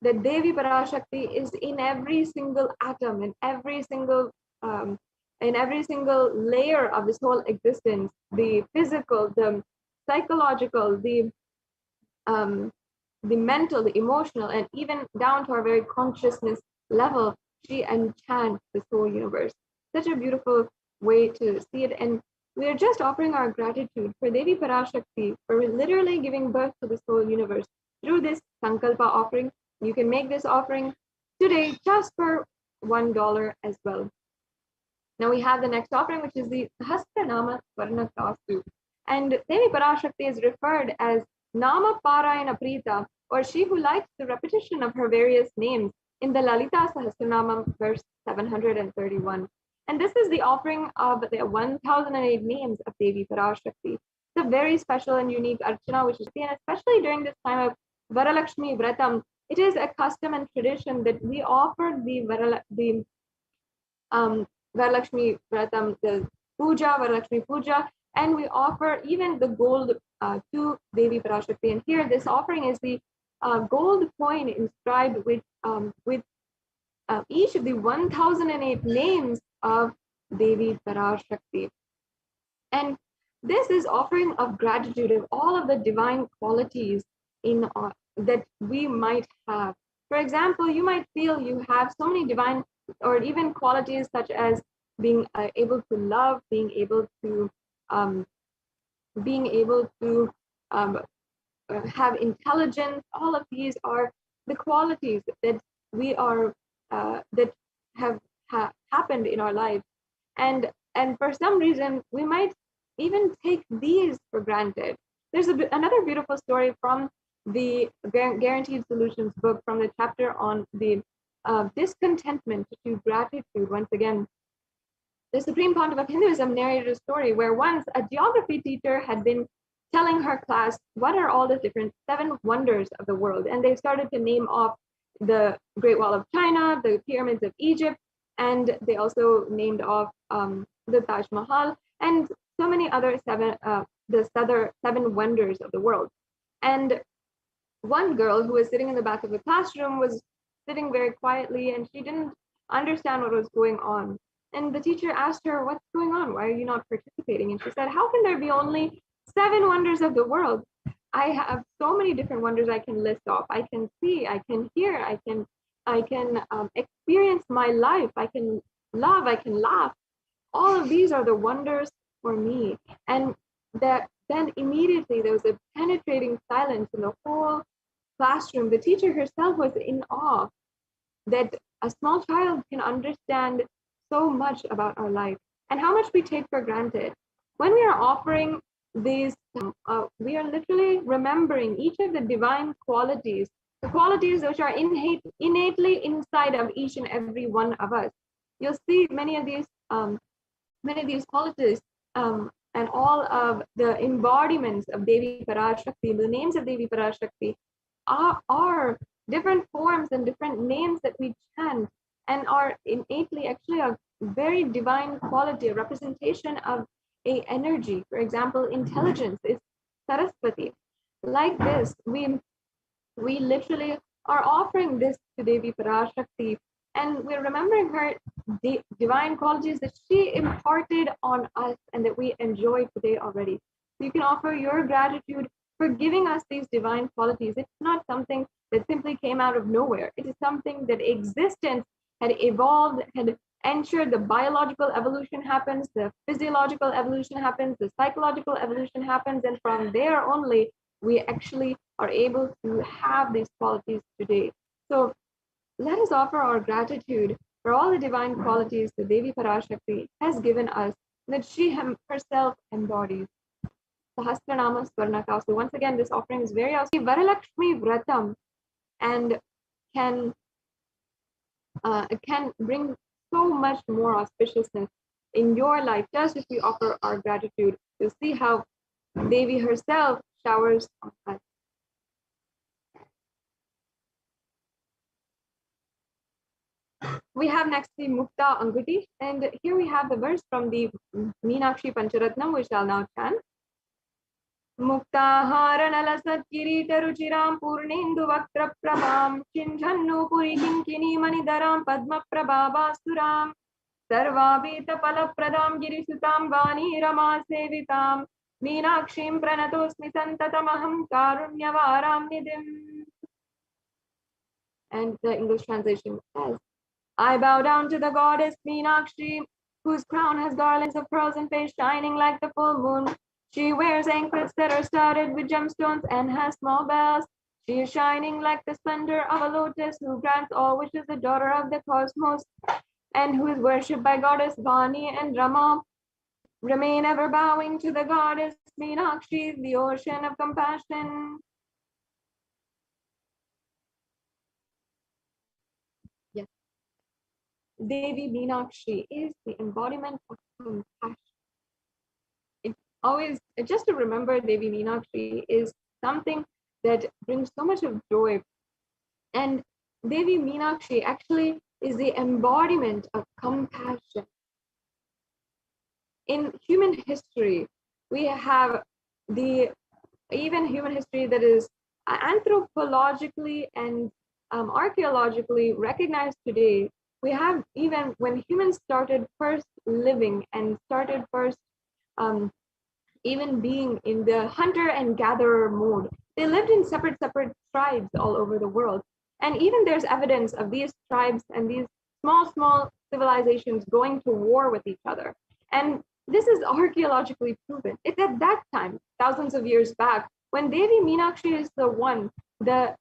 that Devi Parashakti is in every single atom, in every single layer of this whole existence, the physical, the psychological, the mental, the emotional, and even down to our very consciousness level. She enchants this whole universe. Such a beautiful way to see it. And we are just offering our gratitude for Devi Parashakti for literally giving birth to this whole universe through this Sankalpa offering. You can make this offering today just for $1 as well. Now we have the next offering, which is the Sahasranama Varna Kastu. And Devi Parashakti is referred as Nama Parayana Prita, or she who likes the repetition of her various names in the Lalita Sahasranama, verse 731. And this is the offering of the 1008 names of Devi Parashakti. It's a very special and unique archana, which is seen especially during this time of Varalakshmi Vratam. It is a custom and tradition that we offer the Varalakshmi Vratam, the Puja, Varalakshmi Puja, and we offer even the gold to Devi Parashakti. And here, this offering is the gold coin inscribed with each of the 1008 names of Devi Parashakti. And this is offering of gratitude of all of the divine qualities in that we might have. For example, you might feel you have so many divine or even qualities such as being able to love, being able to have intelligence. All of these are the qualities that we are that have happened in our life, and for some reason we might even take these for granted. There's another beautiful story from the Guaranteed Solutions book, from the chapter on the discontentment to gratitude. Once again, the Supreme Pontiff of Hinduism narrated a story where once a geography teacher had been telling her class what are all the different 7 wonders of the world, and they started to name off the Great Wall of China, the pyramids of Egypt, and they also named off the Taj Mahal and so many other 7 wonders of the world. And one girl who was sitting in the back of the classroom was sitting very quietly, and she didn't understand what was going on. And the teacher asked her, "What's going on? Why are you not participating?" And she said, "How can there be only 7 wonders of the world? I have so many different wonders I can list off. I can see, I can hear, I can experience my life. I can love, I can laugh. All of these are the wonders for me." And then immediately there was a penetrating silence in the whole classroom. The teacher herself was in awe that a small child can understand so much about our life and how much we take for granted. When we are offering these, we are literally remembering each of the divine qualities, the qualities which are innately inside of each and every one of us. You'll see many of these qualities and all of the embodiments of Devi Parashakti, the names of Devi Parashakti are different forms and different names that we chant, and are innately actually a very divine quality, a representation of a energy. For example, intelligence is Saraswati. Like this, we literally are offering this to Devi Parashakti, and we're remembering her divine qualities that she imparted on us and that we enjoy today already. So you can offer your gratitude for giving us these divine qualities. It's not something that simply came out of nowhere. It is something that existence had evolved, had ensured the biological evolution happens, the physiological evolution happens, the psychological evolution happens, and from there only, we actually are able to have these qualities today. So let us offer our gratitude for all the divine qualities the Devi Parashakti has given us, that she herself embodies. Sahasranama Swarnaka. So once again, this offering is very awesome. Varalakshmi Vratam and can bring so much more auspiciousness in your life just if we offer our gratitude. You'll see how Devi herself showers on us. We have next the Mukta Anguti, and here we have the verse from the Meenakshi Pancharatnam, which I'll now chant. Muktaharanala Kirita Ruchiram Purnendu Vaktra Prabham Chinjannu Puri Kinkini Manidaram Padma Prabhava Suram Sarvabhita Palapradam Girisutam Vani Rama Sevitam Meenakshim Pranatosmi Santatamaham Karunyavaram Nidim. And the English translation says, I bow down to the goddess Meenakshi, whose crown has garlands of pearls and face shining like the full moon. She wears anklets that are studded with gemstones and has small bells. She is shining like the splendor of a lotus, who grants all wishes, the daughter of the cosmos, and who is worshipped by goddess Vani and Rama. Remain ever bowing to the goddess Meenakshi, the ocean of compassion. Yes. Devi Meenakshi is the embodiment of compassion. Always, just to remember, Devi Meenakshi is something that brings so much of joy. And Devi Meenakshi actually is the embodiment of compassion. In human history, we have even human history that is anthropologically and archaeologically recognized today. We have even when humans started first living and started first even being in the hunter and gatherer mode, they lived in separate tribes all over the world. And even there's evidence of these tribes and these small civilizations going to war with each other. And this is archaeologically proven. It's at that time, thousands of years back, when Devi Meenakshi is the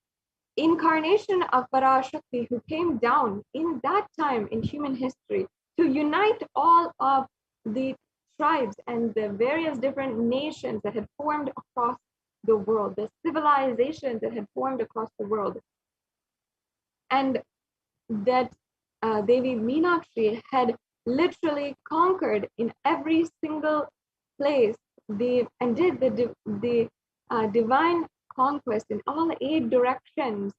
incarnation of Parashakti, who came down in that time in human history to unite all of the tribes and the various different nations that had formed across the world, the civilizations that had formed across the world. And that Devi Meenakshi had literally conquered in every single place and did the divine conquest in all 8 directions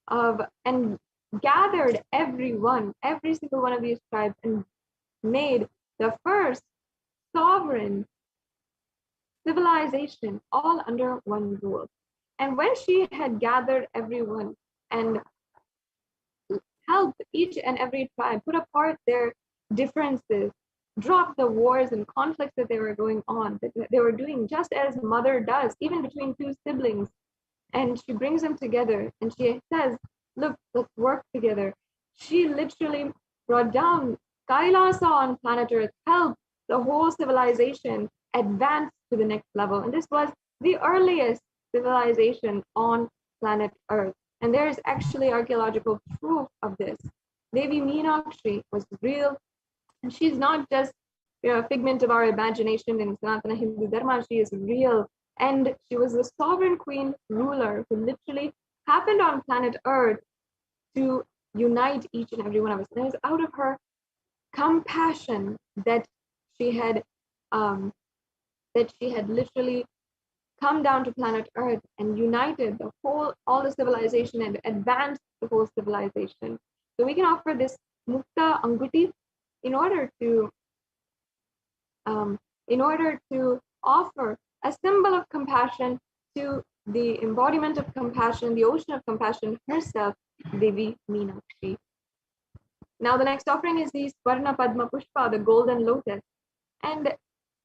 and gathered every single one of these tribes and made the first sovereign civilization all under one rule. And when she had gathered everyone and helped each and every tribe put apart their differences, drop the wars and conflicts that they were going on, that they were doing just as mother does, even between 2 siblings, and she brings them together and she says, look, let's work together. She literally brought down Kailasa on planet Earth, helped the whole civilization advance to the next level. And this was the earliest civilization on planet Earth. And there is actually archaeological proof of this. Devi Meenakshi was real, and she's not just a figment of our imagination in Sanatana Hindu Dharma. She is real, and she was the sovereign queen ruler who literally happened on planet Earth to unite each and every one of us. And it was out of her compassion that she had literally come down to planet Earth and united all the civilization and advanced the whole civilization. So we can offer this Mukta Anguti in order to offer a symbol of compassion to the embodiment of compassion, the ocean of compassion herself, Devi Meenakshi. Now the next offering is the Swarna Padma Pushpa, the golden lotus. And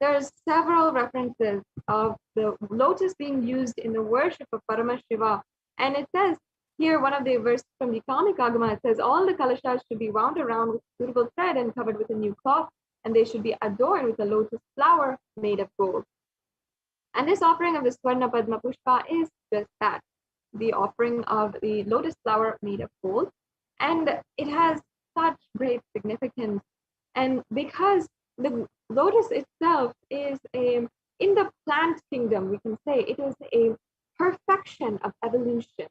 there's several references of the lotus being used in the worship of Paramashiva. And it says here, one of the verses from the Kamikagama, it says, all the kalashas should be wound around with suitable thread and covered with a new cloth, and they should be adorned with a lotus flower made of gold. And this offering of the Swarna Padma Pushpa is just that, the offering of the lotus flower made of gold. And it has such great significance. And because the lotus itself is in the plant kingdom, we can say it is a perfection of evolution.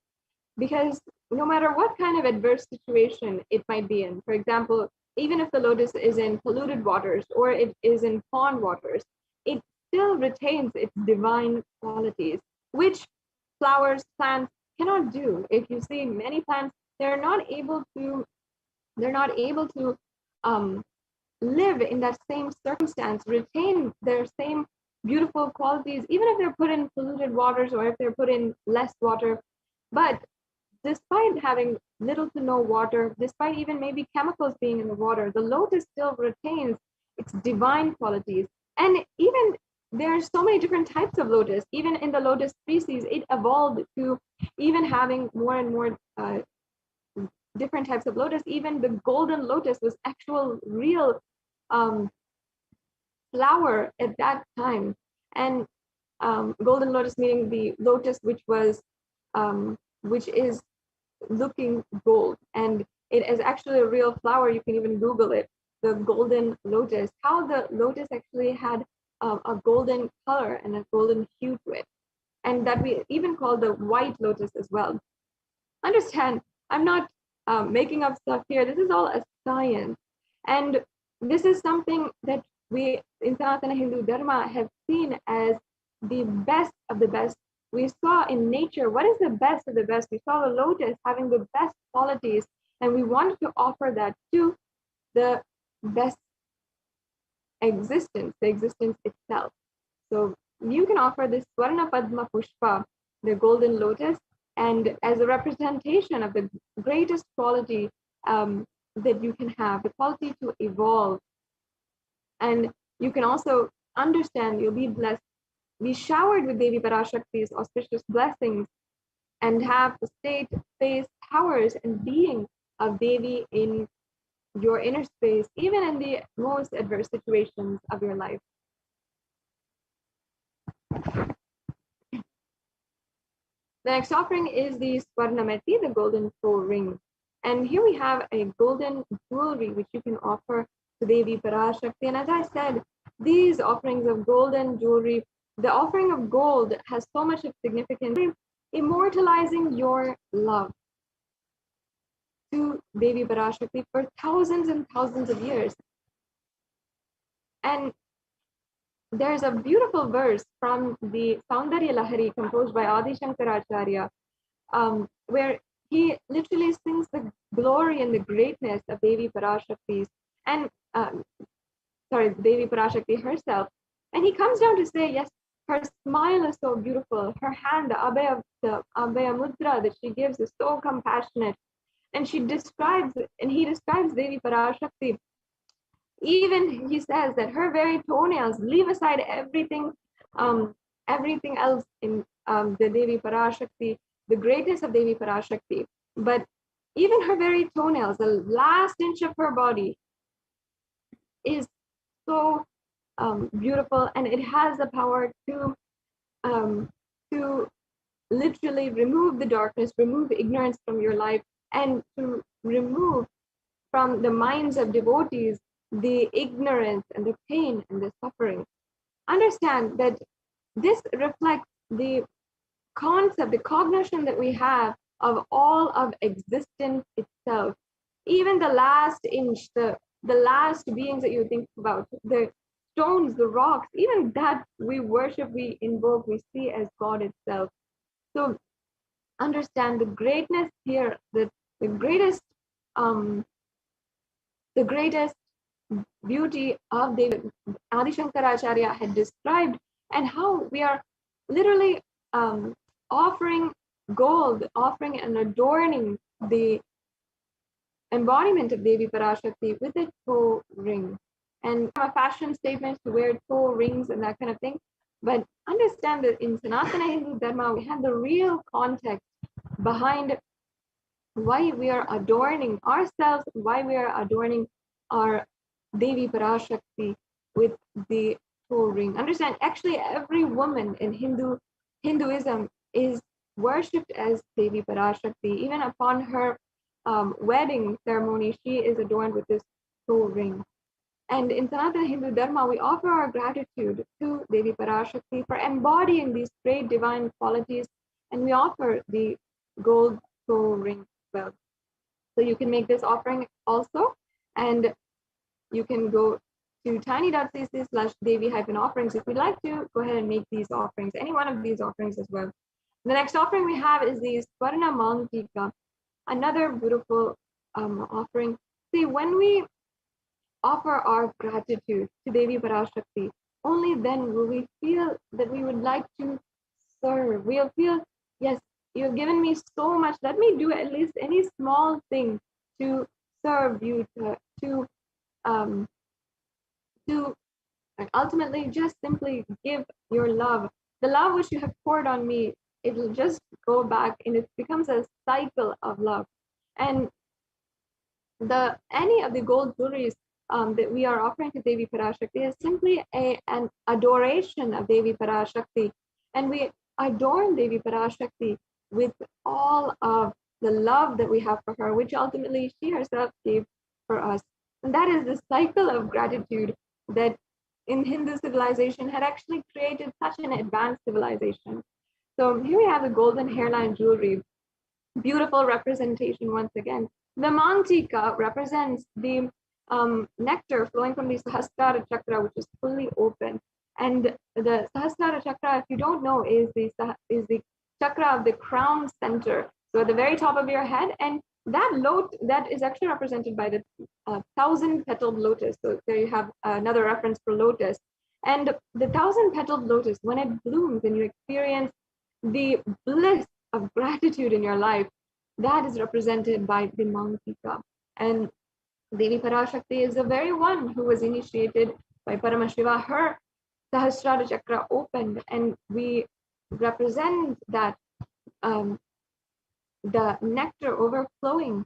Because no matter what kind of adverse situation it might be in, for example, even if the lotus is in polluted waters or it is in pond waters, it still retains its divine qualities, which flowers, plants cannot do. If you see many plants, they're not able to live in that same circumstance, retain their same beautiful qualities, even if they're put in polluted waters or if they're put in less water. But despite having little to no water, despite even maybe chemicals being in the water, the lotus still retains its divine qualities. And even there are so many different types of lotus. Even in the lotus species, it evolved to even having more and more different types of lotus. Even the golden lotus was actual real flower at that time. And golden lotus meaning the lotus which is looking gold, and it is actually a real flower. You can even Google it, the golden lotus, how the lotus actually had a golden color and a golden hue to it, and that we even call the white lotus as well. Understand, I'm not making up stuff here. This is all a science, and this is something that we in Sanatana Hindu Dharma have seen as the best of the best. We saw in nature what is the best of the best. We saw the lotus having the best qualities, and we wanted to offer that to the best existence, the existence itself. So you can offer this Swarna Padma Pushpa, the golden lotus, and as a representation of the greatest quality that you can have, the quality to evolve. And you can also understand, you'll be blessed, be showered with Devi Parashakti's auspicious blessings, and have the state, face, powers, and being of Devi in your inner space, even in the most adverse situations of your life. The next offering is the Swarnameti, the golden toe ring. And here we have a golden jewelry which you can offer to Devi Parashakti. And as I said, these offerings of golden jewelry, the offering of gold has so much of significance, immortalizing your love to Devi Parashakti for thousands and thousands of years. And there's a beautiful verse from the Saundarya Lahari composed by Adi Shankaracharya, where he literally sings the glory and the greatness of Devi Parashakti and Devi Parashakti herself. And he comes down to say, yes, her smile is so beautiful. Her hand, the Abhaya Mudra that she gives is so compassionate. And he describes Devi Parashakti. Even he says that her very toenails leave aside everything else in the Devi Parashakti, the greatness of Devi Parashakti. But even her very toenails, the last inch of her body, is so beautiful, and it has the power to literally remove the darkness, remove ignorance from your life, and to remove from the minds of devotees the ignorance and the pain and the suffering. Understand that this reflects the concept, the cognition that we have of all of existence itself. Even the last inch, the last beings that you think about, the stones, the rocks, even that we worship, we invoke, we see as God itself. So understand the greatness here, the greatest beauty of Devi Adi Shankaracharya had described, and how we are literally offering gold, offering and adorning the embodiment of Devi Parashakti with a toe ring. And a fashion statement to wear toe rings and that kind of thing. But understand that in Sanatana Hindu Dharma, we have the real context behind why we are adorning ourselves, why we are adorning our Devi Parashakti with the toe ring. Understand, actually every woman in Hinduism is worshipped as Devi Parashakti. Even upon her wedding ceremony, she is adorned with this toe ring. And in Sanatana Hindu Dharma, we offer our gratitude to Devi Parashakti for embodying these great divine qualities, and we offer the gold toe ring as well. So you can make this offering also, and you can go to tiny.cc/Devi-offerings if you'd like to go ahead and make these offerings, any one of these offerings as well. The next offering we have is the Swarna Mantika, another beautiful offering. See, when we offer our gratitude to Devi Parashakti, only then will we feel that we would like to serve. We'll feel, yes, you've given me so much. Let me do at least any small thing to serve you, to ultimately just simply give your love. The love which you have poured on me, it will just go back and it becomes a cycle of love. And any of the gold jewelries that we are offering to Devi Parashakti is simply an adoration of Devi Parashakti. And we adorn Devi Parashakti with all of the love that we have for her, which ultimately she herself gave for us. And that is the cycle of gratitude that in Hindu civilization had actually created such an advanced civilization. So here we have the golden hairline jewelry, beautiful representation once again. The Mantika represents the nectar flowing from the Sahasrara chakra, which is fully open. And the Sahasrara chakra, if you don't know, is the chakra of the crown center. So at the very top of your head, and that is actually represented by the 1,000-petaled lotus. So there you have another reference for lotus. And the 1,000-petaled lotus, when it blooms and you experience the bliss of gratitude in your life, that is represented by the Mantika. And Devi Parashakti is the very one who was initiated by Paramashiva. Her Sahasrara chakra opened, and we represent that the nectar overflowing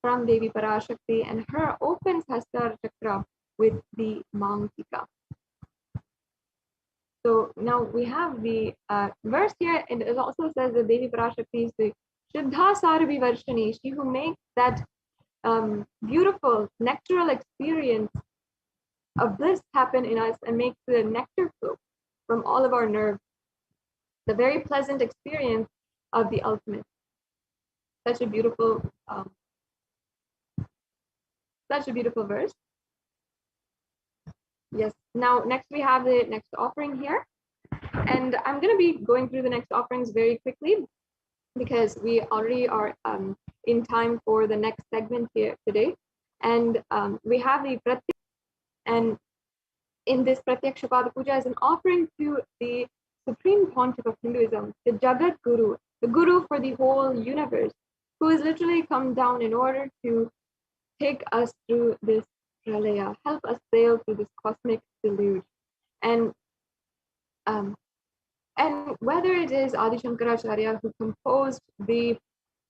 from Devi Parashakti and her open Sahasrara chakra with the Mantika. So now we have the verse here, and it also says that Devi Parashakti is the Shuddha Sarabhi Varshani, she who makes that beautiful nectaral experience of bliss happen in us and makes the nectar flow from all of our nerves. The very pleasant experience of the ultimate. Such a beautiful verse. Yes. Now, next we have the next offering here, and I'm going to be going through the next offerings very quickly because we already are in time for the next segment here today. And we have the Pratyak, and in this Pratyaksha Pada Puja is an offering to the Supreme Pontiff of Hinduism, the Jagat Guru, the Guru for the whole universe, who has literally come down in order to take us through this pralaya, help us sail through this cosmic deluge. And whether it is Adi Shankaracharya who composed the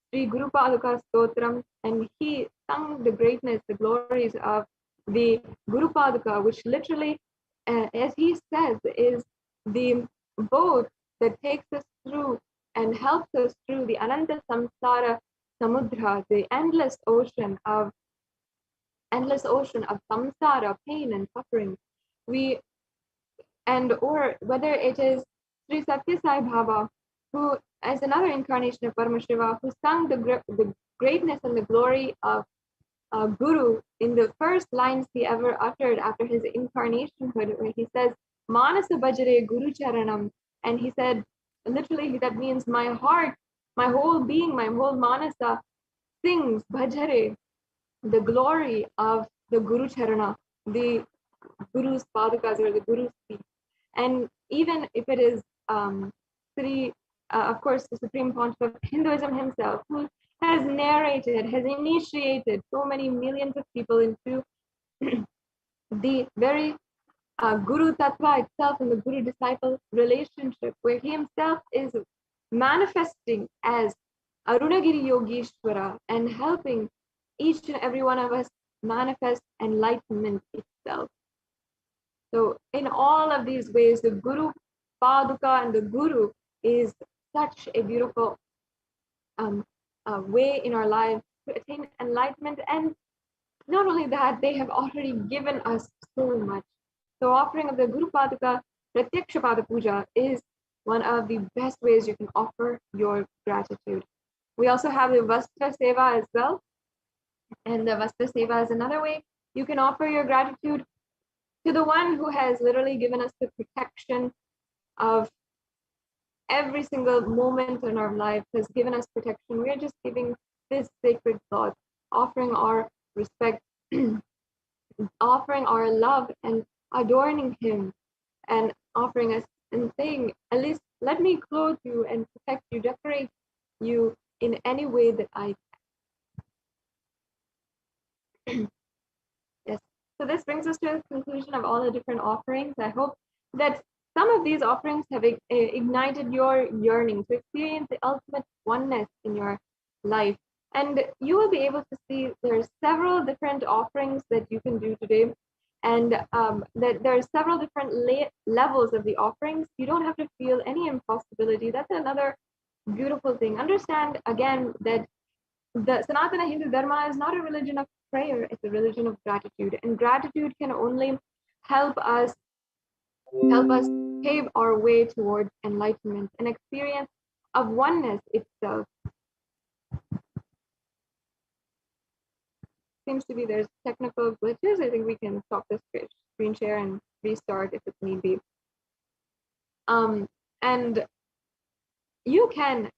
Sri Guru Paduka Stotram, and he sung the greatness, the glories of the Guru Paduka, which literally, as he says, is the boat that takes us through and helps us through the Ananta Samsara Samudra, the endless ocean of samsara, pain and suffering. Or whether it is Sri Satya Sai Baba, who as another incarnation of Paramashiva, who sung the greatness and the glory of Guru in the first lines he ever uttered after his incarnationhood, where he says, Manasa Bhajare Guru Charanam. And he said, literally, that means my heart, my whole being, my whole Manasa sings Bhajare, the glory of the Guru Charana, the Guru's Padukas or the Guru's feet. And even if it is of course, the Supreme Pontiff of Hinduism himself, who has narrated, has initiated so many millions of people into the very Guru Tattva itself and the Guru-disciple relationship, where he himself is manifesting as Arunagiri Yogeshwara and helping each and every one of us manifest enlightenment itself. So in all of these ways, the Guru Paduka and the Guru is such a beautiful way in our lives to attain enlightenment. And not only that, they have already given us so much. So offering of the Guru Padaka Pratyaksha Pada Puja is one of the best ways you can offer your gratitude. We also have the Vastra Seva as well. And the Vastra Seva is another way you can offer your gratitude to the one who has literally given us the protection of every single moment in our life, has given us protection. We are just giving this sacred thought, offering our respect, offering our love and adorning him, and offering us and saying, at least let me clothe you and protect you, decorate you in any way that I can. Yes. So this brings us to the conclusion of all the different offerings. I hope that some of these offerings have ignited your yearning to experience the ultimate oneness in your life. And you will be able to see there are several different offerings that you can do today. And that there are several different levels of the offerings. You don't have to feel any impossibility. That's another beautiful thing. Understand again that the Sanatana Hindu Dharma is not a religion of prayer, it's a religion of gratitude. And gratitude can only help us pave our way towards enlightenment, an experience of oneness itself. Seems to be there's technical glitches. I think we can stop this screen share and restart if it need be. And you can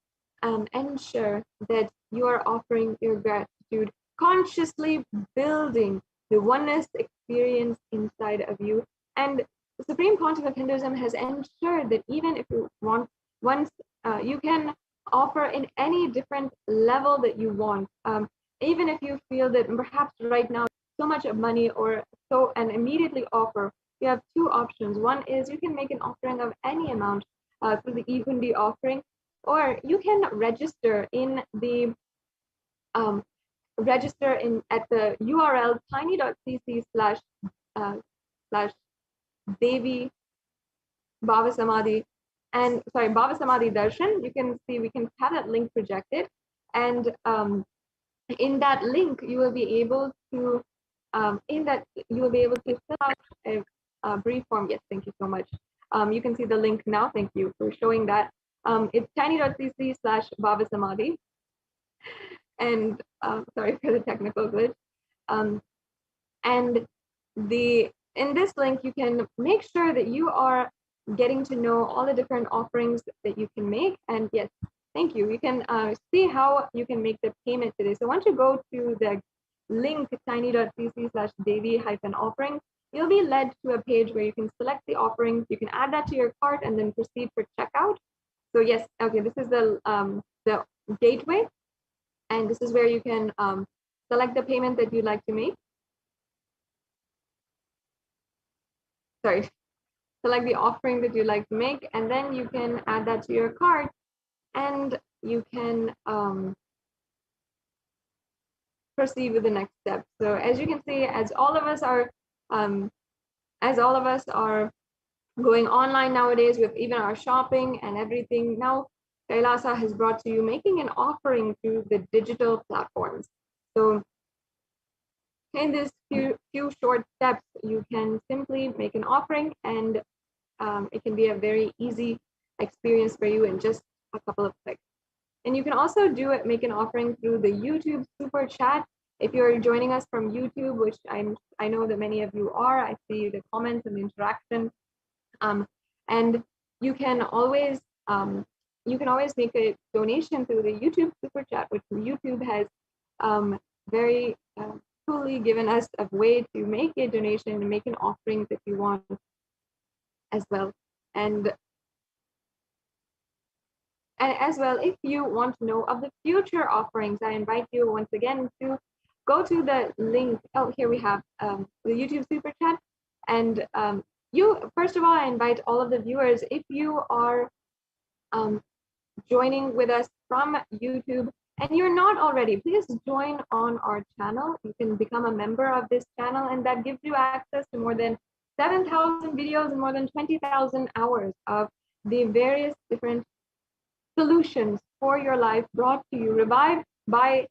ensure that you are offering your gratitude, consciously building the oneness experience inside of you. And the Supreme Council of Hinduism has ensured that even if you want, once you can offer in any different level that you want. Even if you feel that perhaps right now so much of money or so, and immediately offer, you have two options. One is you can make an offering of any amount through the eHundi offering, or you can register in the at the URL tiny.cc/Devi Bhava Samadhi and Bhava Samadhi Darshan. You can see we can have that link projected, and in that link you will be able to fill out a brief form. Yes, thank you so much. You can see the link now. Thank you for showing that. It's tiny.cc/Bhava Samadhi. And sorry for the technical glitch. And in this link, you can make sure that you are getting to know all the different offerings that you can make. And yes, thank you. You can see how you can make the payment today. So once you go to the link tiny.cc/Devi-offering, you'll be led to a page where you can select the offering. You can add that to your cart and then proceed for checkout. So yes, okay, this is the gateway. And this is where you can select the payment that you'd like to make. Sorry, select the offering that you'd like to make, and then you can add that to your cart, and you can proceed with the next step. So as you can see, as all of us are going online nowadays with even our shopping and everything, now Kailasa has brought to you making an offering through the digital platforms. So in this few short steps, you can simply make an offering, and it can be a very easy experience for you in just a couple of clicks. And you can also make an offering through the YouTube super chat. If you're joining us from YouTube, which I know that many of you are, I see the comments and the interaction. And you can always make a donation through the YouTube super chat, which YouTube has very coolly given us a way to make a donation and make an offering that you want as well. And as well, if you want to know of the future offerings, I invite you once again to go to the link. Oh, here we have the YouTube super chat. And first of all, I invite all of the viewers, if you are joining with us from YouTube and you're not already, please join on our channel. You can become a member of this channel, and that gives you access to more than 7,000 videos and more than 20,000 hours of the various different solutions for your life brought to you, revived by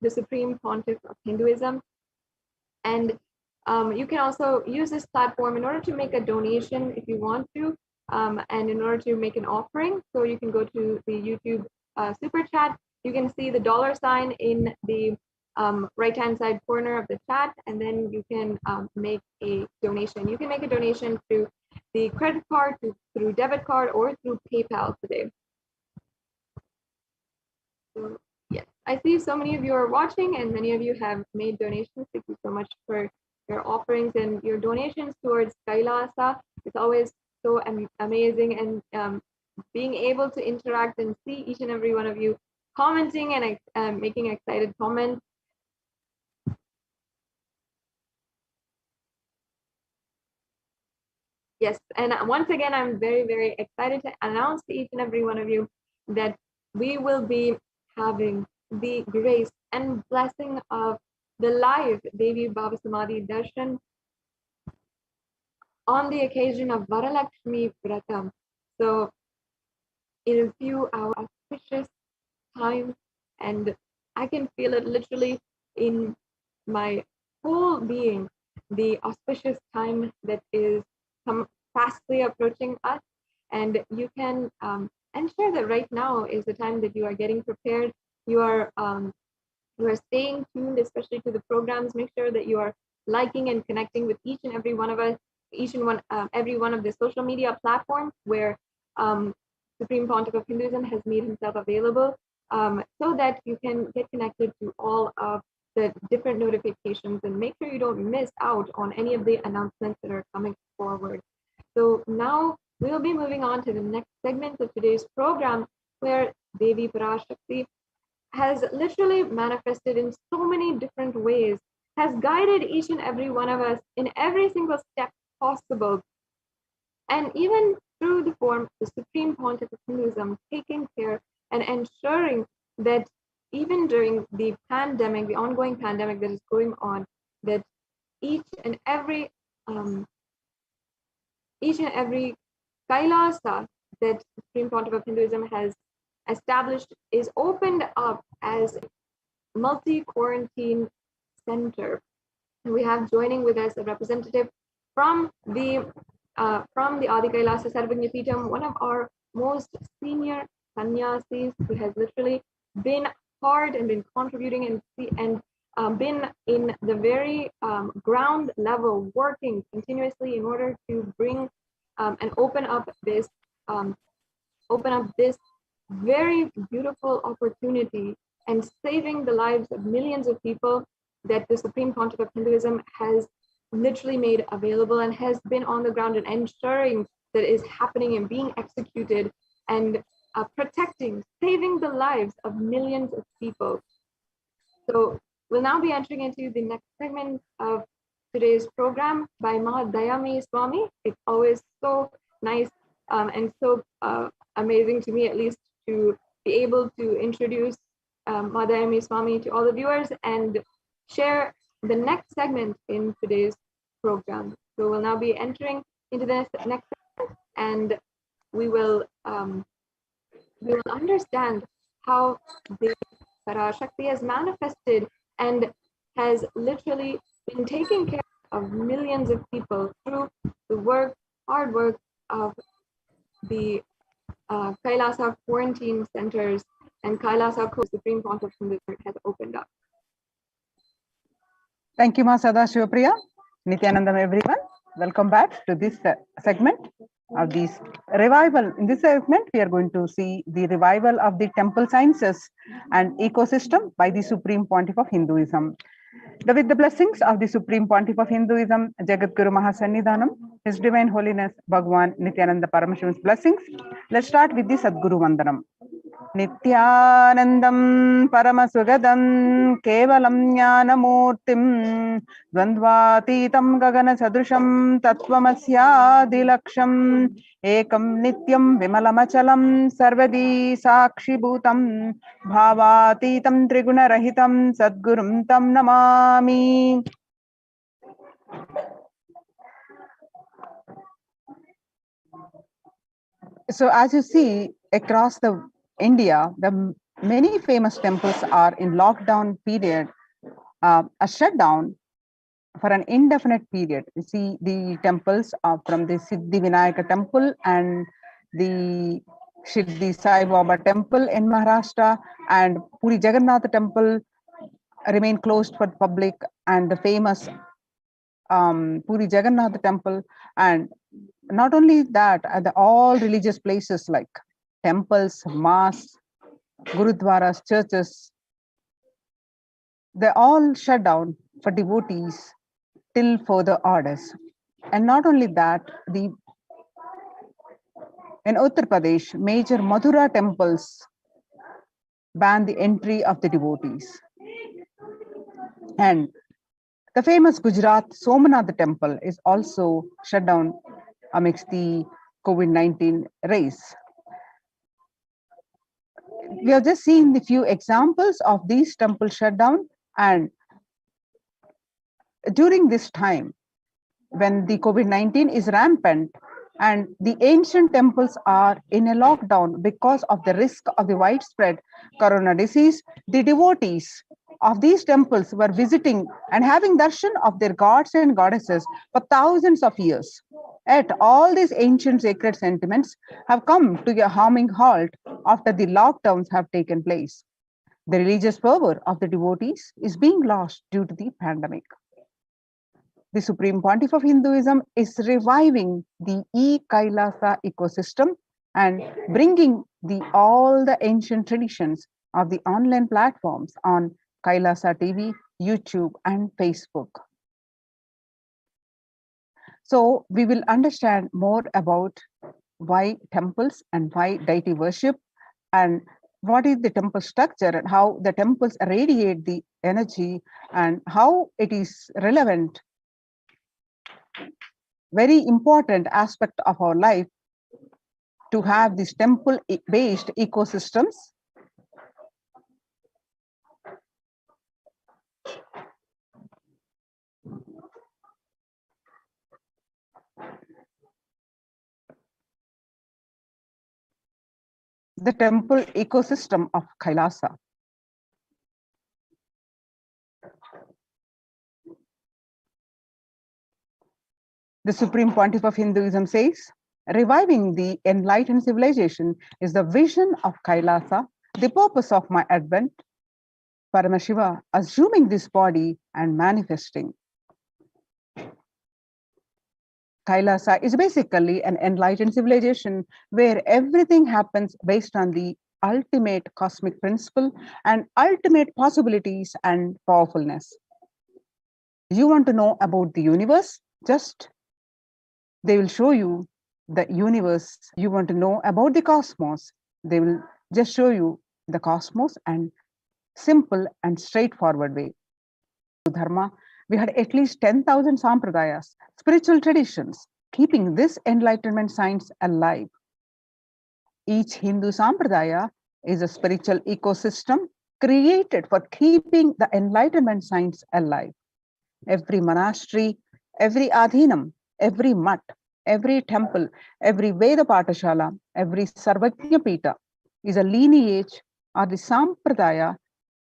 the Supreme Pontiff of Hinduism. And you can also use this platform in order to make a donation if you want to, and in order to make an offering. So you can go to the YouTube super chat. You can see the $sign in the right-hand side corner of the chat, and then you can make a donation. You can make a donation through the credit card, through debit card, or through PayPal today. So, yes, I see so many of you are watching, and many of you have made donations. Thank you so much for your offerings and your donations towards Kailasa. It's always so amazing, and being able to interact and see each and every one of you commenting and making excited comments. Yes, and once again, I'm very, very excited to announce to each and every one of you that we will be having the grace and blessing of the live Devi Bhava Samadhi Darshan on the occasion of Varalakshmi Vratam. So in a few hours, auspicious time, and I can feel it literally in my whole being, the auspicious time that is fastly approaching us. And you can ensure that right now is the time that you are getting prepared. You are staying tuned, especially to the programs. Make sure that you are liking and connecting with each and every one of us, every one of the social media platforms where Supreme Pontiff of Hinduism has made himself available, so that you can get connected to all of the different notifications, and make sure you don't miss out on any of the announcements that are coming forward. So now we'll be moving on to the next segment of today's program, where Devi Parashakti has literally manifested in so many different ways, has guided each and every one of us in every single step possible, and even through the form of the Supreme Pontiff of Hinduism, taking care and ensuring that even during the pandemic, the ongoing pandemic that is going on, that each and every Kailasa that Supreme Pontiff of Hinduism has established is opened up as a multi-quarantine center. And we have joining with us a representative from the Adi Kailasa Sarvagnya Peetham, one of our most senior sannyasis, who has literally been hard and been contributing and been in the very ground level, working continuously in order to bring and open up this very beautiful opportunity and saving the lives of millions of people that the Supreme Pontiff of Hinduism has literally made available, and has been on the ground and ensuring that is happening and being executed, and protecting, saving the lives of millions of people. So we'll now be entering into the next segment of today's program by Dayami Swami. It's always so nice and so amazing to me, at least, to be able to introduce Dayami Swami to all the viewers and share the next segment in today's program. So we'll now be entering into this next segment, and we will understand how the Parashakti has manifested and has literally been taking care of millions of people through the hard work of the Kailasa quarantine centers and Kailasa Supreme Pontiff has opened up. Thank you, Ma Sadashivapriya. Nithyanandam, everyone. Welcome back to this segment of this revival. In this segment, we are going to see the revival of the temple sciences and ecosystem by the Supreme Pontiff of Hinduism. With the blessings of the Supreme Pontiff of Hinduism, Jagat Guru Mahasannidhanam, His Divine Holiness Bhagwan Nithyananda Paramashivam's blessings, let's start with the Sadguru Vandanam. Nithyanandam Paramasugadam Kevalam Jnanamurtim Dvandvatitam Gagana Sadrusham Tattvamasya Dilaksham Ekam Nityam Vimalamachalam Sarvadi Sakshi Bhutam Bhavatitam Triguna Rahitam Sadgurum Tam Namami. So as you see across the India, the many famous temples are in lockdown period, are shut down for an indefinite period. You see, the temples are from the Siddhi Vinayaka temple and the Shirdi Sai Baba temple in Maharashtra, and Puri Jagannath temple remain closed for public, and the famous Puri Jagannath temple. And not only that, all religious places like temples, mosques, gurudwaras, churches, they're all shut down for devotees till further orders. And not only that, in Uttar Pradesh, major Mathura temples ban the entry of the devotees. And the famous Gujarat Somanath temple is also shut down amidst the COVID-19 race. We have just seen the few examples of these temples shut down, and during this time, when the COVID-19 is rampant and the ancient temples are in a lockdown because of the risk of the widespread corona disease, the devotees of these temples were visiting and having darshan of their gods and goddesses for thousands of years. Yet all these ancient sacred sentiments have come to a harming halt after the lockdowns have taken place. The religious fervor of the devotees is being lost due to the pandemic. The Supreme Pontiff of Hinduism is reviving the e-Kailasa ecosystem and bringing all the ancient traditions of the online platforms on Kailasa TV, YouTube, and Facebook. So we will understand more about why temples and why deity worship, and what is the temple structure and how the temples radiate the energy, and how it is relevant, very important aspect of our life to have these temple-based ecosystems. The temple ecosystem of Kailasa. The Supreme Pontiff of Hinduism says, reviving the enlightened civilization is the vision of Kailasa, the purpose of my advent. Paramashiva assuming this body and manifesting. Kailasa is basically an enlightened civilization where everything happens based on the ultimate cosmic principle and ultimate possibilities and powerfulness. You want to know about the universe? They will show you the universe. You want to know about the cosmos? They will just show you the cosmos and simple and straightforward way. Dharma, we had at least 10,000 sampradayas, spiritual traditions, keeping this enlightenment science alive. Each Hindu sampradaya is a spiritual ecosystem created for keeping the enlightenment science alive. Every monastery, every adhinam, every mutt, every temple, every Veda Patashala, every Sarvajna Pita is a lineage or the sampradaya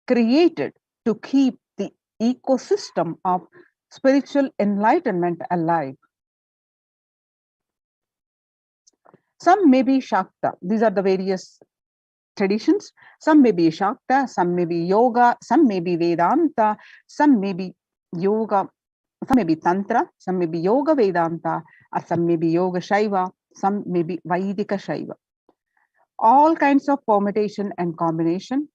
created to keep the ecosystem of spiritual enlightenment alive. Some may be Shakta. These are the various traditions. Some may be Shakta, some may be Yoga, some may be Vedanta, some may be Yoga, some may be Tantra, some may be Yoga Vedanta, or some may be Yoga Shaiva, some may be Vaidika Shaiva. All kinds of permutation and combination.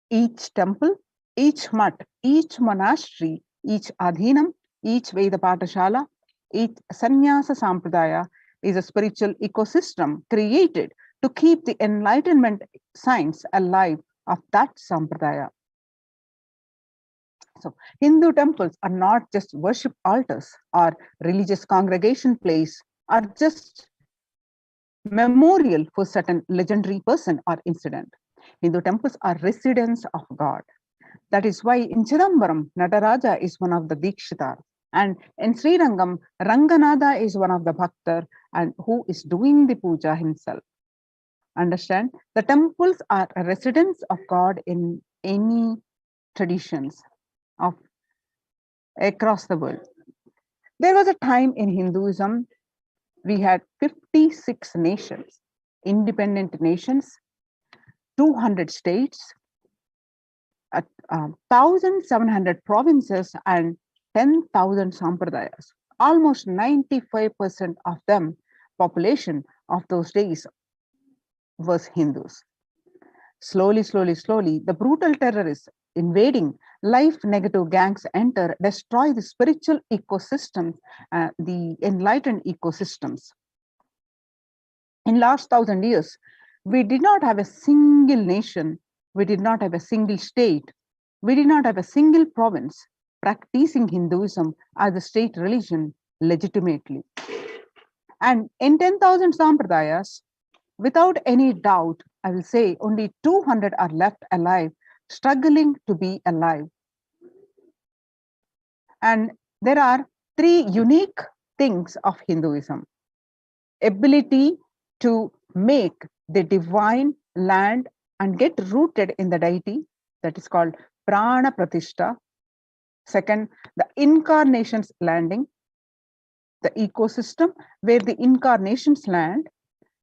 Each temple, each mutt, each monastery, each adhinam, each Veda Patashala, each Sannyasa Sampradaya is a spiritual ecosystem created to keep the enlightenment science alive of that Sampradaya. So Hindu temples are not just worship altars or religious congregation place, or just memorial for certain legendary person or incident. Hindu temples are residence of God. That is why in Chidambaram, Nataraja is one of the Dikshitar, and in Srirangam, Ranganatha is one of the Bhaktar and who is doing the puja himself. Understand? The temples are a residence of God in any traditions of across the world. There was a time in Hinduism we had 56 nations, independent nations, 200 states, 1,700 provinces, and 10,000 sampradayas. Almost 95% of them, population of those days, was Hindus. Slowly, the brutal terrorists invading life negative gangs enter, destroy the spiritual ecosystem, the enlightened ecosystems. In last 1,000 years, we did not have a single nation, we did not have a single state, we did not have a single province practicing Hinduism as a state religion legitimately. And in 10,000 sampradayas, without any doubt, I will say only 200 are left alive, struggling to be alive. And there are three unique things of Hinduism: ability to make the divine land and get rooted in the deity, that is called prana pratishta. Second, the incarnations landing, the ecosystem where the incarnations land,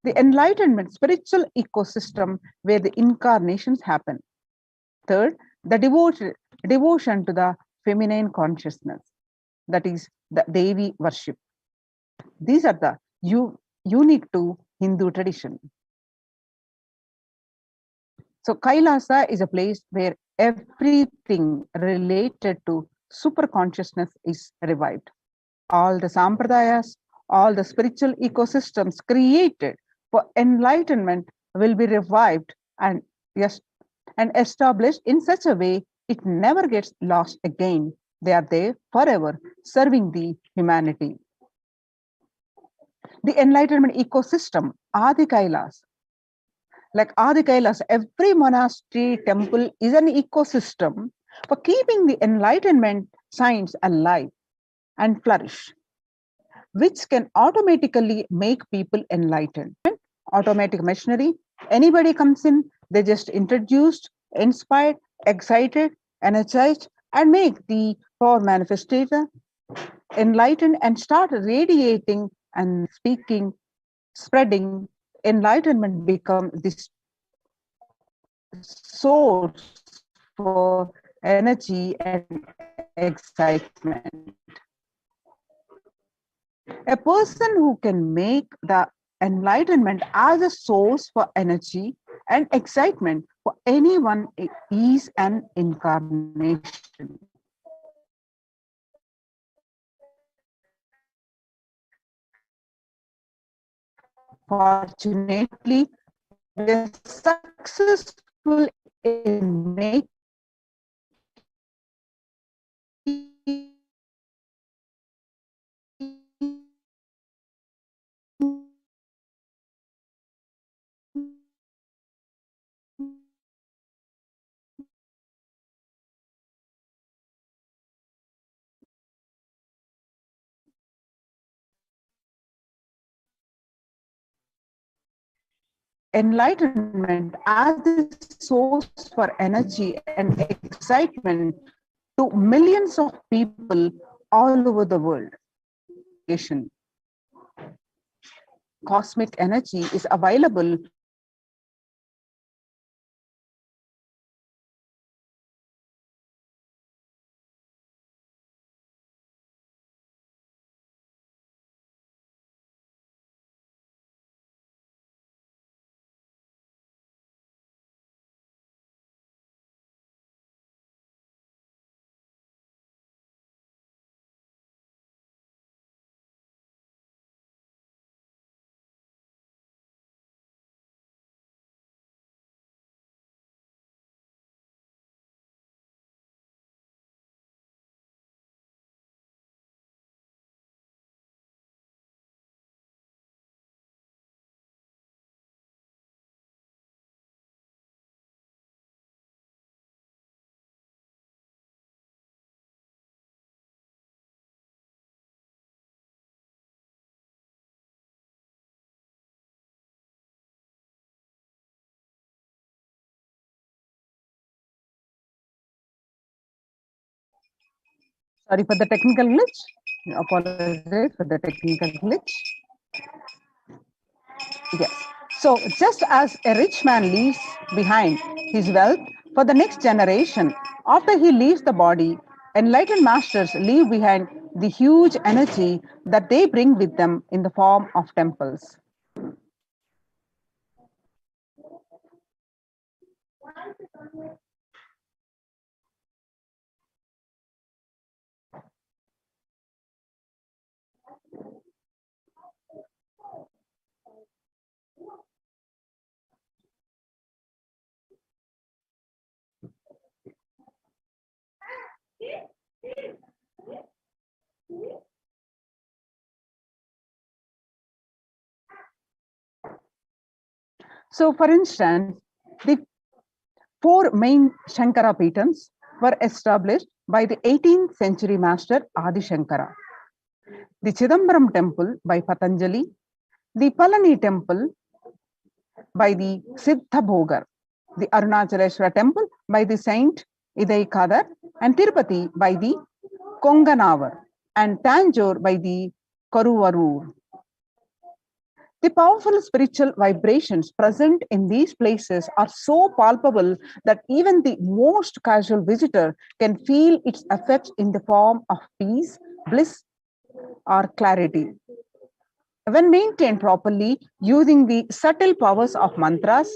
the enlightenment spiritual ecosystem where the incarnations happen. Third, the devotion to the feminine consciousness, that is the Devi worship. These are the unique to Hindu tradition. So Kailasa is a place where everything related to super consciousness is revived. All the sampradayas, all the spiritual ecosystems created for enlightenment will be revived and established in such a way it never gets lost again. They are there forever, serving the humanity. The enlightenment ecosystem, Adi Kailas. Like Adi Kailas, every monastery, temple is an ecosystem for keeping the enlightenment science alive and flourish, which can automatically make people enlightened. Automatic machinery, anybody comes in, they just introduced, inspired, excited, energized, and make the power manifestator enlightened and start radiating and speaking, spreading. Enlightenment become this source for energy and excitement. A person who can make the enlightenment as a source for energy and excitement for anyone is an incarnation. Fortunately, we are successful in making enlightenment as the source for energy and excitement to millions of people all over the world. Cosmic energy is available Sorry for the technical glitch. Apologize for the technical glitch. Yes. So just as a rich man leaves behind his wealth for the next generation, after he leaves the body, enlightened masters leave behind the huge energy that they bring with them in the form of temples. So, for instance, the four main Shankara Pitams were established by the 18th century master Adi Shankara. The Chidambaram temple by Patanjali, the Palani temple by the Siddha Bhogar, the Arunachaleshwara temple by the Saint Idai Kadar, and Tirupati by the Konganavar, and Tanjore by the Karuvarur. The powerful spiritual vibrations present in these places are so palpable that even the most casual visitor can feel its effects in the form of peace, bliss, or clarity. When maintained properly using the subtle powers of mantras,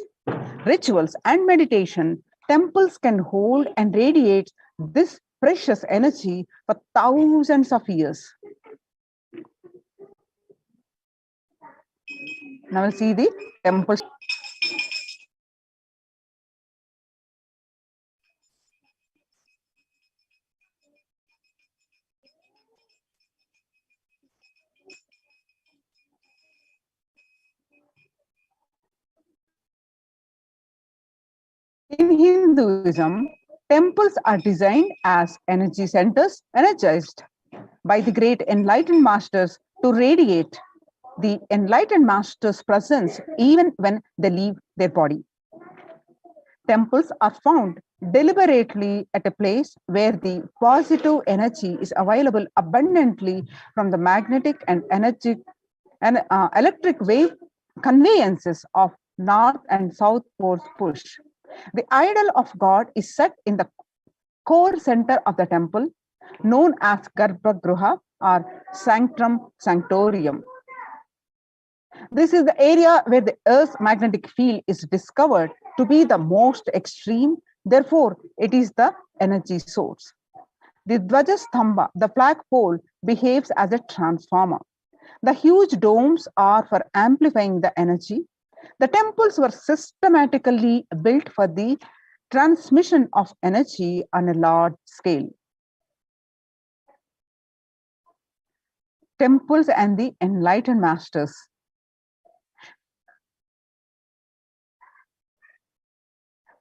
rituals, and meditation, temples can hold and radiate this precious energy for thousands of years. Now we'll see the temple. In Hinduism, temples are designed as energy centers, energized by the great enlightened masters to radiate the enlightened master's presence even when they leave their body. Temples are found deliberately at a place where the positive energy is available abundantly from the magnetic and electric wave conveyances of north and south poles push. The idol of God is set in the core center of the temple, known as Garbhagruha or Sanctum Sanctorium. This is the area where the Earth's magnetic field is discovered to be the most extreme. Therefore, it is the energy source. The Dvajastambha, the flagpole, behaves as a transformer. The huge domes are for amplifying the energy. The temples were systematically built for the transmission of energy on a large scale. Temples and the enlightened masters.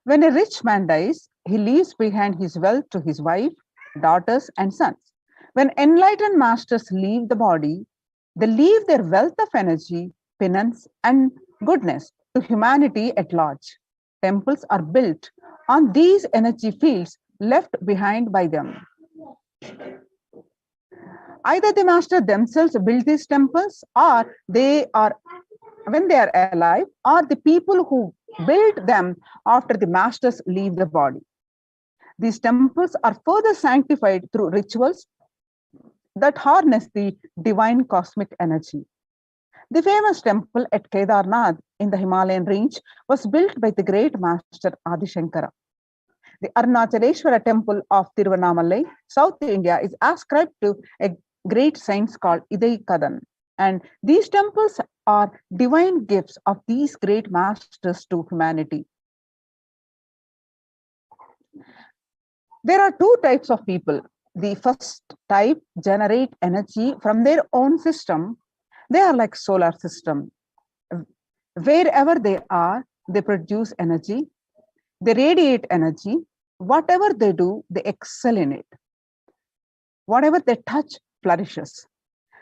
When a rich man dies, he leaves behind his wealth to his wife, daughters, and sons. When enlightened masters leave the body, they leave their wealth of energy, penance, and goodness to humanity at large. Temples are built on these energy fields left behind by them. Either the master themselves build these temples, or they are, when they are alive, or the people who build them after the masters leave the body. These temples are further sanctified through rituals that harness the divine cosmic energy. The famous temple at Kedarnath in the Himalayan range was built by the great master Adi Shankara. The Arunachaleshwara temple of Tiruvannamalai, South India, is ascribed to a great saint called Idai Kadan. And these temples are divine gifts of these great masters to humanity. There are two types of people. The first type generate energy from their own system. They are like solar system. Wherever they are, they produce energy. They radiate energy. Whatever they do, they excel in it. Whatever they touch flourishes.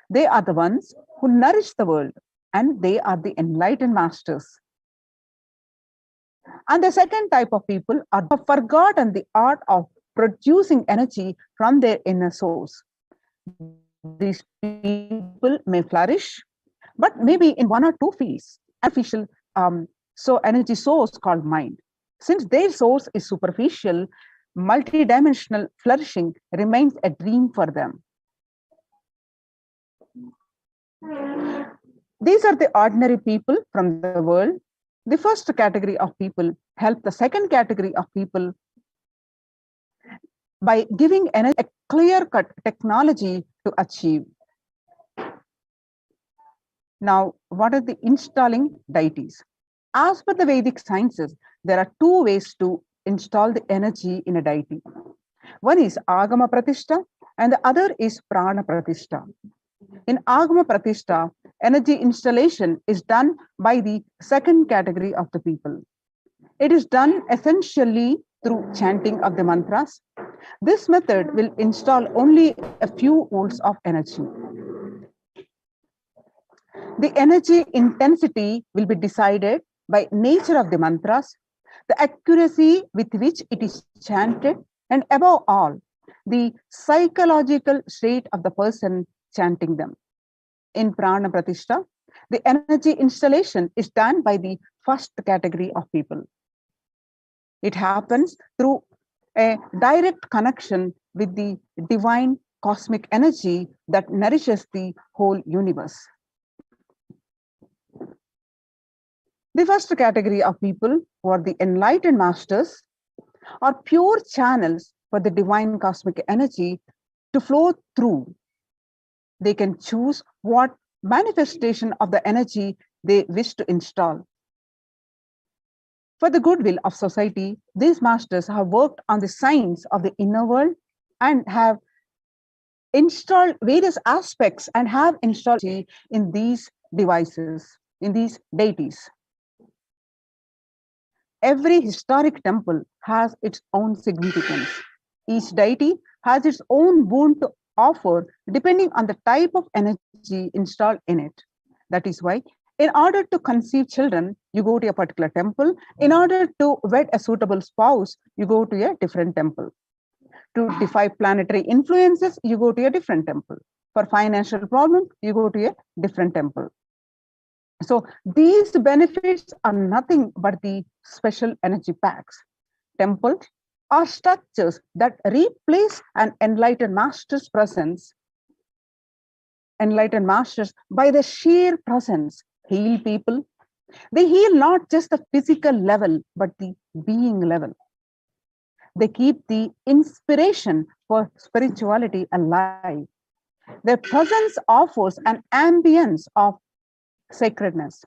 They are the ones who nourish the world, and they are the enlightened masters. And the second type of people are forgotten the art of producing energy from their inner source. These people may flourish, but maybe in one or two fields. Artificial energy source called mind. Since their source is superficial, multidimensional flourishing remains a dream for them. These are the ordinary people from the world. The first category of people help the second category of people by giving a clear-cut technology to achieve. Now, what are the installing deities? As per the Vedic sciences, there are two ways to install the energy in a deity. One is Agama Pratishtha and the other is Prana Pratishtha. In Agama Pratishtha, energy installation is done by the second category of the people. It is done essentially through chanting of the mantras. This method will install only a few volts of energy. The energy intensity will be decided by nature of the mantras, the accuracy with which it is chanted, and above all, the psychological state of the person chanting them. In Prana Pratishtha, the energy installation is done by the first category of people. It happens through a direct connection with the divine cosmic energy that nourishes the whole universe. The first category of people, who are the enlightened masters, are pure channels for the divine cosmic energy to flow through. They can choose what manifestation of the energy they wish to install. For the goodwill of society, these masters have worked on the science of the inner world and have installed various aspects and have installed in these devices, in these deities. Every historic temple has its own significance. Each deity has its own boon to offer depending on the type of energy installed in it. That is why, in order to conceive children, you go to a particular temple. In order to wed a suitable spouse, you go to a different temple. To defy planetary influences, you go to a different temple. For financial problems, you go to a different temple. So these benefits are nothing but the special energy packs. Temples are structures that replace an enlightened master's presence. Enlightened masters, by the sheer presence, heal people. They heal not just the physical level, but the being level. They keep the inspiration for spirituality alive. Their presence offers an ambience of sacredness.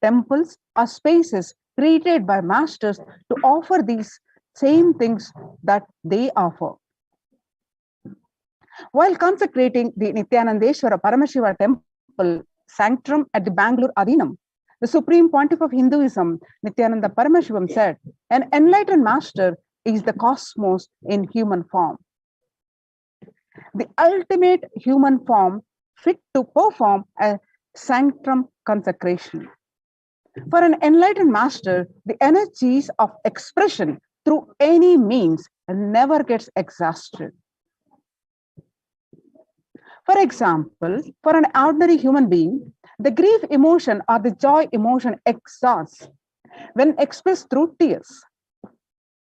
Temples are spaces created by masters to offer these same things that they offer. While consecrating the Nithyanandeshwara Paramashiva temple sanctum at the Bangalore Adinam, the Supreme Pontiff of Hinduism, Nithyananda Paramashivam, said, "An enlightened master is the cosmos in human form. The ultimate human form fit to perform a sanctum consecration." For an enlightened master, the energies of expression through any means never gets exhausted. For example, for an ordinary human being, the grief emotion or the joy emotion exhausts when expressed through tears.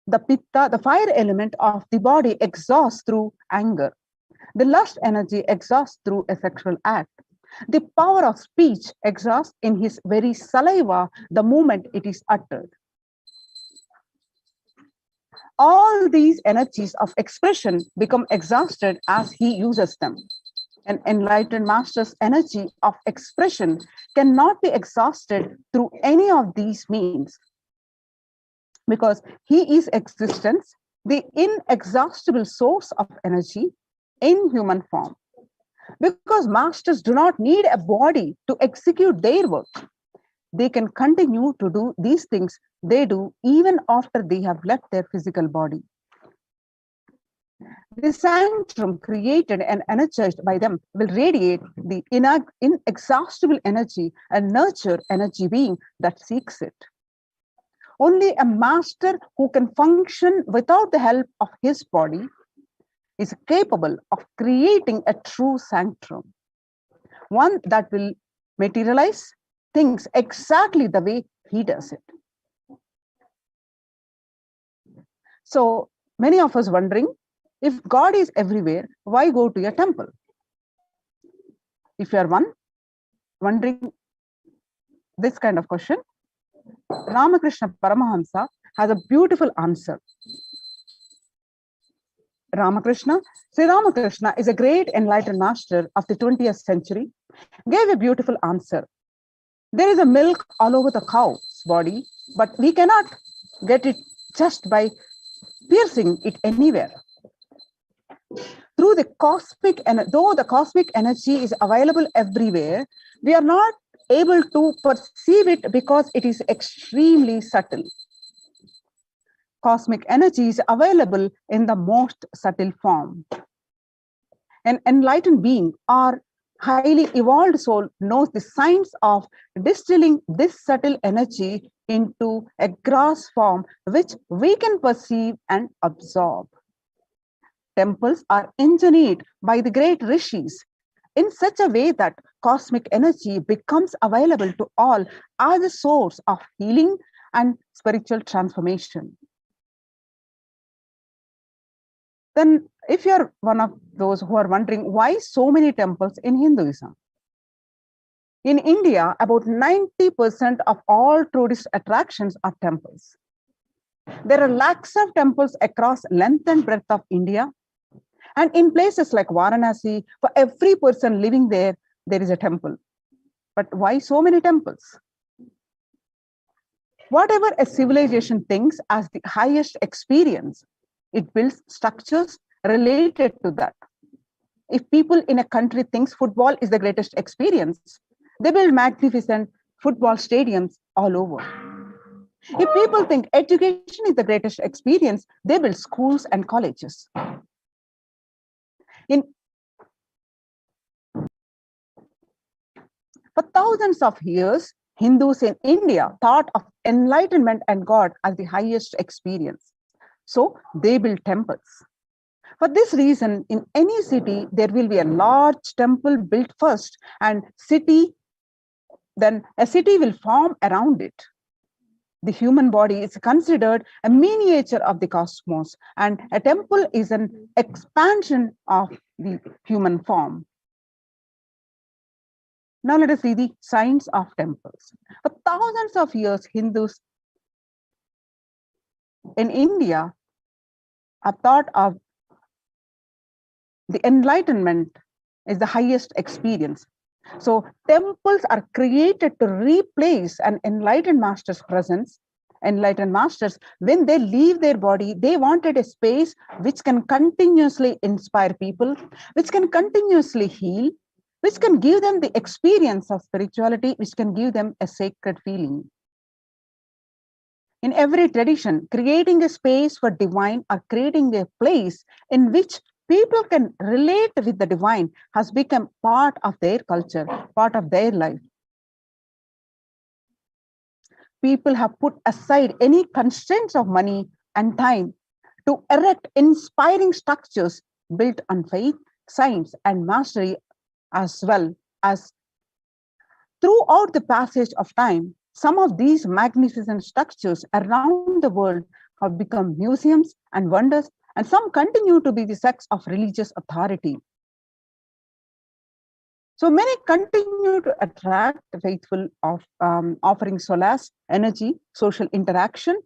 The pitta, the fire element of the body, exhausts through anger. The lust energy exhausts through a sexual act. The power of speech exhausts in his very saliva the moment it is uttered. All these energies of expression become exhausted as he uses them. An enlightened master's energy of expression cannot be exhausted through any of these means, because he is existence, the inexhaustible source of energy in human form. Because masters do not need a body to execute their work. They can continue to do these things they do even after they have left their physical body. The sanctum created and energized by them will radiate the inexhaustible energy and nurture energy being that seeks it. Only a master who can function without the help of his body is capable of creating a true sanctum, one that will materialize things exactly the way he does it. So many of us wondering, if God is everywhere, why go to a temple? If you are wondering this kind of question, Ramakrishna Paramahamsa has a beautiful answer. Sri Ramakrishna is a great enlightened master of the 20th century, gave a beautiful answer. There is a milk all over the cow's body, but we cannot get it just by piercing it anywhere. Through the cosmic, and though the cosmic energy is available everywhere, we are not able to perceive it because it is extremely subtle. Cosmic energy is available in the most subtle form. An enlightened being or highly evolved soul knows the science of distilling this subtle energy into a gross form which we can perceive and absorb. Temples are engineered by the great rishis in such a way that cosmic energy becomes available to all as a source of healing and spiritual transformation. Then, if you're one of those who are wondering why so many temples in Hinduism, in India, about 90% of all tourist attractions are temples. There are lakhs of temples across length and breadth of India. And in places like Varanasi, for every person living there, there is a temple. But why so many temples? Whatever a civilization thinks as the highest experience, it builds structures related to that. If people in a country thinks football is the greatest experience, they build magnificent football stadiums all over. If people think education is the greatest experience, they build schools and colleges. For thousands of years, Hindus in India thought of enlightenment and God as the highest experience. So they built temples. For this reason, in any city, there will be a large temple built first, and then a city will form around it. The human body is considered a miniature of the cosmos, and a temple is an expansion of the human form. Now let us see the science of temples. For thousands of years, Hindus in India have thought of the enlightenment is the highest experience. So temples are created to replace an enlightened master's presence. Enlightened masters, when they leave their body, they wanted a space which can continuously inspire people, which can continuously heal, which can give them the experience of spirituality, which can give them a sacred feeling. In every tradition, creating a space for divine or creating a place in which people can relate with the divine has become part of their culture, part of their life. People have put aside any constraints of money and time to erect inspiring structures built on faith, science, and mastery, as well as throughout the passage of time. Some of these magnificent structures around the world have become museums and wonders, and some continue to be the sects of religious authority. So many continue to attract the faithful of offering solace, energy, social interaction,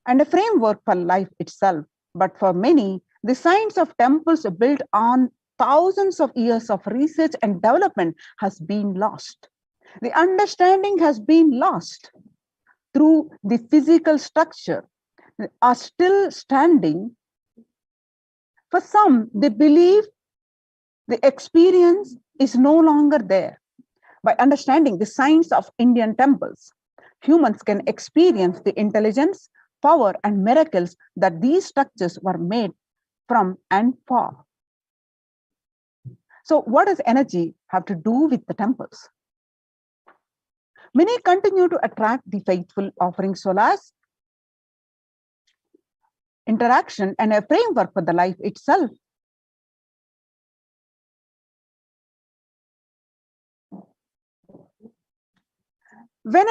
and a framework for life itself. But for many, the science of temples built on thousands of years of research and development has been lost. The understanding has been lost through the physical structure are still standing. For some, they believe the experience is no longer there. By understanding the science of Indian temples, humans can experience the intelligence, power, and miracles that these structures were made from and for. So what does energy have to do with the temples? Many continue to attract the faithful offering solace interaction and a framework for the life itself. When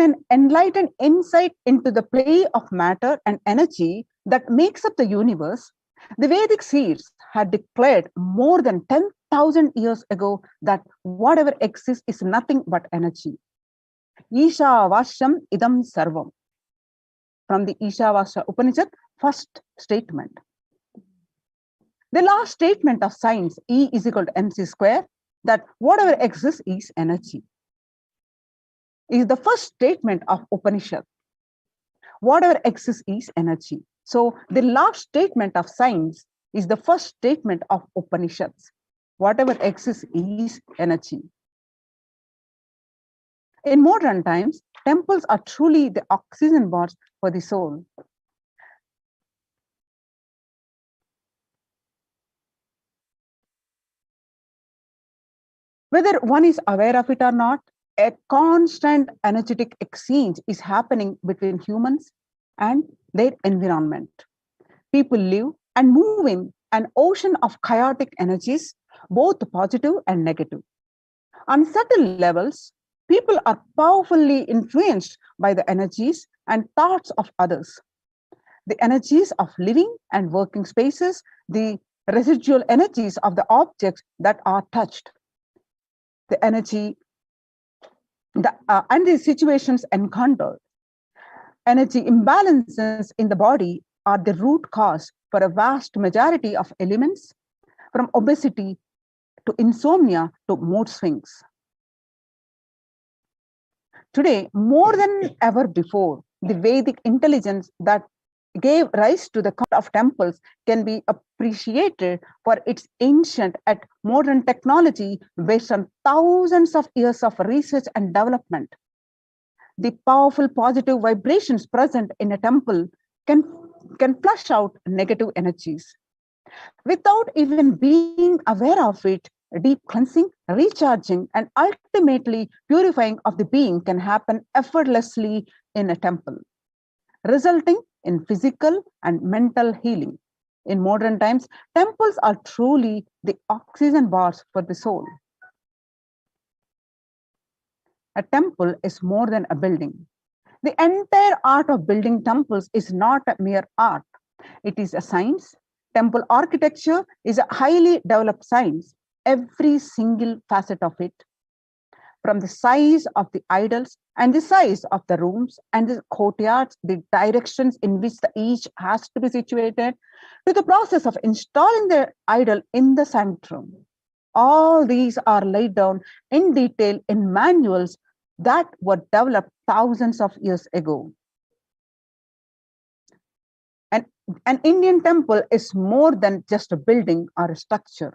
an enlightened insight into the play of matter and energy that makes up the universe, the Vedic seers had declared more than 10,000 years ago that whatever exists is nothing but energy. Ishavashyam idam sarvam. From the Ishavasya Upanishad, first statement. The last statement of science, E is equal to mc square, that whatever exists is energy, is the first statement of Upanishad. Whatever exists is energy. So the last statement of science is the first statement of Upanishads. Whatever exists is energy. In modern times, temples are truly the oxygen bars for the soul. Whether one is aware of it or not, a constant energetic exchange is happening between humans and their environment. People live and move in an ocean of chaotic energies, both positive and negative. On certain levels, people are powerfully influenced by the energies and thoughts of others. The energies of living and working spaces, the residual energies of the objects that are touched, the energy and the situations encountered. Energy imbalances in the body are the root cause for a vast majority of ailments, from obesity to insomnia to mood swings. Today, more than ever before, the Vedic intelligence that gave rise to the concept of temples can be appreciated for its ancient and modern technology based on thousands of years of research and development. The powerful positive vibrations present in a temple can flush out negative energies. Without even being aware of it, deep cleansing, recharging, and ultimately purifying of the being can happen effortlessly in a temple, resulting in physical and mental healing. In modern times, temples are truly the oxygen bars for the soul. A temple is more than a building. The entire art of building temples is not a mere art. It is a science. Temple architecture is a highly developed science. Every single facet of it, from the size of the idols and the size of the rooms and the courtyards, the directions in which each has to be situated, to the process of installing the idol in the sanctum. All these are laid down in detail in manuals that were developed thousands of years ago. An Indian temple is more than just a building or a structure.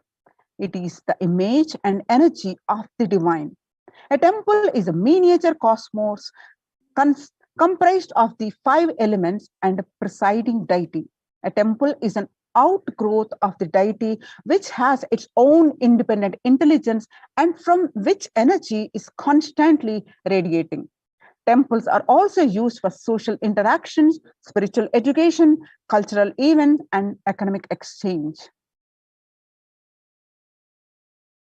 It is the image and energy of the divine. A temple is a miniature cosmos comprised of the 5 elements and a presiding deity. A temple is an outgrowth of the deity which has its own independent intelligence and from which energy is constantly radiating. Temples are also used for social interactions, spiritual education, cultural events, and economic exchange.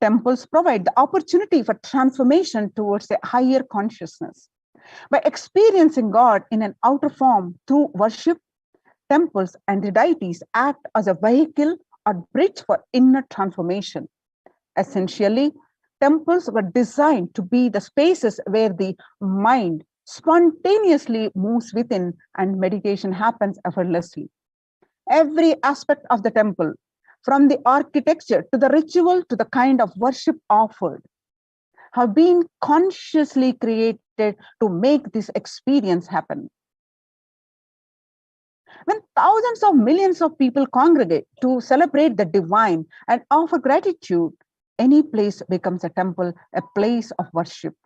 Temples provide the opportunity for transformation towards a higher consciousness. By experiencing God in an outer form through worship, temples and the deities act as a vehicle or bridge for inner transformation. Essentially, temples were designed to be the spaces where the mind spontaneously moves within and meditation happens effortlessly. Every aspect of the temple, from the architecture to the ritual to the kind of worship offered, have been consciously created to make this experience happen. When thousands of millions of people congregate to celebrate the divine and offer gratitude, any place becomes a temple, a place of worship.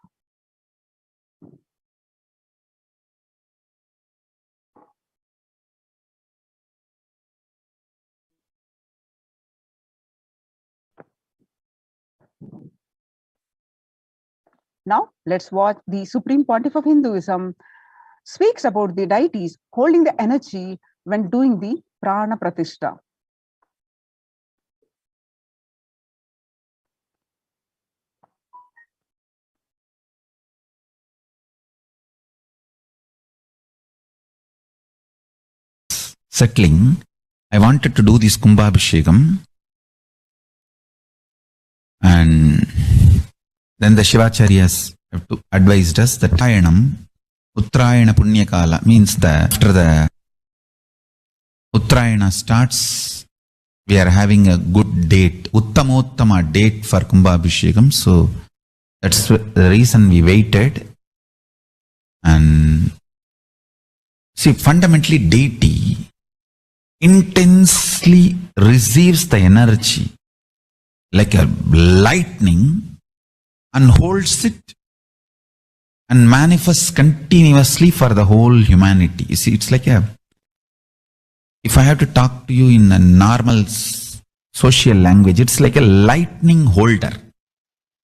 Now, let's watch the Supreme Pontiff of Hinduism speaks about the deities holding the energy when doing the Prana Pratishtha. Settling, I wanted to do this Kumbhabhishekam, and then the Shivacharyas have advised us that Uttrayana Punyakala means that after the Uttrayana starts, we are having a good date, Uttamottama date for Kumbhabhishekam. So that's the reason we waited. And see, fundamentally deity intensely receives the energy like a lightning and holds it and manifests continuously for the whole humanity. You see, it's like if I have to talk to you in a normal social language, it's like a lightning holder.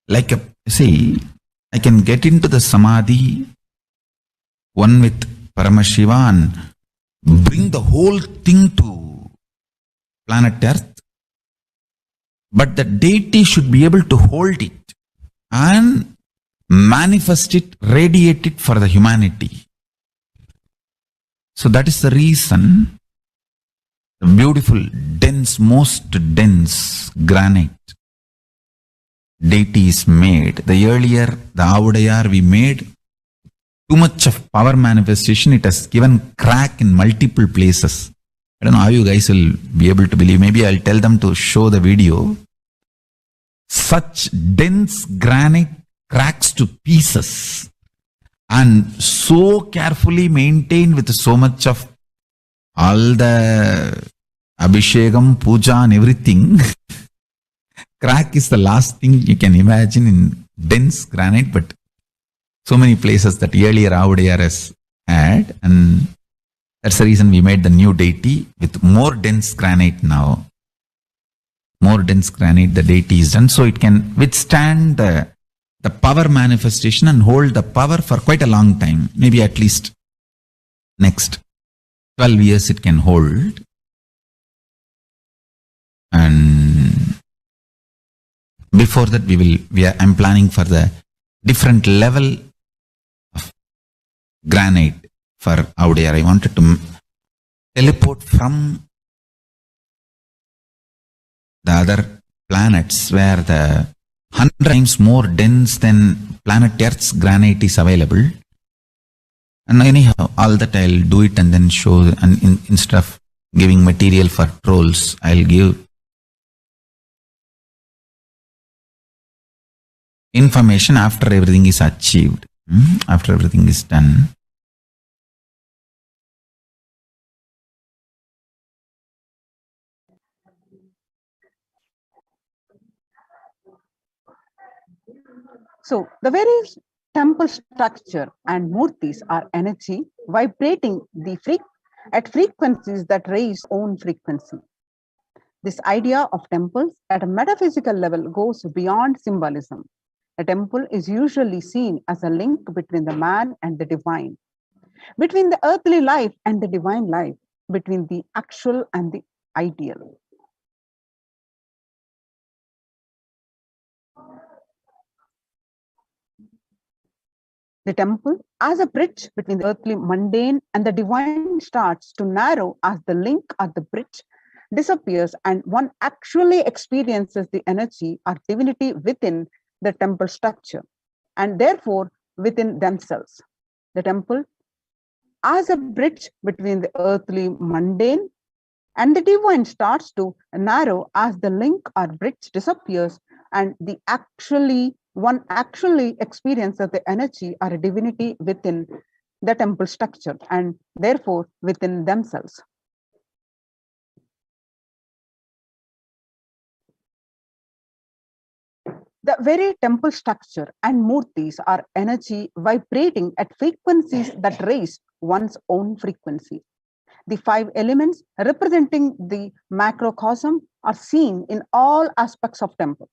Like I can get into the Samadhi, one with Paramashiva, and bring the whole thing to planet Earth. But the deity should be able to hold it and manifest it, radiate it for the humanity. So that is the reason the beautiful, dense, most dense granite deity is made. The earlier, the Avudayar we made, too much of power manifestation, it has given crack in multiple places. I don't know how you guys will be able to believe. Maybe I'll tell them to show the video. Such dense granite cracks to pieces and so carefully maintained with so much of all the Abhishekam, Puja and everything. Crack is the last thing you can imagine in dense granite, but so many places that earlier Avudayar has had, and that's the reason we made the new deity with more dense granite now. More dense granite, the deity is done, so it can withstand the power manifestation and hold the power for quite a long time. Maybe at least next 12 years it can hold. And before that I'm planning for the different level of granite for Avudayar. I wanted to teleport from the other planets where the 100 times more dense than planet Earth's granite is available. And anyhow, all that I'll do it and then show, and instead of giving material for trolls, I'll give information after everything is achieved, after everything is done. So the various temple structure and murtis are energy vibrating at frequencies that raise own frequency. This idea of temples at a metaphysical level goes beyond symbolism. A temple is usually seen as a link between the man and the divine, between the earthly life and the divine life, between the actual and the ideal. The temple, as a bridge between the earthly mundane and the divine, starts to narrow as the link at the bridge disappears and one actually experiences the energy or divinity within the temple structure and therefore within themselves. The temple, as a bridge between the earthly mundane and the divine, starts to narrow as the link or bridge disappears and one actually experiences the energy or a divinity within the temple structure and therefore within themselves. The very temple structure and murtis are energy vibrating at frequencies that raise one's own frequency. The 5 elements representing the macrocosm are seen in all aspects of temples.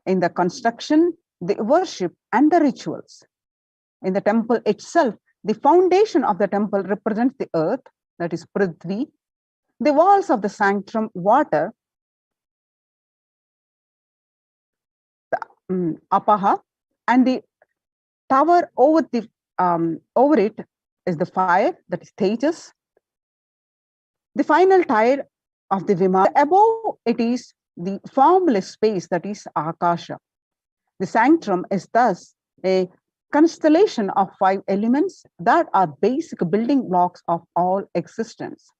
In the construction, the worship, and the rituals. In the temple itself, the foundation of the temple represents the earth, that is Prithvi, the walls of the sanctum, water, Apaha, and the tower over it is the fire, that is Tejas. The final tire of the Vimana, above it is the formless space, that is Akasha. The sanctum is thus a constellation of 5 elements that are basic building blocks of all existence.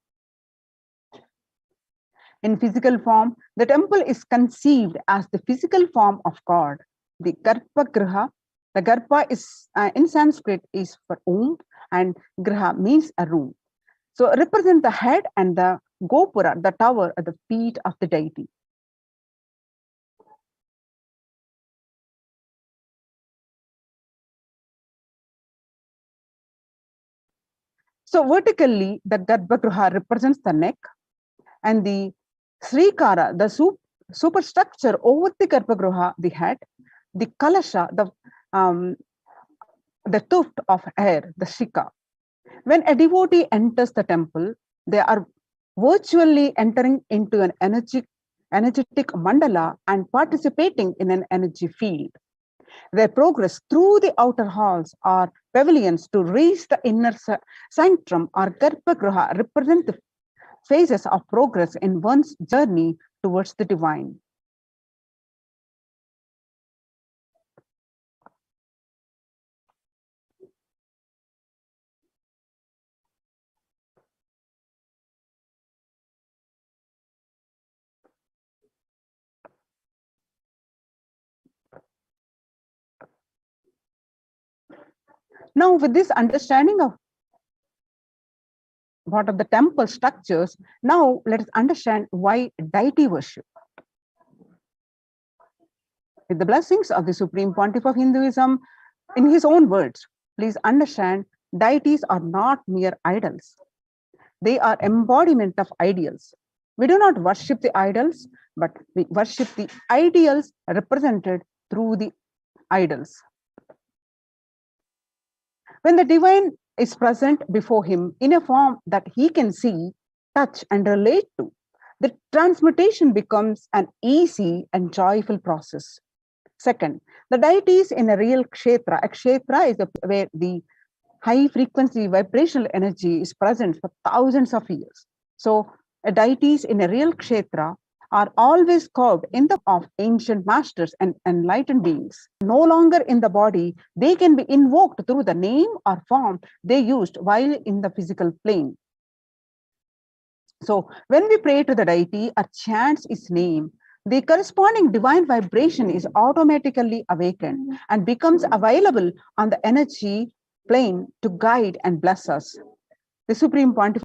In physical form, the temple is conceived as the physical form of God. The Garbhagriha, the Garbha is in Sanskrit is for womb, and Griha means a room. So represent the head and the Gopura, the tower at the feet of the deity. So vertically, the Garbhagriha represents the neck, and the Srikara, the superstructure over the Garbhagriha, the head, the Kalasha, the tuft of hair, the Shika. When a devotee enters the temple, they are virtually entering into an energetic mandala and participating in an energy field. Their progress through the outer halls or pavilions to reach the inner sanctum or Garbhagriha represent the phases of progress in one's journey towards the divine. Now, with this understanding of what are the temple structures, now let us understand why deity worship. With the blessings of the Supreme Pontiff of Hinduism, in his own words, please understand, deities are not mere idols. They are embodiment of ideals. We do not worship the idols, but we worship the ideals represented through the idols. When the divine is present before him in a form that he can see, touch, and relate to, the transmutation becomes an easy and joyful process. Second, the deities in a real kshetra. A kshetra is where the high frequency vibrational energy is present for thousands of years. So, deities in a real kshetra are always carved in the of ancient masters and enlightened beings. No longer in the body, they can be invoked through the name or form they used while in the physical plane. So when we pray to the deity or chant its name, the corresponding divine vibration is automatically awakened and becomes available on the energy plane to guide and bless us. The Supreme Pontiff